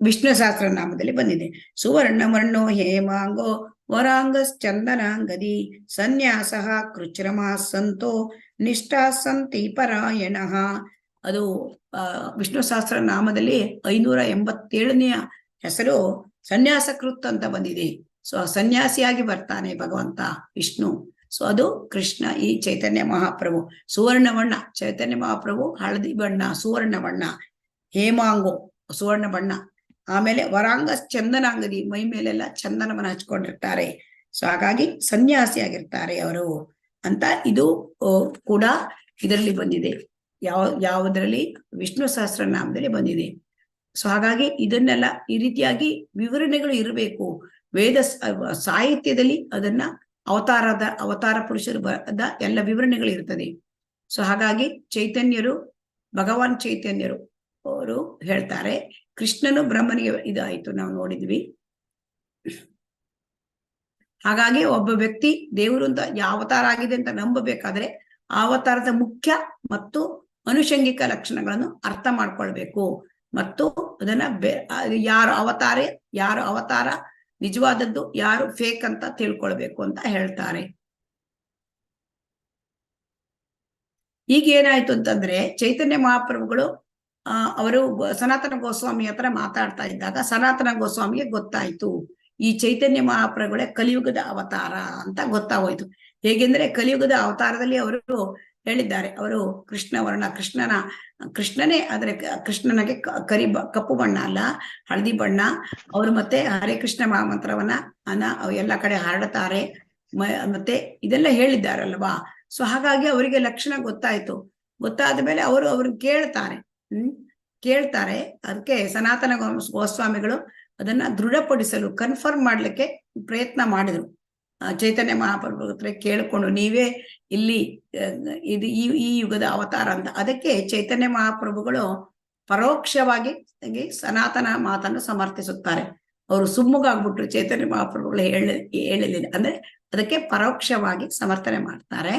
ವಿಷ್ಣು ಸಹಸ್ರನಾಮದಲ್ಲಿ ಬಂದಿದೆ. ಸುವರ್ಣ ವರ್ಣೋ ಹೇಮಾಂಗೋ ವರಾಂಗಶ್ಚಂದನಾಂಗದಿ ಸನ್ಯಾಸ ಕೃಚ್ರಮ ಸಂತೋ ನಿಷ್ಠಾ ಸಂತಿ ಪರಾಯಣಃ. ಅದು ವಿಷ್ಣು ಸಹಸ್ರನಾಮದಲ್ಲಿ 587ನೆಯ ಹೆಸರು ಸನ್ಯಾಸಕೃತ್ ಅಂತ ಬಂದಿದೆ. ಸೊ ಸನ್ಯಾಸಿಯಾಗಿ ಬರ್ತಾನೆ ಭಗವಂತ ವಿಷ್ಣು. ಸೊ ಅದು ಕೃಷ್ಣ. ಈ ಚೈತನ್ಯ ಮಹಾಪ್ರಭು ಸುವರ್ಣ ಬಣ್ಣ, ಚೈತನ್ಯ ಮಹಾಪ್ರಭು ಹಳದಿ ಬಣ್ಣ, ಸುವರ್ಣ ಬಣ್ಣ, ಹೇಮಾಂಗೋ ಸುವರ್ಣ ಬಣ್ಣ, ಆಮೇಲೆ ವರಾಂಗ ಚಂದನಾಂಗದಿ, ಮೈ ಮೇಲೆಲ್ಲ ಚಂದನವನ್ನು ಹಚ್ಕೊಂಡಿರ್ತಾರೆ. ಸೊ ಹಾಗಾಗಿ ಸನ್ಯಾಸಿಯಾಗಿರ್ತಾರೆ ಅವರು ಅಂತ ಇದು ಕೂಡ ಇದರಲ್ಲಿ ಬಂದಿದೆ. ಯಾವುದರಲ್ಲಿ ವಿಷ್ಣು ಸಹಸ್ರನಾಮದಲ್ಲಿ ಬಂದಿದೆ. ಸೊ ಹಾಗಾಗಿ ಇದನ್ನೆಲ್ಲ ಈ ರೀತಿಯಾಗಿ ವಿವರಣೆಗಳು ಇರಬೇಕು. ವೇದ ಸಾಹಿತ್ಯದಲ್ಲಿ ಅದನ್ನ ಅವತಾರ ಪುರುಷರು ಎಲ್ಲ ವಿವರಣೆಗಳು ಇರ್ತದೆ. ಸೊ ಹಾಗಾಗಿ ಭಗವಾನ್ ಚೈತನ್ಯರು ಅವರು ಹೇಳ್ತಾರೆ ಕೃಷ್ಣನು ಬ್ರಹ್ಮನಿಗೆ ಇದಾಯ್ತು, ನಾವು ನೋಡಿದ್ವಿ. ಹಾಗಾಗಿ ಒಬ್ಬ ವ್ಯಕ್ತಿ ದೇವರು ಅಂತ ಯಾವ ಅವತಾರ ಆಗಿದೆ ಅಂತ ನಂಬಬೇಕಾದ್ರೆ ಆ ಅವತಾರದ ಮುಖ್ಯ ಮತ್ತು ಅನುಷಂಗಿಕ ಲಕ್ಷಣಗಳನ್ನು ಅರ್ಥ ಮಾಡ್ಕೊಳ್ಬೇಕು. ಮತ್ತು ಅದನ್ನ ಯಾರು ಅವತಾರ ನಿಜವಾದದ್ದು, ಯಾರು ಫೇಕ್ ಅಂತ ತಿಳ್ಕೊಳ್ಬೇಕು ಅಂತ ಹೇಳ್ತಾರೆ. ಈಗ ಏನಾಯ್ತು ಅಂತಂದ್ರೆ ಚೈತನ್ಯ ಮಹಾಪ್ರಭುಗಳು ಅವರು ಸನಾತನ ಗೋಸ್ವಾಮಿ ಹತ್ರ ಮಾತಾಡ್ತಾ ಇದ್ದಾಗ ಸನಾತನ ಗೋಸ್ವಾಮಿಗೆ ಗೊತ್ತಾಯ್ತು ಈ ಚೈತನ್ಯ ಮಹಾಪ್ರಭುಗಳೇ ಕಲಿಯುಗದ ಅವತಾರ ಅಂತ ಗೊತ್ತಾಗೋಯ್ತು. ಹೇಗೆಂದ್ರೆ ಕಲಿಯುಗದ ಅವತಾರದಲ್ಲಿ ಅವರು ಹೇಳಿದ್ದಾರೆ, ಅವರು ಕೃಷ್ಣನೇ, ಆದ್ರೆ ಕೃಷ್ಣನಿಗೆ ಕಪ್ಪು ಬಣ್ಣ ಅಲ್ಲ, ಹಳದಿ ಬಣ್ಣ. ಅವರು ಮತ್ತೆ ಹರೇ ಕೃಷ್ಣ ಮಹಾಮಂತ್ರವನ್ನ ಎಲ್ಲ ಕಡೆ ಹರಡುತ್ತಾರೆ, ಮತ್ತೆ ಇದೆಲ್ಲ ಹೇಳಿದ್ದಾರಲ್ವಾ. ಸೊ ಹಾಗಾಗಿ ಅವರಿಗೆ ಲಕ್ಷಣ ಗೊತ್ತಾಯ್ತು. ಗೊತ್ತಾದ ಮೇಲೆ ಅವ್ರನ್ನ ಕೇಳ್ತಾರೆ, ಕೇಳ್ತಾರೆ. ಅದಕ್ಕೆ ಸನಾತನ ಗೋಸ್ವಾಮಿಗಳು ಅದನ್ನ ದೃಢಪಡಿಸಲು ಕನ್ಫರ್ಮ್ ಮಾಡ್ಲಿಕ್ಕೆ ಪ್ರಯತ್ನ ಮಾಡಿದ್ರು. ಚೈತನ್ಯ ಮಹಾಪ್ರಭು ಹತ್ರ ಕೇಳಿಕೊಂಡು ನೀವೇ ಇಲ್ಲಿ ಇದು ಈ ಯುಗದ ಅವತಾರ ಅಂತ. ಅದಕ್ಕೆ ಚೈತನ್ಯ ಮಹಾಪ್ರಭುಗಳು ಪರೋಕ್ಷವಾಗಿ ಸನಾತನ ಮಾತನ್ನು ಸಮರ್ಥಿಸುತ್ತಾರೆ. ಅವರು ಸುಮ್ಮಗಾಗ್ಬಿಟ್ರು ಚೈತನ್ಯ ಮಹಾಪ್ರಭುಗಳು ಹೇಳಿಲ್ಲ ಅಂದ್ರೆ ಅದಕ್ಕೆ ಪರೋಕ್ಷವಾಗಿ ಸಮರ್ಥನೆ ಮಾಡ್ತಾರೆ.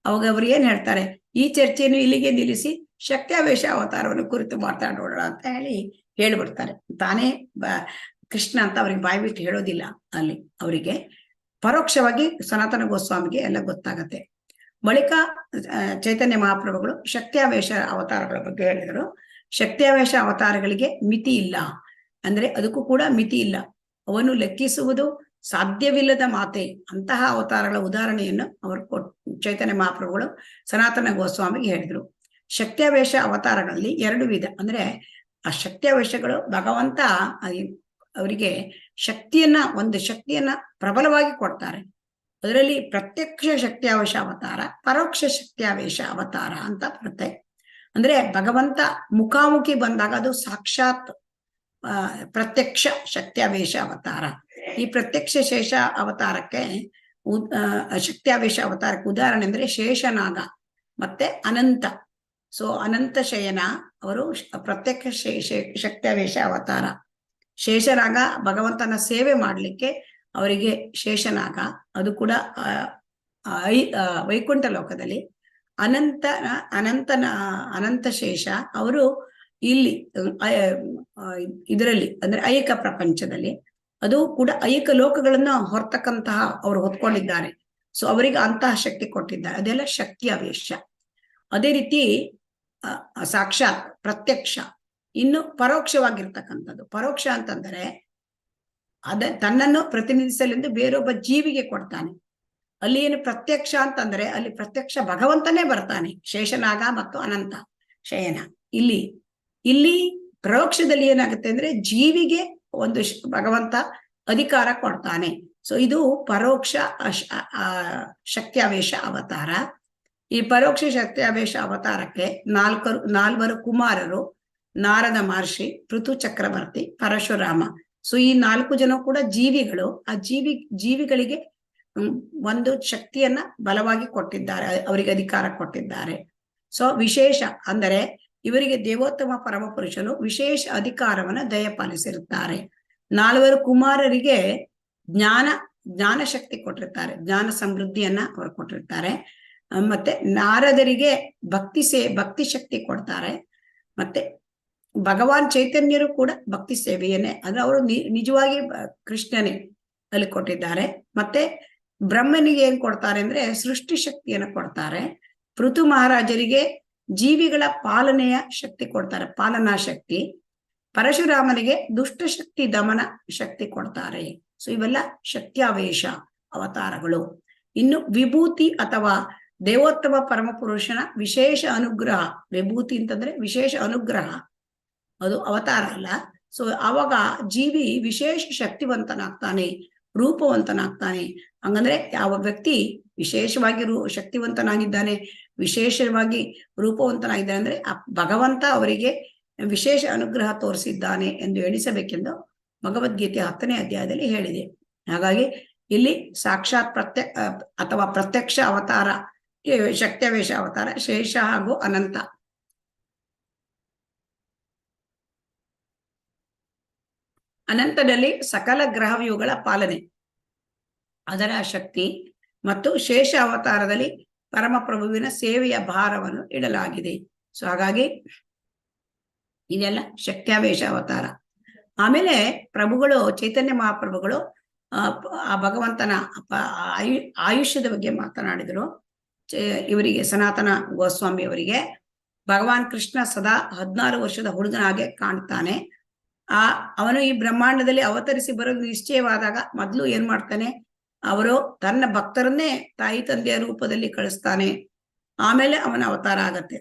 ಅವಾಗ ಅವ್ರು ಏನ್ ಹೇಳ್ತಾರೆ, ಈ ಚರ್ಚೆಯನ್ನು ಇಲ್ಲಿಗೆ ನಿಲ್ಲಿಸಿ ಶಕ್ತ್ಯಾವೇಶ ಅವತಾರವನ್ನು ಕುರಿತು ಮಾತಾಡೋಣ ಅಂತ ಹೇಳ್ಬಿಡ್ತಾರೆ. ತಾನೇ ಕೃಷ್ಣ ಅಂತ ಅವ್ರಿಗೆ ಬಾಯಿ ಬಿಟ್ಟು ಹೇಳೋದಿಲ್ಲ. ಅಲ್ಲಿ ಅವರಿಗೆ ಪರೋಕ್ಷವಾಗಿ ಸನಾತನ ಗೋಸ್ವಾಮಿಗೆ ಎಲ್ಲ ಗೊತ್ತಾಗತ್ತೆ. ಬಳಿಕ ಚೈತನ್ಯ ಮಹಾಪ್ರಭುಗಳು ಶಕ್ತ್ಯಾವೇಶ ಅವತಾರಗಳ ಬಗ್ಗೆ ಹೇಳಿದರು. ಶಕ್ತ್ಯಾವೇಶ ಅವತಾರಗಳಿಗೆ ಮಿತಿ ಇಲ್ಲ, ಅಂದ್ರೆ ಅದಕ್ಕೂ ಕೂಡ ಮಿತಿ ಇಲ್ಲ, ಅವನು ಲೆಕ್ಕಿಸುವುದು ಸಾಧ್ಯವಿಲ್ಲದ ಮಾತೆ. ಅಂತಹ ಅವತಾರಗಳ ಉದಾಹರಣೆಯನ್ನು ಅವರು ಚೈತನ್ಯ ಮಹಾಪ್ರಭುಗಳು ಸನಾತನ ಗೋಸ್ವಾಮಿಗೆ ಹೇಳಿದ್ರು. ಶಕ್ತ್ಯಾವೇಶ ಅವತಾರಗಳಲ್ಲಿ 2 ವಿಧ. ಅಂದ್ರೆ ಆ ಶಕ್ತ್ಯಾವೇಶಗಳು ಭಗವಂತ ಅವರಿಗೆ ಒಂದು ಶಕ್ತಿಯನ್ನ ಪ್ರಬಲವಾಗಿ ಕೊಡ್ತಾರೆ. ಅದರಲ್ಲಿ ಪ್ರತ್ಯಕ್ಷ ಶಕ್ತ್ಯಾವೇಶ ಅವತಾರ, ಪರೋಕ್ಷ ಶಕ್ತ್ಯಾವೇಶ ಅವತಾರ ಅಂತ ಬರುತ್ತೆ. ಅಂದ್ರೆ ಭಗವಂತ ಮುಖಾಮುಖಿ ಬಂದಾಗ ಅದು ಸಾಕ್ಷಾತ್ ಪ್ರತ್ಯಕ್ಷ ಶಕ್ತ್ಯಾವೇಶ ಅವತಾರ. ಈ ಪ್ರತ್ಯಕ್ಷ ಶೇಷ ಅವತಾರಕ್ಕೆ ಶಕ್ತ್ಯಾವೇಶ ಅವತಾರಕ್ಕೆ ಉದಾಹರಣೆ ಅಂದ್ರೆ ಶೇಷನಾಗ ಮತ್ತೆ ಅನಂತ. ಸೊ ಅನಂತ ಶಯನ ಅವರು ಪ್ರತ್ಯಕ್ಷ ಶಕ್ತ್ಯಾವೇಶ ಅವತಾರ. ಶೇಷನಾಗ ಭಗವಂತನ ಸೇವೆ ಮಾಡ್ಲಿಕ್ಕೆ ಅವರಿಗೆ ಶೇಷನಾಗ, ಅದು ಕೂಡ ವೈಕುಂಠ ಲೋಕದಲ್ಲಿ. ಅನಂತ ಶೇಷ ಅವರು ಇಲ್ಲಿ ಇದರಲ್ಲಿ ಅಂದ್ರೆ ಐಹಿಕ ಪ್ರಪಂಚದಲ್ಲಿ, ಅದು ಕೂಡ ಐಹಿಕ ಲೋಕಗಳನ್ನ ಹೊರತಕ್ಕಂತಹ ಅವರು ಹೊತ್ಕೊಂಡಿದ್ದಾರೆ. ಸೊ ಅವರಿಗೆ ಅಂತಹ ಶಕ್ತಿ ಕೊಟ್ಟಿದ್ದಾರೆ, ಅದೆಲ್ಲ ಶಕ್ತ್ಯಾವೇಶ. ಅದೇ ರೀತಿ ಸಾಕ್ಷಾತ್ ಪ್ರತ್ಯಕ್ಷ. ಇನ್ನು ಪರೋಕ್ಷವಾಗಿರ್ತಕ್ಕಂಥದ್ದು. ಪರೋಕ್ಷ ಅಂತಂದರೆ ತನ್ನನ್ನು ಪ್ರತಿನಿಧಿಸಲೆಂದು ಬೇರೊಬ್ಬ ಜೀವಿಗೆ ಕೊಡ್ತಾನೆ. ಅಲ್ಲಿ ಏನು ಪ್ರತ್ಯಕ್ಷ ಅಂತಂದ್ರೆ ಅಲ್ಲಿ ಪ್ರತ್ಯಕ್ಷ ಭಗವಂತನೇ ಬರ್ತಾನೆ, ಶೇಷನಾಗ ಮತ್ತು ಅನಂತ ಶಯನ. ಇಲ್ಲಿ ಪರೋಕ್ಷದಲ್ಲಿ ಏನಾಗುತ್ತೆ ಅಂದ್ರೆ ಜೀವಿಗೆ ಒಂದು ಭಗವಂತ ಅಧಿಕಾರ ಕೊಡ್ತಾನೆ. ಸೊ ಇದು ಪರೋಕ್ಷ ಶಕ್ತ್ಯಾವೇಶ ಅವತಾರ. ಈ ಪರೋಕ್ಷ ಶಕ್ತ್ಯಾವೇಶ ಅವತಾರಕ್ಕೆ 4 ಕುಮಾರರು, ನಾರದ ಮಹರ್ಷಿ, ಪೃಥು ಚಕ್ರವರ್ತಿ, ಪರಶುರಾಮ. ಸೊ ಈ 4 ಜನ ಕೂಡ ಜೀವಿಗಳು. ಆ ಜೀವಿಗಳಿಗೆ ಒಂದು ಶಕ್ತಿಯನ್ನ ಬಲವಾಗಿ ಕೊಟ್ಟಿದ್ದಾರೆ, ಅವರಿಗೆ ಅಧಿಕಾರ ಕೊಟ್ಟಿದ್ದಾರೆ. ಸೊ ವಿಶೇಷ ಅಂದರೆ ಇವರಿಗೆ ದೇವೋತ್ತಮ ಪರಮಪುರುಷನು ವಿಶೇಷ ಅಧಿಕಾರವನ್ನ ದಯಪಾಲಿಸಿರುತ್ತಾರೆ. 4 ಕುಮಾರರಿಗೆ ಜ್ಞಾನ ಶಕ್ತಿ ಕೊಟ್ಟಿರ್ತಾರೆ, ಜ್ಞಾನ ಸಮೃದ್ಧಿಯನ್ನ ಅವರು ಕೊಟ್ಟಿರ್ತಾರೆ. ಮತ್ತೆ ನಾರದರಿಗೆ ಭಕ್ತಿ ಶಕ್ತಿ ಕೊಡ್ತಾರೆ. ಮತ್ತೆ ಭಗವಾನ್ ಚೈತನ್ಯರು ಕೂಡ ಭಕ್ತಿ ಸೇವೆಯನ್ನೇ, ಅಂದ್ರೆ ಅವರು ನಿಜವಾಗಿ ಕೃಷ್ಣನೇ ಅಲ್ಲಿ ಕೊಟ್ಟಿದ್ದಾರೆ. ಮತ್ತೆ ಬ್ರಹ್ಮನಿಗೆ ಏನ್ ಕೊಡ್ತಾರೆ ಅಂದ್ರೆ ಸೃಷ್ಟಿ ಶಕ್ತಿಯನ್ನು ಕೊಡ್ತಾರೆ. ಪೃಥು ಮಹಾರಾಜರಿಗೆ ಜೀವಿಗಳ ಪಾಲನೆಯ ಶಕ್ತಿ ಕೊಡ್ತಾರೆ, ಪಾಲನಾ ಶಕ್ತಿ. ಪರಶುರಾಮನಿಗೆ ದುಷ್ಟ ಶಕ್ತಿ ದಮನ ಶಕ್ತಿ ಕೊಡ್ತಾರೆ. ಸೊ ಇವೆಲ್ಲ ಶಕ್ತ್ಯಾವೇಶ ಅವತಾರಗಳು. ಇನ್ನು ವಿಭೂತಿ ಅಥವಾ ದೇವೋತ್ತಮ ಪರಮಪುರುಷನ ವಿಶೇಷ ಅನುಗ್ರಹ. ವಿಭೂತಿ ಅಂತಂದ್ರೆ ವಿಶೇಷ ಅನುಗ್ರಹ, ಅದು ಅವತಾರ ಅಲ್ಲ. ಸೊ ಆವಾಗ ಜೀವಿ ವಿಶೇಷ ಶಕ್ತಿವಂತನಾಗ್ತಾನೆ, ರೂಪವಂತನಾಗ್ತಾನೆ. ಹಂಗಂದ್ರೆ ಯಾವ ವ್ಯಕ್ತಿ ವಿಶೇಷವಾಗಿ ಶಕ್ತಿವಂತನಾಗಿದ್ದಾನೆ, ವಿಶೇಷವಾಗಿ ರೂಪವಂತನಾಗಿದ್ದಾನೆ ಅಂದ್ರೆ ಭಗವಂತ ಅವರಿಗೆ ವಿಶೇಷ ಅನುಗ್ರಹ ತೋರಿಸಿದ್ದಾನೆ ಎಂದು ಎಣಿಸಬೇಕೆಂದು ಭಗವದ್ಗೀತೆ 10ನೇ ಅಧ್ಯಾಯದಲ್ಲಿ ಹೇಳಿದೆ. ಹಾಗಾಗಿ ಇಲ್ಲಿ ಸಾಕ್ಷಾತ್ ಅಥವಾ ಪ್ರತ್ಯಕ್ಷ ಅವತಾರ ಶಕ್ತ್ಯಾವೇಶ ಅವತಾರ ಶೇಷ ಹಾಗೂ ಅನಂತ. ಅನಂತದಲ್ಲಿ ಸಕಲ ಗ್ರಹವ್ಯೂಹಗಳ ಪಾಲನೆ, ಅದರ ಶಕ್ತಿ. ಮತ್ತು ಶೇಷ ಅವತಾರದಲ್ಲಿ ಪರಮಪ್ರಭುವಿನ ಸೇವೆಯ ಭಾರವನ್ನು ಇಡಲಾಗಿದೆ. ಸೊ ಹಾಗಾಗಿ ಇದೆಲ್ಲ ಶಕ್ತ್ಯಾವೇಶ ಅವತಾರ. ಆಮೇಲೆ ಪ್ರಭುಗಳು, ಚೈತನ್ಯ ಮಹಾಪ್ರಭುಗಳು ಆ ಭಗವಂತನ ಆಯುಷ್ಯದ ಬಗ್ಗೆ ಮಾತನಾಡಿದರು. ಇವರಿಗೆ ಸನಾತನ ಗೋಸ್ವಾಮಿ ಅವರಿಗೆ ಭಗವಾನ್ ಕೃಷ್ಣ ಸದಾ 16 ವರ್ಷದ ಹುಡುಗನಾಗೆ ಕಾಣ್ತಾನೆ. ಅವನು ಈ ಬ್ರಹ್ಮಾಂಡದಲ್ಲಿ ಅವತರಿಸಿ ಬರೋದು ನಿಶ್ಚಯವಾದಾಗ ಮೊದಲು ಏನ್ ಮಾಡ್ತಾನೆ, ಅವರು ತನ್ನ ಭಕ್ತರನ್ನೇ ತಾಯಿ ತಂದೆಯ ರೂಪದಲ್ಲಿ ಕಳಿಸ್ತಾನೆ. ಆಮೇಲೆ ಅವನ ಅವತಾರ ಆಗತ್ತೆ.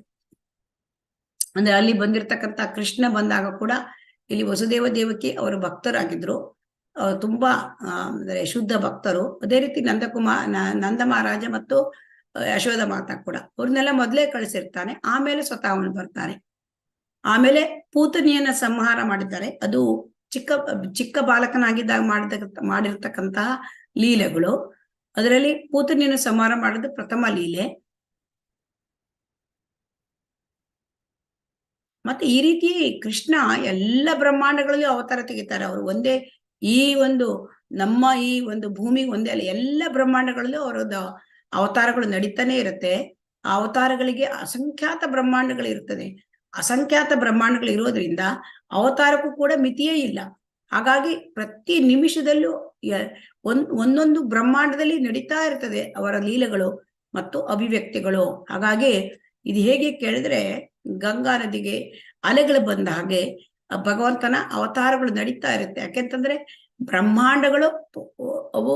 ಅಂದ್ರೆ ಅಲ್ಲಿ ಬಂದಿರತಕ್ಕಂತ ಕೃಷ್ಣ ಬಂದಾಗ ಕೂಡ ಇಲ್ಲಿ ವಸುದೇವ ದೇವಕಿ ಅವರು ಭಕ್ತರಾಗಿದ್ರು, ತುಂಬಾ ಅಂದ್ರೆ ಶುದ್ಧ ಭಕ್ತರು. ಅದೇ ರೀತಿ ನಂದ ಮಹಾರಾಜ ಮತ್ತು ಯಶೋಧ ಮಾತಾ ಕೂಡ ಅವ್ರನ್ನೆಲ್ಲ ಮೊದಲೇ ಕಳಿಸಿರ್ತಾನೆ, ಆಮೇಲೆ ಸ್ವತಃ ಅವನು ಬರ್ತಾನೆ. ಆಮೇಲೆ ಪೂತನಿಯನ್ನ ಸಂಹಾರ ಮಾಡಿದ್ದಾರೆ. ಅದು ಚಿಕ್ಕ ಚಿಕ್ಕ ಬಾಲಕನಾಗಿದ್ದಾಗ ಮಾಡಿರ್ತಕ್ಕಂತಹ ಲೀಲೆಗಳು. ಅದರಲ್ಲಿ ಪೂತನಿಯನ್ನು ಸಂಹಾರ ಮಾಡಿದ್ದು ಪ್ರಥಮ ಲೀಲೆ. ಮತ್ತೆ ಈ ರೀತಿ ಕೃಷ್ಣ ಎಲ್ಲ ಬ್ರಹ್ಮಾಂಡಗಳಲ್ಲಿ ಅವತಾರ ತೆಗಿತಾರೆ. ಅವರು ಒಂದೇ ಈ ಒಂದು ನಮ್ಮ ಈ ಒಂದು ಭೂಮಿ ಒಂದೇ ಅಲ್ಲ, ಎಲ್ಲ ಬ್ರಹ್ಮಾಂಡಗಳಲ್ಲೂ ಅವರದ್ದು ಅವತಾರಗಳು ನಡೀತಾನೆ ಇರುತ್ತೆ. ಆ ಅವತಾರಗಳಿಗೆ ಅಸಂಖ್ಯಾತ ಬ್ರಹ್ಮಾಂಡಗಳು ಇರ್ತದೆ. ಅಸಂಖ್ಯಾತ ಬ್ರಹ್ಮಾಂಡಗಳು ಇರೋದ್ರಿಂದ ಅವತಾರಕ್ಕೂ ಕೂಡ ಮಿತಿಯೇ ಇಲ್ಲ. ಹಾಗಾಗಿ ಪ್ರತಿ ನಿಮಿಷದಲ್ಲೂ ಒಂದೊಂದು ಬ್ರಹ್ಮಾಂಡದಲ್ಲಿ ನಡೀತಾ ಇರ್ತದೆ ಅವರ ಲೀಲೆಗಳು ಮತ್ತು ಅಭಿವ್ಯಕ್ತಿಗಳು. ಹಾಗಾಗಿ ಇದು ಹೇಗೆ ಕೇಳಿದ್ರೆ, ಗಂಗಾ ನದಿಗೆ ಅಲೆಗಳು ಬಂದ ಹಾಗೆ ಭಗವಂತನ ಅವತಾರಗಳು ನಡೀತಾ ಇರುತ್ತೆ. ಯಾಕೆಂತಂದ್ರೆ ಬ್ರಹ್ಮಾಂಡಗಳು ಅವು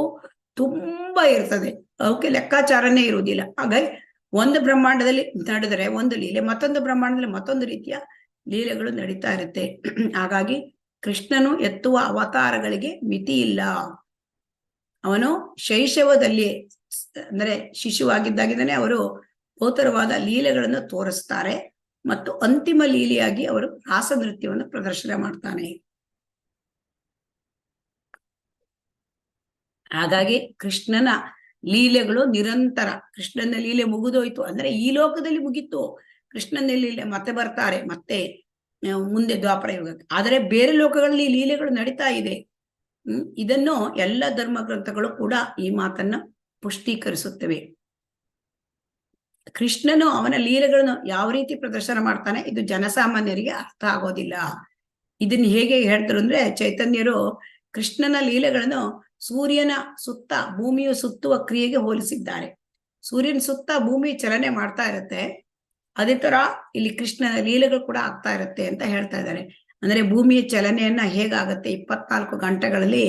ತುಂಬಾ ಇರ್ತದೆ, ಅವಕ್ಕೆ ಲೆಕ್ಕಾಚಾರನೇ ಇರುವುದಿಲ್ಲ. ಹಾಗಾಗಿ ಒಂದು ಬ್ರಹ್ಮಾಂಡದಲ್ಲಿ ನಡೆದರೆ ಒಂದು ಲೀಲೆ, ಮತ್ತೊಂದು ಬ್ರಹ್ಮಾಂಡದಲ್ಲಿ ಮತ್ತೊಂದು ರೀತಿಯ ಲೀಲೆಗಳು ನಡೀತಾ ಇರುತ್ತೆ. ಹಾಗಾಗಿ ಕೃಷ್ಣನು ಎತ್ತುವ ಅವತಾರಗಳಿಗೆ ಮಿತಿ ಇಲ್ಲ. ಅವನು ಶೈಶವದಲ್ಲಿ ಅಂದ್ರೆ ಶಿಶುವಾಗಿದ್ದಾಗಿದ್ದಾನೆ ಅವರು ಬಹುತರವಾದ ಲೀಲೆಗಳನ್ನು ತೋರಿಸ್ತಾರೆ ಮತ್ತು ಅಂತಿಮ ಲೀಲೆಯಾಗಿ ಅವರು ರಾಸ ನೃತ್ಯವನ್ನು ಪ್ರದರ್ಶನ ಮಾಡ್ತಾನೆ. ಹಾಗಾಗಿ ಕೃಷ್ಣನ ಲೀಲೆಗಳು ನಿರಂತರ. ಕೃಷ್ಣನ ಲೀಲೆ ಮುಗಿದೋಯ್ತು ಅಂದ್ರೆ ಈ ಲೋಕದಲ್ಲಿ ಮುಗೀತು. ಕೃಷ್ಣನ ಲೀಲೆ ಮತ್ತೆ ಬರ್ತಾರೆ, ಮತ್ತೆ ಮುಂದೆ ದ್ವಾಪರ ಯುಗಕ್ಕೆ. ಆದರೆ ಬೇರೆ ಲೋಕಗಳಲ್ಲಿ ಲೀಲೆಗಳು ನಡೀತಾ ಇದೆ. ಇದನ್ನು ಎಲ್ಲ ಧರ್ಮ ಗ್ರಂಥಗಳು ಕೂಡ ಈ ಮಾತನ್ನ ಪುಷ್ಟೀಕರಿಸುತ್ತವೆ. ಕೃಷ್ಣನು ಅವನ ಲೀಲೆಗಳನ್ನು ಯಾವ ರೀತಿ ಪ್ರದರ್ಶನ ಮಾಡ್ತಾನೆ ಇದು ಜನಸಾಮಾನ್ಯರಿಗೆ ಅರ್ಥ ಆಗೋದಿಲ್ಲ. ಇದನ್ನ ಹೇಗೆ ಹೇಳ್ತಾರೆ ಅಂದ್ರೆ, ಚೈತನ್ಯರು ಕೃಷ್ಣನ ಲೀಲೆಗಳನ್ನು ಸೂರ್ಯನ ಸುತ್ತ ಭೂಮಿಯು ಸುತ್ತುವ ಕ್ರಿಯೆಗೆ ಹೋಲಿಸಿದ್ದಾರೆ. ಸೂರ್ಯನ ಸುತ್ತ ಭೂಮಿ ಚಲನೆ ಮಾಡ್ತಾ ಇರುತ್ತೆ, ಅದೇ ತರ ಇಲ್ಲಿ ಕೃಷ್ಣನ ಲೀಲೆಗಳು ಕೂಡ ಆಗ್ತಾ ಇರುತ್ತೆ ಅಂತ ಹೇಳ್ತಾ ಇದ್ದಾರೆ. ಅಂದ್ರೆ ಭೂಮಿಯ ಚಲನೆಯನ್ನ ಹೇಗಾಗತ್ತೆ, 24 ಗಂಟೆಗಳಲ್ಲಿ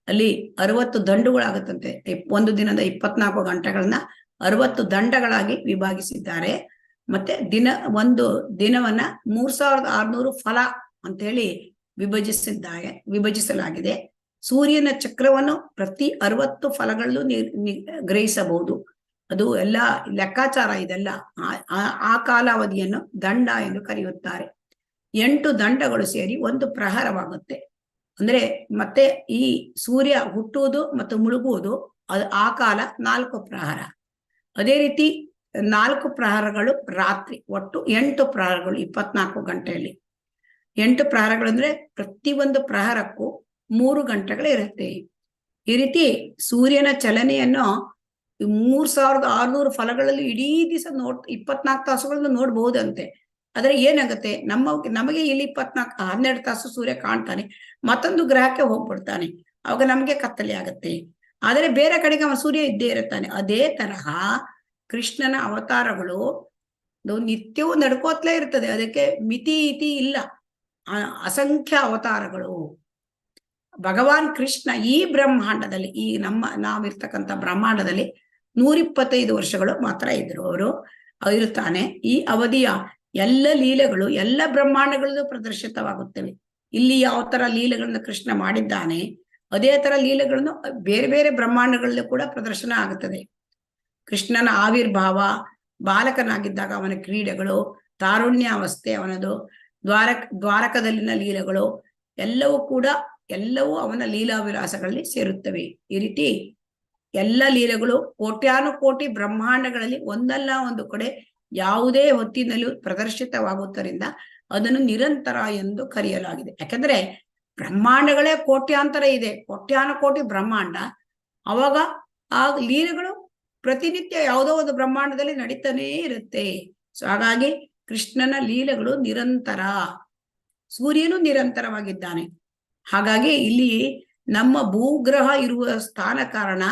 ಅಲ್ಲಿ 60 ದಂಡುಗಳಾಗತ್ತಂತೆ. ಒಂದು ದಿನದ 24 ಗಂಟೆಗಳನ್ನ 60 ದಂಡಗಳಾಗಿ ವಿಭಾಗಿಸಿದ್ದಾರೆ. ಮತ್ತೆ ಒಂದು ದಿನವನ್ನ 3600 ಫಲ ಅಂತ ಹೇಳಿ ವಿಭಜಿಸಲಾಗಿದೆ. ಸೂರ್ಯನ ಚಕ್ರವನ್ನು ಪ್ರತಿ 60 ಫಲಗಳಲ್ಲೂ ಗ್ರಹಿಸಬಹುದು. ಅದು ಎಲ್ಲ ಲೆಕ್ಕಾಚಾರ. ಇದೆಲ್ಲ ಆ ಕಾಲಾವಧಿಯನ್ನು ದಂಡ ಎಂದು ಕರೆಯುತ್ತಾರೆ. 8 ದಂಡಗಳು ಸೇರಿ ಒಂದು ಪ್ರಹರವಾಗುತ್ತೆ. ಅಂದ್ರೆ ಮತ್ತೆ ಈ ಸೂರ್ಯ ಹುಟ್ಟುವುದು ಮತ್ತು ಮುಳುಗುವುದು ಆ ಕಾಲ 4 ಪ್ರಹರ. ಅದೇ ರೀತಿ 4 ಪ್ರಹರಗಳು ರಾತ್ರಿ. ಒಟ್ಟು 8 ಪ್ರಹರಗಳು 24 ಗಂಟೆಯಲ್ಲಿ. 8 ಪ್ರಹರಗಳು ಅಂದ್ರೆ ಪ್ರತಿಯೊಂದು ಪ್ರಹರಕ್ಕೂ 3 ಗಂಟೆಗಳು ಇರುತ್ತೆ. ಈ ರೀತಿ ಸೂರ್ಯನ ಚಲನೆಯನ್ನು 3600 ಫಲಗಳಲ್ಲಿ ಇಡೀ ದಿವಸ 24 ತಾಸುಗಳನ್ನು ನೋಡ್ಬಹುದಂತೆ. ಆದ್ರೆ ಏನಾಗುತ್ತೆ, ನಮಗೆ ಇಲ್ಲಿ 12 ತಾಸು ಸೂರ್ಯ ಕಾಣ್ತಾನೆ, ಮತ್ತೊಂದು ಗ್ರಹಕ್ಕೆ ಹೋಗ್ಬಿಡ್ತಾನೆ, ಅವಾಗ ನಮಗೆ ಕತ್ತಲೆ ಆಗತ್ತೆ. ಆದರೆ ಬೇರೆ ಕಡೆಗೆ ಅವನ ಸೂರ್ಯ ಇದ್ದೇ ಇರುತ್ತಾನೆ. ಅದೇ ತರಹ ಕೃಷ್ಣನ ಅವತಾರಗಳು ನಿತ್ಯವೂ ನಡ್ಕೋತ್ಲೇ ಇರ್ತದೆ. ಅದಕ್ಕೆ ಮಿತಿ ಇತಿ ಇಲ್ಲ. ಅಸಂಖ್ಯ ಅವತಾರಗಳು. ಭಗವಾನ್ ಕೃಷ್ಣ ಈ ಬ್ರಹ್ಮಾಂಡದಲ್ಲಿ, ಈ ನಾವಿರ್ತಕ್ಕಂಥ ಬ್ರಹ್ಮಾಂಡದಲ್ಲಿ 125 ವರ್ಷಗಳು ಮಾತ್ರ ಅವರು ಇರುತ್ತಾನೆ. ಈ ಅವಧಿಯ ಎಲ್ಲ ಲೀಲೆಗಳು ಎಲ್ಲ ಬ್ರಹ್ಮಾಂಡಗಳಲ್ಲೂ ಪ್ರದರ್ಶಿತವಾಗುತ್ತವೆ. ಇಲ್ಲಿ ಯಾವ ತರ ಲೀಲೆಗಳನ್ನು ಕೃಷ್ಣ ಮಾಡಿದ್ದಾನೆ ಅದೇ ತರ ಲೀಲೆಗಳನ್ನು ಬೇರೆ ಬೇರೆ ಬ್ರಹ್ಮಾಂಡಗಳಲ್ಲೂ ಕೂಡ ಪ್ರದರ್ಶನ ಆಗುತ್ತದೆ. ಕೃಷ್ಣನ ಆವಿರ್ಭಾವ, ಬಾಲಕನಾಗಿದ್ದಾಗ ಅವನ ಕ್ರೀಡೆಗಳು, ತಾರುಣ್ಯಾವಸ್ಥೆ ಅವನದು, ದ್ವಾರಕದಲ್ಲಿನ ಲೀಲೆಗಳು ಎಲ್ಲವೂ ಅವನ ಲೀಲಾವಿಲಾಸಗಳಲ್ಲಿ ಸೇರುತ್ತವೆ. ಈ ರೀತಿ ಎಲ್ಲ ಲೀಲೆಗಳು ಕೋಟ್ಯಾನುಕೋಟಿ ಬ್ರಹ್ಮಾಂಡಗಳಲ್ಲಿ ಒಂದಲ್ಲ ಒಂದು ಕಡೆ ಯಾವುದೇ ಹೊತ್ತಿನಲ್ಲೂ ಪ್ರದರ್ಶಿತವಾಗುವುದರಿಂದ ಅದನ್ನು ನಿರಂತರ ಎಂದು ಕರೆಯಲಾಗಿದೆ. ಯಾಕಂದ್ರೆ ಬ್ರಹ್ಮಾಂಡಗಳೇ ಕೋಟ್ಯಾಂತರ ಇದೆ, ಕೋಟ್ಯಾನುಕೋಟಿ ಬ್ರಹ್ಮಾಂಡ. ಅವಾಗ ಆ ಲೀಲೆಗಳು ಪ್ರತಿನಿತ್ಯ ಯಾವುದೋ ಒಂದು ಬ್ರಹ್ಮಾಂಡದಲ್ಲಿ ನಡೀತಾನೇ ಇರುತ್ತೆ. ಸೊ ಹಾಗಾಗಿ ಕೃಷ್ಣನ ಲೀಲೆಗಳು ನಿರಂತರ. ಸೂರ್ಯನು ನಿರಂತರವಾಗಿದ್ದಾನೆ. ಹಾಗಾಗಿ ಇಲ್ಲಿ ನಮ್ಮ ಭೂಗ್ರಹ ಇರುವ ಸ್ಥಾನ ಕಾರಣ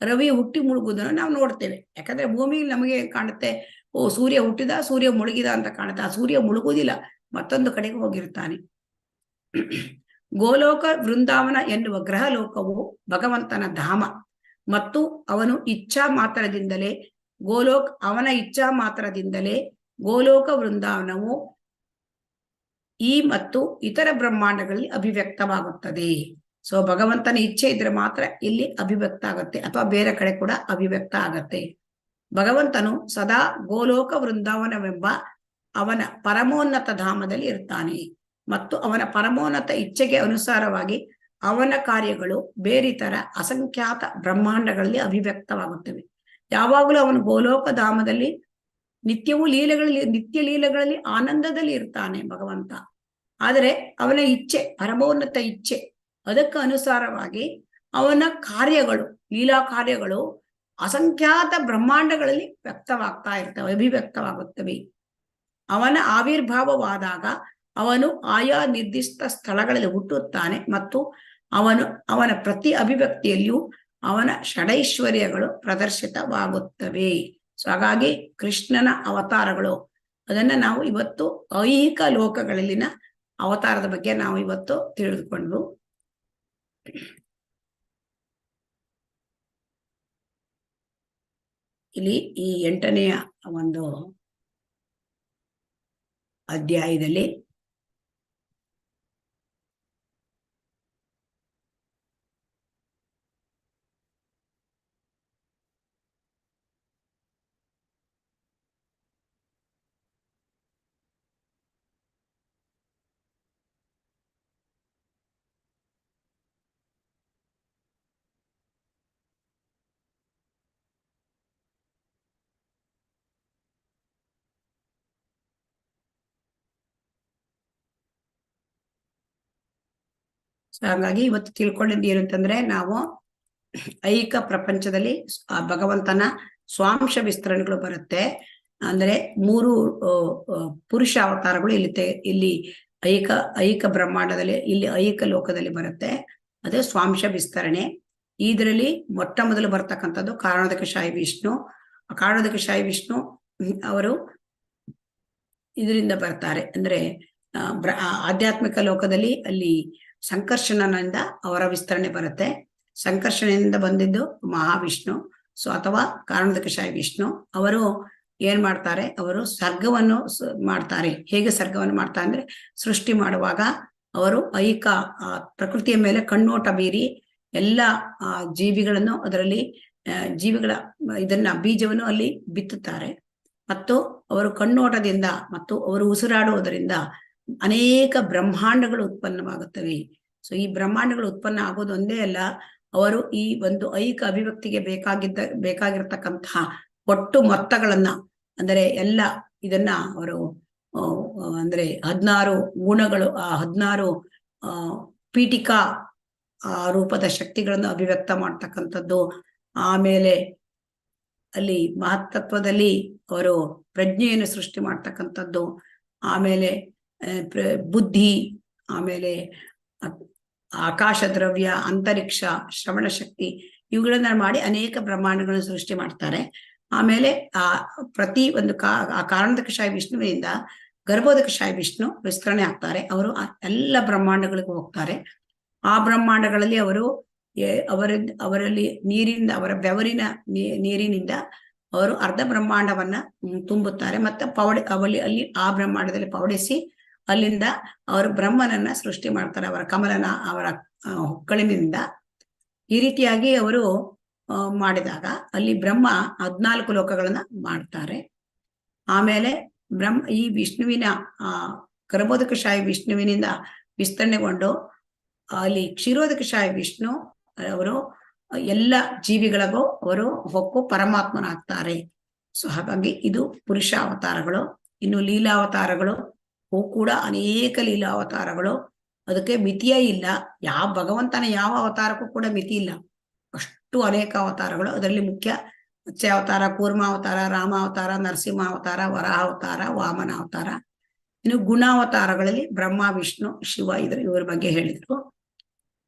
ರವಿ ಹುಟ್ಟಿ ಮುಳುಗುವುದನ್ನು ನಾವು ನೋಡ್ತೇವೆ. ಯಾಕಂದ್ರೆ ಭೂಮಿ ನಮಗೆ ಕಾಣುತ್ತೆ, ಓ ಸೂರ್ಯ ಹುಟ್ಟಿದ, ಸೂರ್ಯ ಮುಳುಗಿದ ಅಂತ ಕಾಣುತ್ತೆ. ಆ ಸೂರ್ಯ ಮುಳುಗುವುದಿಲ್ಲ, ಮತ್ತೊಂದು ಕಡೆಗೆ ಹೋಗಿರ್ತಾನೆ. ಗೋಲೋಕ ವೃಂದಾವನ ಎನ್ನುವ ಗ್ರಹ ಲೋಕವು ಭಗವಂತನ ಧಾಮ ಮತ್ತು ಅವನ ಇಚ್ಛಾ ಮಾತ್ರದಿಂದಲೇ ಗೋಲೋಕ ವೃಂದಾವನವು ಈ ಮತ್ತು ಇತರ ಬ್ರಹ್ಮಾಂಡಗಳಲ್ಲಿ ಅಭಿವ್ಯಕ್ತವಾಗುತ್ತದೆ. ಸೊ ಭಗವಂತನ ಇಚ್ಛೆ ಇದ್ರೆ ಮಾತ್ರ ಇಲ್ಲಿ ಅಭಿವ್ಯಕ್ತ ಆಗತ್ತೆ, ಅಥವಾ ಬೇರೆ ಕಡೆ ಕೂಡ ಅಭಿವ್ಯಕ್ತ ಆಗತ್ತೆ. ಭಗವಂತನು ಸದಾ ಗೋಲೋಕ ವೃಂದಾವನವೆಂಬ ಅವನ ಪರಮೋನ್ನತ ಧಾಮದಲ್ಲಿ ಇರ್ತಾನೆ ಮತ್ತು ಅವನ ಪರಮೋನ್ನತ ಇಚ್ಛೆಗೆ ಅನುಸಾರವಾಗಿ ಅವನ ಕಾರ್ಯಗಳು ಬೇರಿತರ ಅಸಂಖ್ಯಾತ ಬ್ರಹ್ಮಾಂಡಗಳಲ್ಲಿ ಅಭಿವ್ಯಕ್ತವಾಗುತ್ತವೆ. ಯಾವಾಗಲೂ ಅವನು ಗೋಲೋಕ ಧಾಮದಲ್ಲಿ ನಿತ್ಯ ಲೀಲೆಗಳಲ್ಲಿ ಆನಂದದಲ್ಲಿ ಇರ್ತಾನೆ ಭಗವಂತ. ಆದರೆ ಅವನ ಇಚ್ಛೆ, ಪರಮೋನ್ನತ ಇಚ್ಛೆ, ಅದಕ್ಕೆ ಅನುಸಾರವಾಗಿ ಅವನ ಕಾರ್ಯಗಳು, ಲೀಲಾ ಕಾರ್ಯಗಳು ಅಸಂಖ್ಯಾತ ಬ್ರಹ್ಮಾಂಡಗಳಲ್ಲಿ ವ್ಯಕ್ತವಾಗ್ತಾ ಇರ್ತವೆ, ಅಭಿವ್ಯಕ್ತವಾಗುತ್ತವೆ. ಅವನ ಆವಿರ್ಭಾವವಾದಾಗ ಅವನು ಆಯಾ ನಿರ್ದಿಷ್ಟ ಸ್ಥಳಗಳಲ್ಲಿ ಹುಟ್ಟುತ್ತಾನೆ ಮತ್ತು ಅವನ ಪ್ರತಿ ಅಭಿವ್ಯಕ್ತಿಯಲ್ಲಿಯೂ ಅವನ ಷಡೈಶ್ವರ್ಯಗಳು ಪ್ರದರ್ಶಿತವಾಗುತ್ತವೆ. ಸೊ ಹಾಗಾಗಿ ಕೃಷ್ಣನ ಅವತಾರಗಳು, ಅದನ್ನ ನಾವು ಇವತ್ತು ಐಹಿಕ ಲೋಕಗಳಲ್ಲಿನ ಅವತಾರದ ಬಗ್ಗೆ ನಾವು ಇವತ್ತು ತಿಳಿದುಕೊಂಡು, ಇಲ್ಲಿ ಈ 8ನೆಯ ಒಂದು ಅಧ್ಯಾಯದಲ್ಲಿ ಹಾಗಾಗಿ ಇವತ್ತು ತಿಳ್ಕೊಂಡಿದ್ದು ಏನು ಅಂತಂದ್ರೆ, ನಾವು ಐಹಿಕ ಪ್ರಪಂಚದಲ್ಲಿ ಭಗವಂತನ ಸ್ವಾಂಶ ವಿಸ್ತರಣೆಗಳು ಬರುತ್ತೆ. ಅಂದ್ರೆ 3 ಪುರುಷ ಅವತಾರಗಳು ಇಲ್ಲಿ ಐಹಿಕ ಬ್ರಹ್ಮಾಂಡದಲ್ಲಿ, ಇಲ್ಲಿ ಐಹಿಕ ಲೋಕದಲ್ಲಿ ಬರುತ್ತೆ. ಅದೇ ಸ್ವಾಂಶ ವಿಸ್ತರಣೆ. ಇದರಲ್ಲಿ ಮೊಟ್ಟ ಮೊದಲು ಬರ್ತಕ್ಕಂಥದ್ದು ಕಾರಣೋದಕಶಾಹಿ ವಿಷ್ಣು. ಕಾರಣೋದಕಶಾಹಿ ವಿಷ್ಣು ಅವರು ಇದರಿಂದ ಬರ್ತಾರೆ. ಅಂದ್ರೆ ಆಧ್ಯಾತ್ಮಿಕ ಲೋಕದಲ್ಲಿ ಅಲ್ಲಿ ಸಂಕರ್ಷಣನಿಂದ ಅವರ ವಿಸ್ತರಣೆ ಬರುತ್ತೆ. ಸಂಕರ್ಷಣೆಯಿಂದ ಬಂದಿದ್ದು ಮಹಾವಿಷ್ಣು. ಸೊ ಅಥವಾ ಕಾರಣೋದಕಶಾಹಿ ವಿಷ್ಣು ಅವರು ಏನ್ ಮಾಡ್ತಾರೆ, ಅವರು ಸರ್ಗವನ್ನು ಮಾಡ್ತಾರೆ. ಹೇಗೆ ಸರ್ಗವನ್ನು ಮಾಡ್ತಾರೆ ಅಂದ್ರೆ, ಸೃಷ್ಟಿ ಮಾಡುವಾಗ ಅವರು ಐಹಿಕ ಪ್ರಕೃತಿಯ ಮೇಲೆ ಕಣ್ಣೋಟ ಬೀರಿ ಎಲ್ಲ ಜೀವಿಗಳನ್ನು, ಅದರಲ್ಲಿ ಜೀವಿಗಳ ಬೀಜವನ್ನು ಅಲ್ಲಿ ಬಿತ್ತುತ್ತಾರೆ. ಮತ್ತು ಅವರು ಕಣ್ಣೋಟದಿಂದ ಮತ್ತು ಅವರು ಉಸಿರಾಡುವುದರಿಂದ ಅನೇಕ ಬ್ರಹ್ಮಾಂಡಗಳು ಉತ್ಪನ್ನವಾಗುತ್ತವೆ. ಸೊ ಈ ಬ್ರಹ್ಮಾಂಡಗಳು ಉತ್ಪನ್ನ ಆಗೋದು ಒಂದೇ ಅಲ್ಲ, ಅವರು ಈ ಒಂದು ಐಹಿಕ ಅಭಿವ್ಯಕ್ತಿಗೆ ಬೇಕಾಗಿರ್ತಕ್ಕಂತಹ ಒಟ್ಟು ಮೊತ್ತಗಳನ್ನ, ಅಂದರೆ ಎಲ್ಲ ಇದನ್ನ ಅವರು ಅಂದ್ರೆ 16 ಗುಣಗಳು, 16 ಪೀಠಿಕಾ ರೂಪದ ಶಕ್ತಿಗಳನ್ನು ಅಭಿವ್ಯಕ್ತ ಮಾಡ್ತಕ್ಕಂಥದ್ದು. ಆಮೇಲೆ ಅಲ್ಲಿ ಮಹತ್ತತ್ವದಲ್ಲಿ ಅವರು ಪ್ರಜ್ಞೆಯನ್ನು ಸೃಷ್ಟಿ ಮಾಡ್ತಕ್ಕಂಥದ್ದು. ಆಮೇಲೆ ಬುದ್ಧಿ, ಆಮೇಲೆ ಆಕಾಶ ದ್ರವ್ಯ, ಅಂತರಿಕ್ಷ, ಶ್ರವಣ ಶಕ್ತಿ, ಇವುಗಳನ್ನ ಮಾಡಿ ಅನೇಕ ಬ್ರಹ್ಮಾಂಡಗಳನ್ನು ಸೃಷ್ಟಿ ಮಾಡ್ತಾರೆ. ಆಮೇಲೆ ಪ್ರತಿ ಒಂದು ಕಾರಣೋದಕಶಾಹಿ ವಿಷ್ಣುವಿನಿಂದ ಗರ್ಭೋದಕಶಾಹಿ ವಿಷ್ಣು ವಿಸ್ತರಣೆ ಆಗ್ತಾರೆ. ಅವರು ಎಲ್ಲ ಬ್ರಹ್ಮಾಂಡಗಳಿಗೂ ಹೋಗ್ತಾರೆ. ಆ ಬ್ರಹ್ಮಾಂಡಗಳಲ್ಲಿ ಅವರಲ್ಲಿ ನೀರಿನಿಂದ, ಅವರ ಬೆವರಿನ ನೀರಿನಿಂದ ಅವರು ಅರ್ಧ ಬ್ರಹ್ಮಾಂಡವನ್ನ ತುಂಬುತ್ತಾರೆ. ಮತ್ತೆ ಅಲ್ಲಿ ಆ ಬ್ರಹ್ಮಾಂಡದಲ್ಲಿ ಪವಡಿಸಿ ಅಲ್ಲಿಂದ ಅವರು ಬ್ರಹ್ಮನನ್ನ ಸೃಷ್ಟಿ ಮಾಡ್ತಾರೆ, ಅವರ ಕಮಲನ, ಅವರ ಹೊಕ್ಕಳಿನಿಂದ. ಈ ರೀತಿಯಾಗಿ ಅವರು ಮಾಡಿದಾಗ ಅಲ್ಲಿ ಬ್ರಹ್ಮ 14 ಲೋಕಗಳನ್ನ ಮಾಡ್ತಾರೆ. ಆಮೇಲೆ ಈ ವಿಷ್ಣುವಿನ ಗರ್ಭೋದಕಶಾಹಿ ವಿಷ್ಣುವಿನಿಂದ ವಿಸ್ತರಣೆಗೊಂಡು ಅಲ್ಲಿ ಕ್ಷೀರೋದಕಶಾಹಿ ವಿಷ್ಣು ಅವರು ಎಲ್ಲ ಜೀವಿಗಳಿಗೂ ಅವರು ಹೊಕ್ಕು ಪರಮಾತ್ಮನಾಗ್ತಾರೆ. ಸೊ ಹಾಗಾಗಿ ಇದು ಪುರುಷ ಅವತಾರಗಳು. ಇನ್ನು ಲೀಲಾವತಾರಗಳು ಕೂಡ ಅನೇಕ ಲೀಲಾವತಾರಗಳು, ಅದಕ್ಕೆ ಮಿತಿಯೇ ಇಲ್ಲ. ಭಗವಂತನ ಯಾವ ಅವತಾರಕ್ಕೂ ಕೂಡ ಮಿತಿ ಇಲ್ಲ, ಅಷ್ಟು ಅನೇಕ ಅವತಾರಗಳು. ಅದರಲ್ಲಿ ಮುಖ್ಯ ಮತ್ಸ್ಯ ಅವತಾರ, ಕೂರ್ಮ ಅವತಾರ, ರಾಮ ಅವತಾರ, ನರಸಿಂಹ ಅವತಾರ, ವರಾಹ ಅವತಾರ, ವಾಮನ ಅವತಾರ. ಇನ್ನು ಗುಣಾವತಾರಗಳಲ್ಲಿ ಬ್ರಹ್ಮ, ವಿಷ್ಣು, ಶಿವ, ಇವ್ರ ಬಗ್ಗೆ ಹೇಳಿದ್ರು.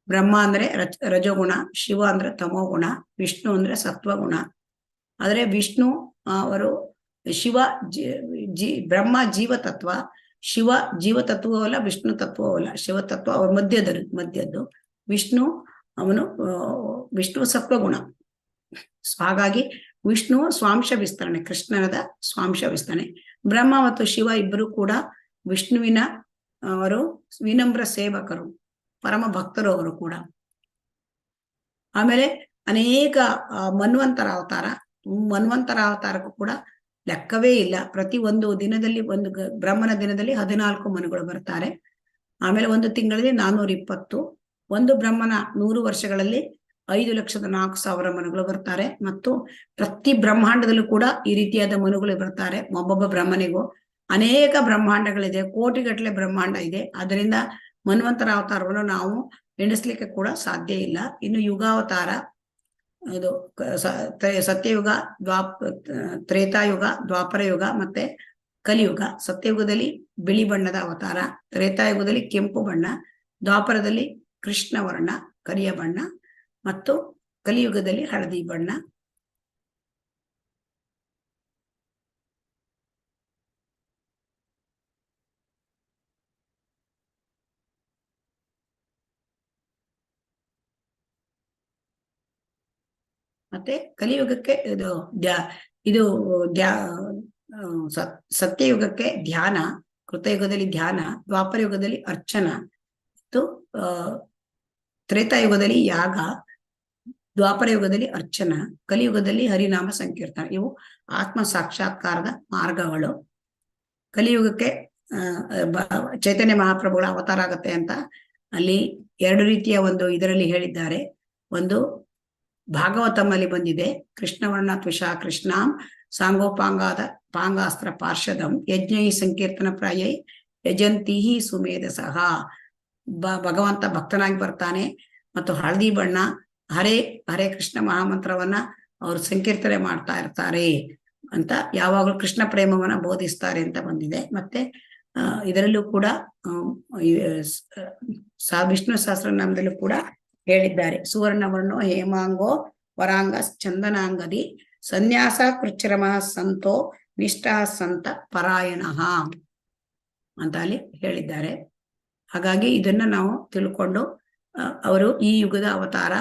ಬ್ರಹ್ಮ ಅಂದ್ರೆ ರಜೋಗುಣ, ಶಿವ ಅಂದ್ರೆ ತಮೋಗುಣ, ವಿಷ್ಣು ಅಂದ್ರೆ ಸತ್ವಗುಣ. ಆದ್ರೆ ವಿಷ್ಣು ಅವರು ಬ್ರಹ್ಮ ಜೀವತತ್ವ, ಶಿವ ಜೀವತತ್ವವೂ ಅಲ್ಲ, ವಿಷ್ಣು ತತ್ವವೂ ಅಲ್ಲ. ಶಿವತತ್ವ ಅವ್ರ ಮಧ್ಯದ್ದು. ವಿಷ್ಣು ಸತ್ವಗುಣ. ಹಾಗಾಗಿ ವಿಷ್ಣು ಸ್ವಾಂಶ ವಿಸ್ತರಣೆ, ಕೃಷ್ಣನದ ಸ್ವಾಂಶ ವಿಸ್ತರಣೆ. ಬ್ರಹ್ಮ ಮತ್ತು ಶಿವ ಇಬ್ಬರು ಕೂಡ ವಿಷ್ಣುವಿನ ಅವರು ವಿನಮ್ರ ಸೇವಕರು, ಪರಮ ಭಕ್ತರು ಅವರು ಕೂಡ. ಆಮೇಲೆ ಅನೇಕ ಮನ್ವಂತರ ಅವತಾರಕ್ಕೂ ಕೂಡ ಲೆಕ್ಕವೇ ಇಲ್ಲ. ಪ್ರತಿ ಒಂದು ದಿನದಲ್ಲಿ ಬ್ರಹ್ಮನ ದಿನದಲ್ಲಿ 14 ಮನುಗಳು ಬರ್ತಾರೆ. ಆಮೇಲೆ ಒಂದು ತಿಂಗಳಲ್ಲಿ 420, ಒಂದು ಬ್ರಹ್ಮನ 100 ವರ್ಷಗಳಲ್ಲಿ 5,04,000 ಮನುಗಳು ಬರ್ತಾರೆ. ಮತ್ತು ಪ್ರತಿ ಬ್ರಹ್ಮಾಂಡದಲ್ಲೂ ಕೂಡ ಈ ರೀತಿಯಾದ ಮನುಗಳು ಬರ್ತಾರೆ. ಒಬ್ಬೊಬ್ಬ ಬ್ರಹ್ಮನಿಗೂ ಅನೇಕ ಬ್ರಹ್ಮಾಂಡಗಳಿದೆ, ಕೋಟಿಗಟ್ಟಲೆ ಬ್ರಹ್ಮಾಂಡ ಇದೆ. ಅದರಿಂದ ಮನ್ವಂತರ ಅವತಾರವನ್ನು ನಾವು ಎಣಿಸ್ಲಿಕ್ಕೆ ಕೂಡ ಸಾಧ್ಯ ಇಲ್ಲ. ಇನ್ನು ಯುಗಾವತಾರ, ಇದು ಸತ್ಯಯುಗ, ತ್ರೇತಾಯುಗ, ದ್ವಾಪರ ಯುಗ ಮತ್ತೆ ಕಲಿಯುಗ. ಸತ್ಯಯುಗದಲ್ಲಿ ಬಿಳಿ ಬಣ್ಣದ ಅವತಾರ, ತ್ರೇತಾಯುಗದಲ್ಲಿ ಕೆಂಪು ಬಣ್ಣ, ದ್ವಾಪರದಲ್ಲಿ ಕೃಷ್ಣ ವರ್ಣ ಕರಿಯ ಬಣ್ಣ ಮತ್ತು ಕಲಿಯುಗದಲ್ಲಿ ಹಳದಿ ಬಣ್ಣ. ಮತ್ತೆ ಕಲಿಯುಗಕ್ಕೆ ಸತ್ಯಯುಗಕ್ಕೆ ಧ್ಯಾನ, ಕೃತಯುಗದಲ್ಲಿ ಧ್ಯಾನ, ದ್ವಾಪರ ಯುಗದಲ್ಲಿ ಅರ್ಚನ ಮತ್ತು ತ್ರೇತಾಯುಗದಲ್ಲಿ ಯಾಗ, ದ್ವಾಪರ ಯುಗದಲ್ಲಿ ಅರ್ಚನ, ಕಲಿಯುಗದಲ್ಲಿ ಹರಿನಾಮ ಸಂಕೀರ್ತನ. ಇವು ಆತ್ಮ ಸಾಕ್ಷಾತ್ಕಾರದ ಮಾರ್ಗಗಳು. ಕಲಿಯುಗಕ್ಕೆ ಚೈತನ್ಯ ಮಹಾಪ್ರಭುಗಳ ಅವತಾರ ಆಗತ್ತೆ ಅಂತ ಅಲ್ಲಿ 2 ರೀತಿಯ ಒಂದು ಇದರಲ್ಲಿ ಹೇಳಿದ್ದಾರೆ. ಒಂದು ಭಾಗವತಮಲ್ಲಿ ಬಂದಿದೆ, ಕೃಷ್ಣವರ್ಣ ತ್ವಿಷಾ ಕೃಷ್ಣಾಂ ಪಾಂಗಾಸ್ತ್ರ ಪಾರ್ಷದಂ ಯಜ್ಞೈ ಸಂಕೀರ್ತನ ಪ್ರಾಯೈ ಯಜಂತಿಹಿ ಸುಮೇಧಸಃ. ಭಗವಂತ ಭಕ್ತನಾಗಿ ಬರ್ತಾನೆ ಮತ್ತು ಹಳದಿ ಬಣ್ಣ, ಹರೇ ಹರೇ ಕೃಷ್ಣ ಮಹಾಮಂತ್ರವನ್ನ ಅವರು ಸಂಕೀರ್ತನೆ ಮಾಡ್ತಾ ಇರ್ತಾರೆ ಅಂತ, ಯಾವಾಗಲೂ ಕೃಷ್ಣ ಪ್ರೇಮವನ್ನ ಬೋಧಿಸ್ತಾರೆ ಅಂತ ಬಂದಿದೆ. ಮತ್ತೆ ಇದರಲ್ಲೂ ಕೂಡ ವಿಷ್ಣು ಸಹಸ್ರನಾಮದಲ್ಲೂ ಕೂಡ ಹೇಳಿದ್ದಾರೆ. ಸುವರ್ಣವರ್ಣೋ ಹೇಮಾಂಗೋ ವರಾಂಗ ಚಂದನಾಂಗದಿ ಸನ್ಯಾಸ ಕೃಚ್ಛ್ರಮ ಸಂತೋ ನಿಷ್ಠಾ ಸಂತ ಪರಾಯಣ ಅಂತ ಅಲ್ಲಿ ಹೇಳಿದ್ದಾರೆ. ಹಾಗಾಗಿ ಇದನ್ನ ನಾವು ತಿಳ್ಕೊಂಡು ಅವರು ಈ ಯುಗದ ಅವತಾರ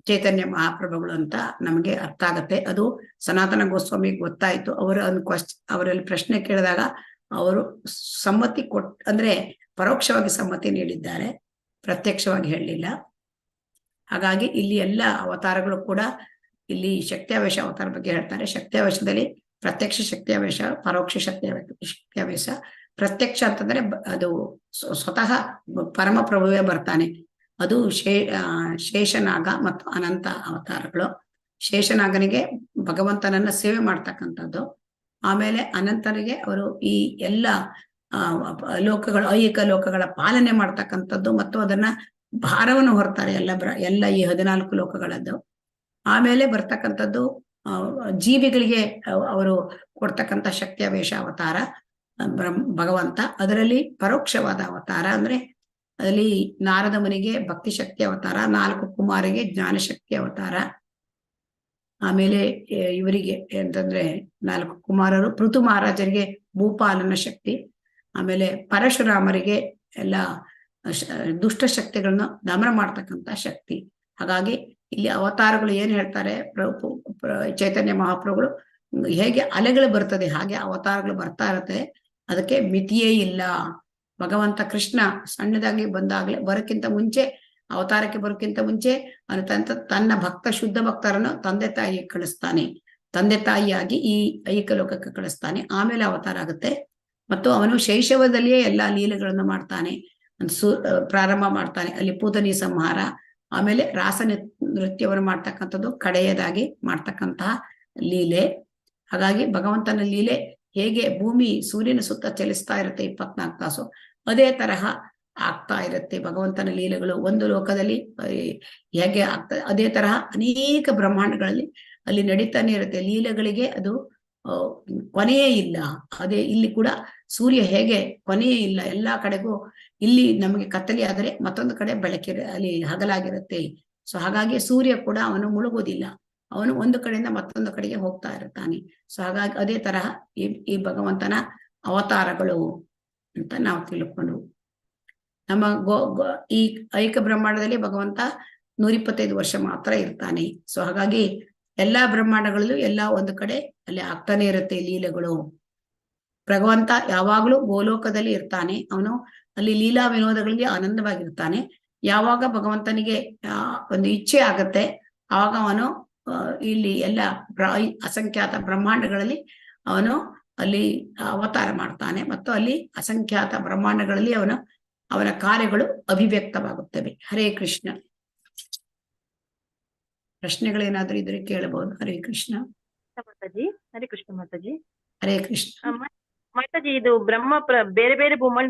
ಚೈತನ್ಯ ಮಹಾಪ್ರಭುಗಳು ಅಂತ ನಮಗೆ ಅರ್ಥ ಆಗತ್ತೆ. ಅದು ಸನಾತನ ಗೋಸ್ವಾಮಿಗೆ ಗೊತ್ತಾಯ್ತು. ಅವರಲ್ಲಿ ಪ್ರಶ್ನೆ ಕೇಳಿದಾಗ ಅವರು ಸಮ್ಮತಿ ಅಂದ್ರೆ ಪರೋಕ್ಷವಾಗಿ ಸಮ್ಮತಿ ನೀಡಿದ್ದಾರೆ, ಪ್ರತ್ಯಕ್ಷವಾಗಿ ಹೇಳಲಿಲ್ಲ. ಹಾಗಾಗಿ ಇಲ್ಲಿ ಎಲ್ಲ ಅವತಾರಗಳು ಕೂಡ, ಇಲ್ಲಿ ಶಕ್ತಿಯಾವೇಶ ಅವತಾರ ಬಗ್ಗೆ ಹೇಳ್ತಾರೆ. ಶಕ್ತಿಯಾವೇಶದಲ್ಲಿ ಪ್ರತ್ಯಕ್ಷ ಶಕ್ತಿಯಾವೇಶ, ಪರೋಕ್ಷ ಶಕ್ತಿಯಾವೇಶ. ಪ್ರತ್ಯಕ್ಷ ಅಂತಂದ್ರೆ ಅದು ಸ್ವತಃ ಪರಮಪ್ರಭುವೇ ಬರ್ತಾನೆ. ಅದು ಶೇಷನಾಗ ಮತ್ತು ಅನಂತ ಅವತಾರಗಳು. ಶೇಷನಾಗನಿಗೆ ಭಗವಂತನನ್ನ ಸೇವೆ ಮಾಡ್ತಕ್ಕಂಥದ್ದು. ಆಮೇಲೆ ಅನಂತನಿಗೆ ಅವರು ಈ ಎಲ್ಲ ಲೋಕಗಳು, ಐಹಿಕ ಲೋಕಗಳ ಪಾಲನೆ ಮಾಡ್ತಕ್ಕಂಥದ್ದು ಮತ್ತು ಅದನ್ನ ಭಾರವನ್ನು ಹೊರ್ತಾರೆ ಎಲ್ಲ ಈ 14 ಲೋಕಗಳದ್ದು. ಆಮೇಲೆ ಬರ್ತಕ್ಕಂಥದ್ದು ಜೀವಿಗಳಿಗೆ ಅವರು ಕೊಡ್ತಕ್ಕಂಥ ಶಕ್ತಿಯಾವೇಶ ಅವತಾರ ಭಗವಂತ. ಅದರಲ್ಲಿ ಪರೋಕ್ಷವಾದ ಅವತಾರ ಅಂದ್ರೆ ಅಲ್ಲಿ ನಾರದ ಮುನಿಗೆ ಭಕ್ತಿ ಶಕ್ತಿ ಅವತಾರ, 4 ಕುಮಾರಿಗೆ ಜ್ಞಾನಶಕ್ತಿ ಅವತಾರ. ಆಮೇಲೆ ಇವರಿಗೆ ಅಂತಂದ್ರೆ 4 ಕುಮಾರರು, ಪೃಥು ಮಹಾರಾಜರಿಗೆ ಭೂಪಾಲನ ಶಕ್ತಿ. ಆಮೇಲೆ ಪರಶುರಾಮರಿಗೆ ಎಲ್ಲ ದುಷ್ಟ ಶಕ್ತಿಗಳನ್ನ ದಮನ ಮಾಡ್ತಕ್ಕಂಥ ಶಕ್ತಿ. ಹಾಗಾಗಿ ಇಲ್ಲಿ ಅವತಾರಗಳು ಏನ್ ಹೇಳ್ತಾರೆ, ಚೈತನ್ಯ ಮಹಾಪ್ರಭುಗಳು ಹೇಗೆ ಅಲೆಗಳು ಬರ್ತದೆ ಹಾಗೆ ಅವತಾರಗಳು ಬರ್ತಾ ಇರುತ್ತೆ. ಅದಕ್ಕೆ ಮಿತಿಯೇ ಇಲ್ಲ. ಭಗವಂತ ಕೃಷ್ಣ ಸಣ್ಣದಾಗಿ ಬಂದಾಗ್ಲೇ ಬರೋಕ್ಕಿಂತ ಮುಂಚೆ, ಅವತಾರಕ್ಕೆ ಬರೋಕ್ಕಿಂತ ಮುಂಚೆ ತನ್ನ ಶುದ್ಧ ಭಕ್ತರನ್ನು ತಂದೆ ತಾಯಿ ಕಳಿಸ್ತಾನೆ. ತಂದೆ ತಾಯಿಯಾಗಿ ಈ ಐಹಿಕ ಲೋಕಕ್ಕೆ ಕಳಿಸ್ತಾನೆ. ಆಮೇಲೆ ಅವತಾರ ಆಗುತ್ತೆ. ಮತ್ತು ಅವನು ಶೈಶವದಲ್ಲಿಯೇ ಎಲ್ಲಾ ಲೀಲೆಗಳನ್ನು ಮಾಡ್ತಾನೆ, ಪ್ರಾರಂಭ ಮಾಡ್ತಾನೆ. ಅಲ್ಲಿ ಪೂತನಿ ಸಂಹಾರ, ಆಮೇಲೆ ರಾಸ ನೃತ್ಯವನ್ನು ಮಾಡ್ತಕ್ಕಂಥದ್ದು ಕಡೆಯದಾಗಿ ಮಾಡ್ತಕ್ಕಂತಹ ಲೀಲೆ. ಹಾಗಾಗಿ ಭಗವಂತನ ಲೀಲೆ ಹೇಗೆ ಭೂಮಿ ಸೂರ್ಯನ ಸುತ್ತ ಚಲಿಸ್ತಾ ಇರುತ್ತೆ 24 ತಾಸು, ಅದೇ ತರಹ ಆಗ್ತಾ ಇರುತ್ತೆ ಭಗವಂತನ ಲೀಲೆಗಳು. ಒಂದು ಲೋಕದಲ್ಲಿ ಹೇಗೆ ಆಗ್ತದೆ ಅದೇ ತರಹ ಅನೇಕ ಬ್ರಹ್ಮಾಂಡಗಳಲ್ಲಿ ಅಲ್ಲಿ ನಡೀತಾನೆ ಇರುತ್ತೆ ಲೀಲೆಗಳಿಗೆ. ಅದು ಕೊನೆಯೇ ಇಲ್ಲ. ಅದೇ ಇಲ್ಲಿ ಕೂಡ ಸೂರ್ಯ ಹೇಗೆ ಕೊನೆಯೇ ಇಲ್ಲ, ಎಲ್ಲಾ ಕಡೆಗೂ. ಇಲ್ಲಿ ನಮಗೆ ಕತ್ತಲೆ ಆದರೆ ಮತ್ತೊಂದು ಕಡೆ ಅಲ್ಲಿ ಹಗಲಾಗಿರುತ್ತೆ. ಸೊ ಹಾಗಾಗಿ ಸೂರ್ಯ ಕೂಡ ಅವನು ಮುಳುಗೋದಿಲ್ಲ, ಅವನು ಒಂದು ಕಡೆಯಿಂದ ಮತ್ತೊಂದು ಕಡೆಗೆ ಹೋಗ್ತಾ ಇರ್ತಾನೆ. ಸೊ ಹಾಗಾಗಿ ಅದೇ ತರಹ ಈ ಭಗವಂತನ ಅವತಾರಗಳು ಅಂತ ನಾವು ತಿಳ್ಕೊಂಡು, ನಮ್ಮ ಈ ಐಕ ಬ್ರಹ್ಮಾಂಡದಲ್ಲಿ ಭಗವಂತ 125 ವರ್ಷ ಮಾತ್ರ ಇರ್ತಾನೆ. ಸೊ ಹಾಗಾಗಿ ಎಲ್ಲಾ ಬ್ರಹ್ಮಾಂಡಗಳಲ್ಲೂ ಎಲ್ಲ ಒಂದು ಕಡೆ ಅಲ್ಲಿ ಆಗ್ತಾನೆ ಇರುತ್ತೆ ಲೀಲೆಗಳು. ಭಗವಂತ ಯಾವಾಗ್ಲೂ ಗೋಲೋಕದಲ್ಲಿ ಇರ್ತಾನೆ. ಅವನು ಅಲ್ಲಿ ಲೀಲಾ ವಿನೋದಗಳಿಗೆ ಆನಂದವಾಗಿರ್ತಾನೆ. ಯಾವಾಗ ಭಗವಂತನಿಗೆ ಒಂದು ಇಚ್ಛೆ ಆಗತ್ತೆ ಆವಾಗ ಅವನು ಇಲ್ಲಿ ಎಲ್ಲ ಅಸಂಖ್ಯಾತ ಬ್ರಹ್ಮಾಂಡಗಳಲ್ಲಿ ಅವನು ಅಲ್ಲಿ ಅವತಾರ ಮಾಡ್ತಾನೆ ಮತ್ತು ಅಲ್ಲಿ ಅಸಂಖ್ಯಾತ ಬ್ರಹ್ಮಾಂಡಗಳಲ್ಲಿ ಅವನ ಕಾರ್ಯಗಳು ಅಭಿವ್ಯಕ್ತವಾಗುತ್ತವೆ. ಹರೇ ಕೃಷ್ಣ. ಪ್ರಶ್ನೆಗಳೇನಾದ್ರೂ ಇದ್ರೆ ಕೇಳಬಹುದು. ಹರೇ ಕೃಷ್ಣ. ಮಾತಾಜಿ, ಹರೇ ಕೃಷ್ಣ ಮಾತಾಜಿ. ಹರೇ ಕೃಷ್ಣ. ಮಾತಾಜಿ, ಇದು ಬೇರೆ ಬೇರೆ ಭೂಮಂಡ